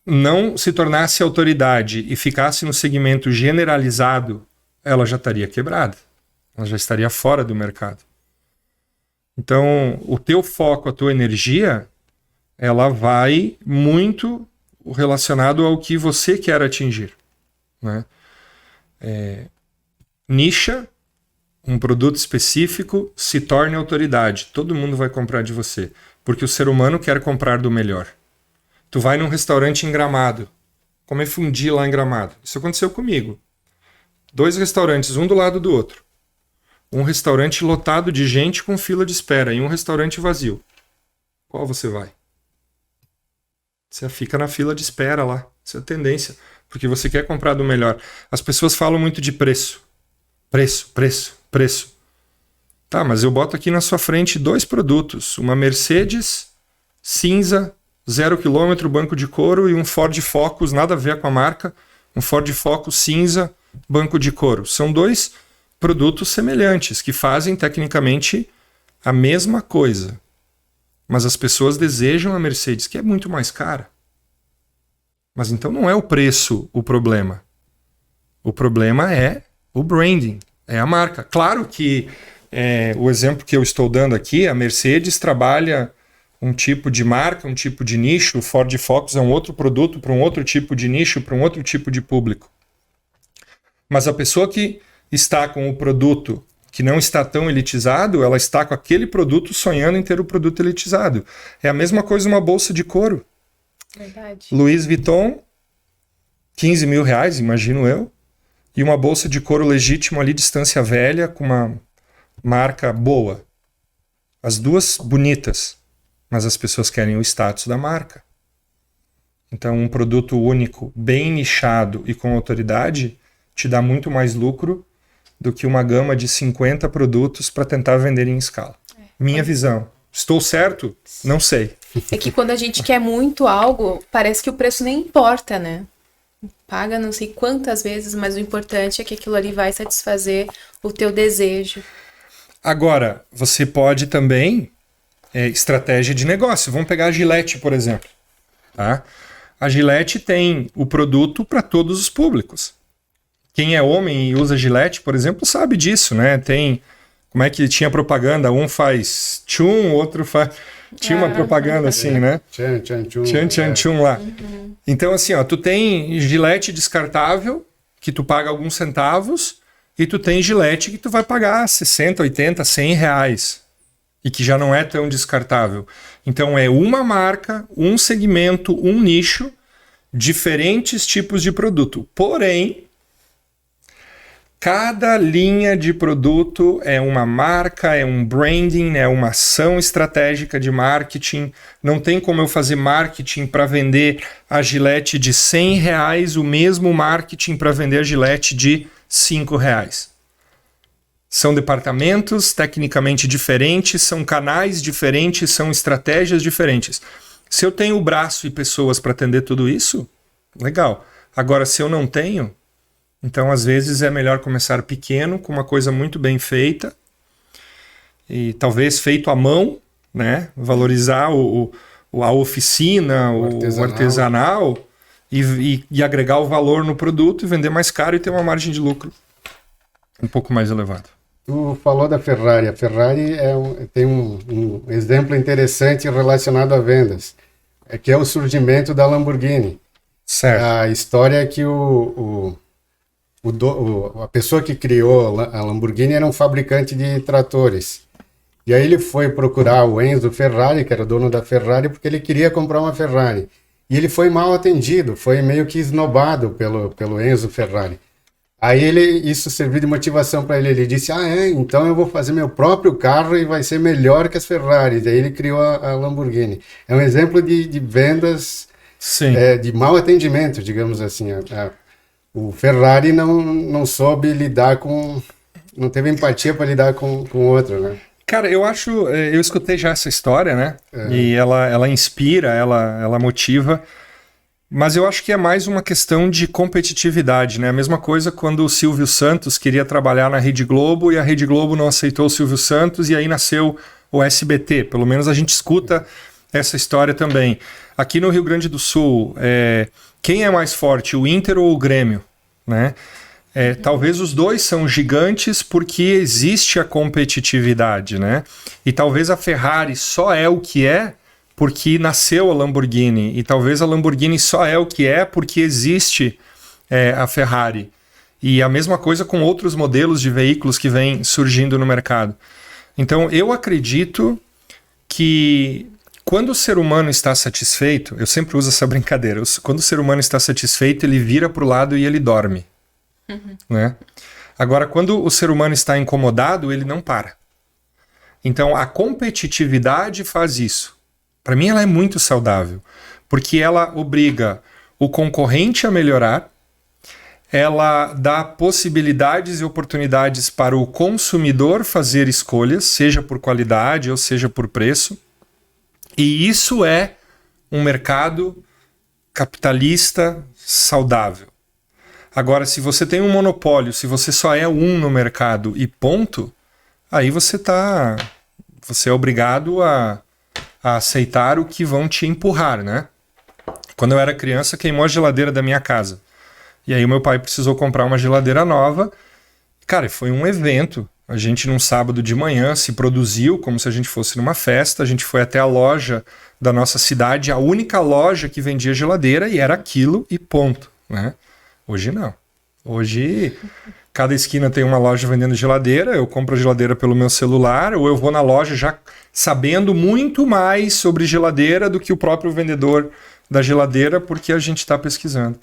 A: não se tornasse autoridade e ficasse no segmento generalizado, ela já estaria quebrada. Ela já estaria fora do mercado. Então, o teu foco, a tua energia, ela vai muito relacionado ao que você quer atingir, né? Nicha, um produto específico, se torne autoridade. Todo mundo vai comprar de você, porque o ser humano quer comprar do melhor. Tu vai num restaurante em Gramado, comer fundi lá em Gramado. Isso aconteceu comigo. 2 restaurantes, um do lado do outro. Um restaurante lotado de gente com fila de espera e um restaurante vazio. Qual você vai? Você fica na fila de espera lá. Isso é a tendência. Porque você quer comprar do melhor. As pessoas falam muito de preço. Preço. Tá, mas eu boto aqui na sua frente 2 produtos. Uma Mercedes cinza, 0 km, banco de couro, e um Ford Focus, nada a ver com a marca. Um Ford Focus cinza, banco de couro. São 2 produtos semelhantes, que fazem tecnicamente a mesma coisa. Mas as pessoas desejam a Mercedes, que é muito mais cara. Mas então não é o preço o problema. O problema é o branding, é a marca. Claro que o exemplo que eu estou dando aqui, a Mercedes trabalha um tipo de marca, um tipo de nicho, o Ford Focus é um outro produto para um outro tipo de nicho, para um outro tipo de público. Mas a pessoa que está com o produto que não está tão elitizado, ela está com aquele produto sonhando em ter o produto elitizado. É a mesma coisa uma bolsa de couro.
C: Verdade.
A: Louis Vuitton, 15 mil reais, imagino eu, e uma bolsa de couro legítimo ali, distância velha, com uma marca boa. As duas bonitas, mas as pessoas querem o status da marca. Então, um produto único, bem nichado e com autoridade, te dá muito mais lucro do que uma gama de 50 produtos para tentar vender em escala. Minha visão. Estou certo? Não sei.
C: É que quando a gente quer muito algo, parece que o preço nem importa, né? Paga não sei quantas vezes, mas o importante é que aquilo ali vai satisfazer o teu desejo.
A: Agora, você pode também, estratégia de negócio. Vamos pegar a Gillette, por exemplo. Tá? A Gillette tem o produto para todos os públicos. Quem é homem e usa Gillette, por exemplo, sabe disso, né? Tem, como é que tinha propaganda? Um faz tchum, outro faz... Tinha uma propaganda assim, né? Tchan, tchum lá.
C: Uhum.
A: Então, assim, ó, tu tem Gillette descartável, que tu paga alguns centavos, e tu tem Gillette que tu vai pagar 60, 80, 100 reais. E que já não é tão descartável. Então, é uma marca, um segmento, um nicho, diferentes tipos de produto. Porém, cada linha de produto é uma marca, é um branding, é uma ação estratégica de marketing. Não tem como eu fazer marketing para vender a Gillette de 100 reais, o mesmo marketing para vender a Gillette de 5 reais. São departamentos tecnicamente diferentes, são canais diferentes, são estratégias diferentes. Se eu tenho o braço e pessoas para atender tudo isso, legal. Agora, se eu não tenho, então, às vezes, é melhor começar pequeno, com uma coisa muito bem feita, e talvez feito à mão, né? Valorizar a oficina, o artesanal e agregar o valor no produto e vender mais caro e ter uma margem de lucro um pouco mais elevada.
B: Tu falou da Ferrari. A Ferrari tem um exemplo interessante relacionado a vendas, que é o surgimento da Lamborghini.
A: Certo.
B: A história é que o a pessoa que criou a Lamborghini era um fabricante de tratores. E aí ele foi procurar o Enzo Ferrari, que era dono da Ferrari, porque ele queria comprar uma Ferrari. E ele foi mal atendido, foi meio que esnobado pelo Enzo Ferrari. Aí isso serviu de motivação para ele. Ele disse, então eu vou fazer meu próprio carro e vai ser melhor que as Ferraris. Aí ele criou a Lamborghini. É um exemplo de vendas, de mau atendimento, digamos assim. O Ferrari não soube lidar não teve empatia para lidar com o outro, né?
A: Cara, eu escutei já essa história, né? E ela inspira, ela motiva. Mas eu acho que é mais uma questão de competitividade, né? A mesma coisa quando o Silvio Santos queria trabalhar na Rede Globo e a Rede Globo não aceitou o Silvio Santos e aí nasceu o SBT. Pelo menos a gente escuta essa história também. Aqui no Rio Grande do Sul, quem é mais forte, o Inter ou o Grêmio, né? Talvez os dois são gigantes porque existe a competitividade, né? E talvez a Ferrari só é o que é porque nasceu a Lamborghini, e talvez a Lamborghini só é o que é porque existe a Ferrari. E a mesma coisa com outros modelos de veículos que vêm surgindo no mercado. Então, eu acredito que quando o ser humano está satisfeito, eu sempre uso essa brincadeira, quando o ser humano está satisfeito, ele vira para o lado e ele dorme. Né? Agora, quando o ser humano está incomodado, ele não para. Então, a competitividade faz isso. Para mim, ela é muito saudável, porque ela obriga o concorrente a melhorar, ela dá possibilidades e oportunidades para o consumidor fazer escolhas, seja por qualidade ou seja por preço, e isso é um mercado capitalista saudável. Agora, se você tem um monopólio, se você só é um no mercado e ponto, aí você é obrigado a aceitar o que vão te empurrar, né? Quando eu era criança, queimou a geladeira da minha casa. E aí o meu pai precisou comprar uma geladeira nova. Cara, foi um evento. A gente, num sábado de manhã, se produziu como se a gente fosse numa festa. A gente foi até a loja da nossa cidade, a única loja que vendia geladeira, e era aquilo e ponto, né? Hoje não. Hoje, cada esquina tem uma loja vendendo geladeira, eu compro a geladeira pelo meu celular, ou eu vou na loja já sabendo muito mais sobre geladeira do que o próprio vendedor da geladeira, porque a gente está pesquisando.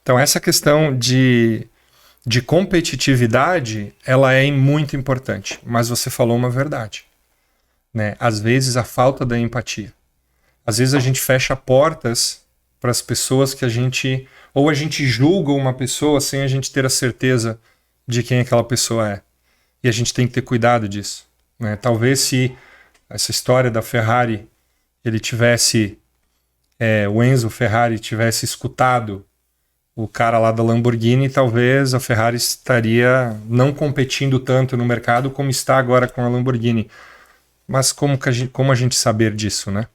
A: Então, essa questão de competitividade, ela é muito importante, mas você falou uma verdade, né? Às vezes, a falta da empatia. Às vezes, a gente fecha portas para as pessoas que a gente julga uma pessoa sem a gente ter a certeza de quem aquela pessoa é. E a gente tem que ter cuidado disso, né? Talvez se essa história da Ferrari, o Enzo Ferrari tivesse escutado o cara lá da Lamborghini, talvez a Ferrari estaria não competindo tanto no mercado como está agora com a Lamborghini. Mas como a gente saber disso, né?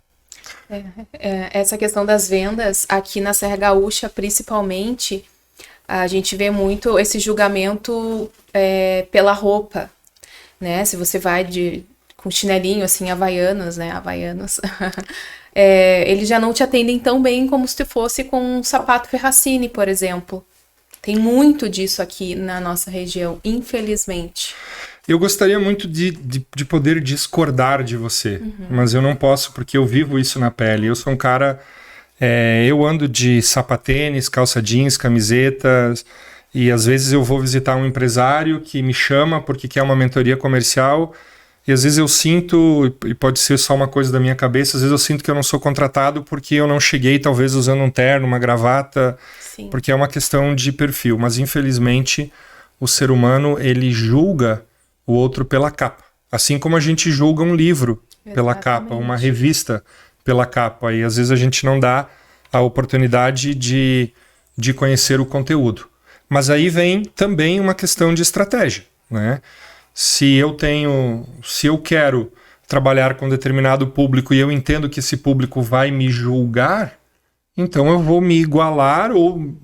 C: Essa questão das vendas, aqui na Serra Gaúcha, principalmente, a gente vê muito esse julgamento pela roupa, né? Se você vai com chinelinho, assim, havaianos, né? Havaianos. Eles já não te atendem tão bem como se fosse com um sapato Ferracini, por exemplo. Tem muito disso aqui na nossa região, infelizmente.
A: Eu gostaria muito de poder discordar de você, mas eu não posso porque eu vivo isso na pele. Eu sou um cara... eu ando de sapatênis, calça jeans, camisetas, e às vezes eu vou visitar um empresário que me chama porque quer uma mentoria comercial, e às vezes eu sinto, e pode ser só uma coisa da minha cabeça, às vezes eu sinto que eu não sou contratado porque eu não cheguei talvez usando um terno, uma gravata, Sim. Porque é uma questão de perfil. Mas infelizmente o ser humano, ele julga o outro pela capa. Assim como a gente julga um livro pela capa, uma revista pela capa. E às vezes a gente não dá a oportunidade de conhecer o conteúdo. Mas aí vem também uma questão de estratégia, né? Se eu quero trabalhar com determinado público e eu entendo que esse público vai me julgar, então eu vou me igualar ou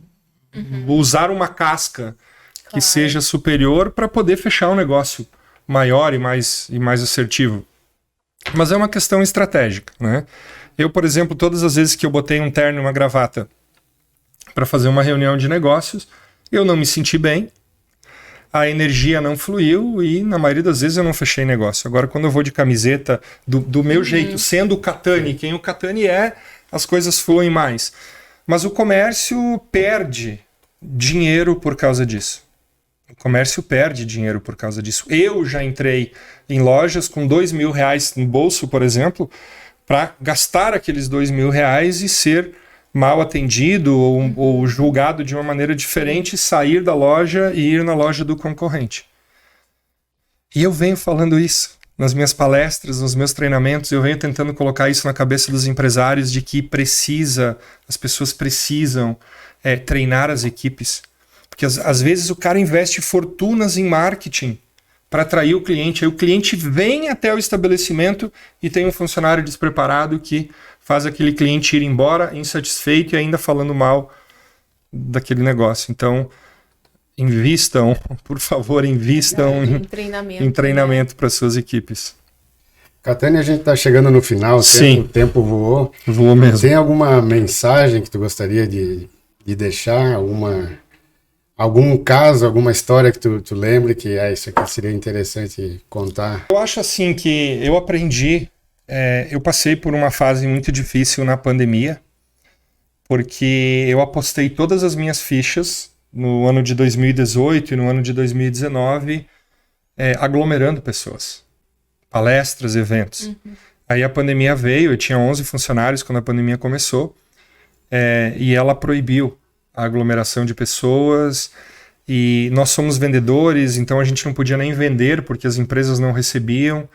A: vou usar uma casca que seja superior para poder fechar um negócio maior e mais assertivo. Mas é uma questão estratégica, né? Eu, por exemplo, todas as vezes que eu botei um terno e uma gravata para fazer uma reunião de negócios, eu não me senti bem, a energia não fluiu e na maioria das vezes eu não fechei negócio. Agora, quando eu vou de camiseta do meu jeito, sendo o Cattani, quem o Cattani é, as coisas fluem mais. Mas o comércio perde dinheiro por causa disso. O comércio perde dinheiro por causa disso. Eu já entrei em lojas com R$2.000 no bolso, por exemplo, para gastar aqueles R$2.000 e ser mal atendido ou julgado de uma maneira diferente, sair da loja e ir na loja do concorrente. E eu venho falando isso nas minhas palestras, nos meus treinamentos, eu venho tentando colocar isso na cabeça dos empresários de que as pessoas precisam treinar as equipes. Porque às vezes o cara investe fortunas em marketing para atrair o cliente. Aí o cliente vem até o estabelecimento e tem um funcionário despreparado que faz aquele cliente ir embora insatisfeito e ainda falando mal daquele negócio. Então, invistam, por favor, em treinamento para suas equipes.
B: Cattani, a gente está chegando no final, o tempo voou.
A: Voou mesmo.
B: Tem alguma mensagem que tu gostaria de deixar? Algum caso, alguma história que tu lembre que isso aqui seria interessante contar?
A: Eu acho assim que eu aprendi, eu passei por uma fase muito difícil na pandemia, porque eu apostei todas as minhas fichas no ano de 2018 e no ano de 2019 aglomerando pessoas, palestras, eventos. Aí a pandemia veio, eu tinha 11 funcionários quando a pandemia começou, e ela proibiu a aglomeração de pessoas, e nós somos vendedores, então a gente não podia nem vender porque as empresas não recebiam,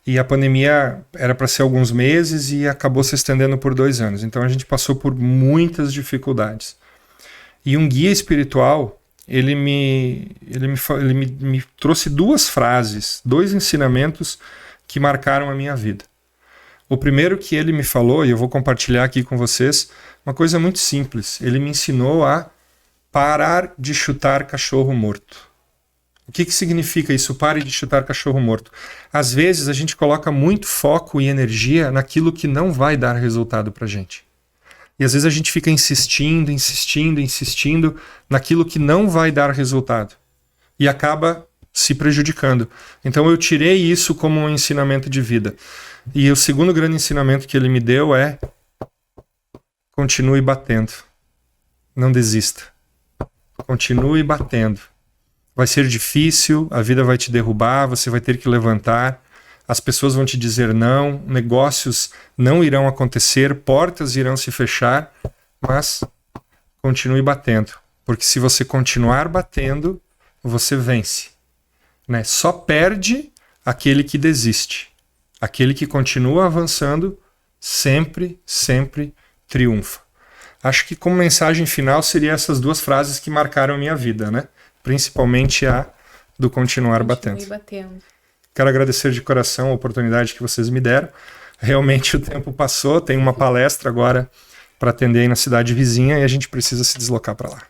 A: e a pandemia era para ser alguns meses e acabou se estendendo por 2 anos. Então a gente passou por muitas dificuldades. E um guia espiritual, ele me trouxe 2 frases, 2 ensinamentos que marcaram a minha vida. O primeiro que ele me falou, e eu vou compartilhar aqui com vocês, uma coisa muito simples. Ele me ensinou a parar de chutar cachorro morto. O que significa isso? Pare de chutar cachorro morto. Às vezes a gente coloca muito foco e energia naquilo que não vai dar resultado pra gente. E às vezes a gente fica insistindo naquilo que não vai dar resultado. E acaba se prejudicando. Então eu tirei isso como um ensinamento de vida. E o segundo grande ensinamento que ele me deu é: continue batendo. Não desista. Continue batendo. Vai ser difícil, a vida vai te derrubar, você vai ter que levantar, as pessoas vão te dizer não, negócios não irão acontecer, portas irão se fechar, mas continue batendo. Porque se você continuar batendo, você vence. Né? Só perde aquele que desiste. Aquele que continua avançando sempre triunfa. Acho que como mensagem final seria essas 2 frases que marcaram a minha vida, né? Principalmente a do continuar batendo. Quero agradecer de coração a oportunidade que vocês me deram. Realmente o tempo passou, tem uma palestra agora para atender aí na cidade vizinha e a gente precisa se deslocar para lá.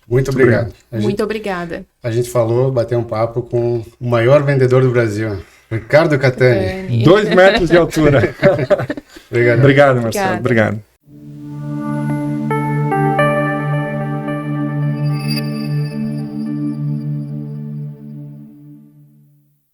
B: Muito obrigado.
C: Muito obrigada.
B: A gente bateu um papo com o maior vendedor do Brasil, Ricardo Cattani.
A: 2 metros de altura.
B: Obrigado.
A: Obrigado, Marcelo. Obrigado.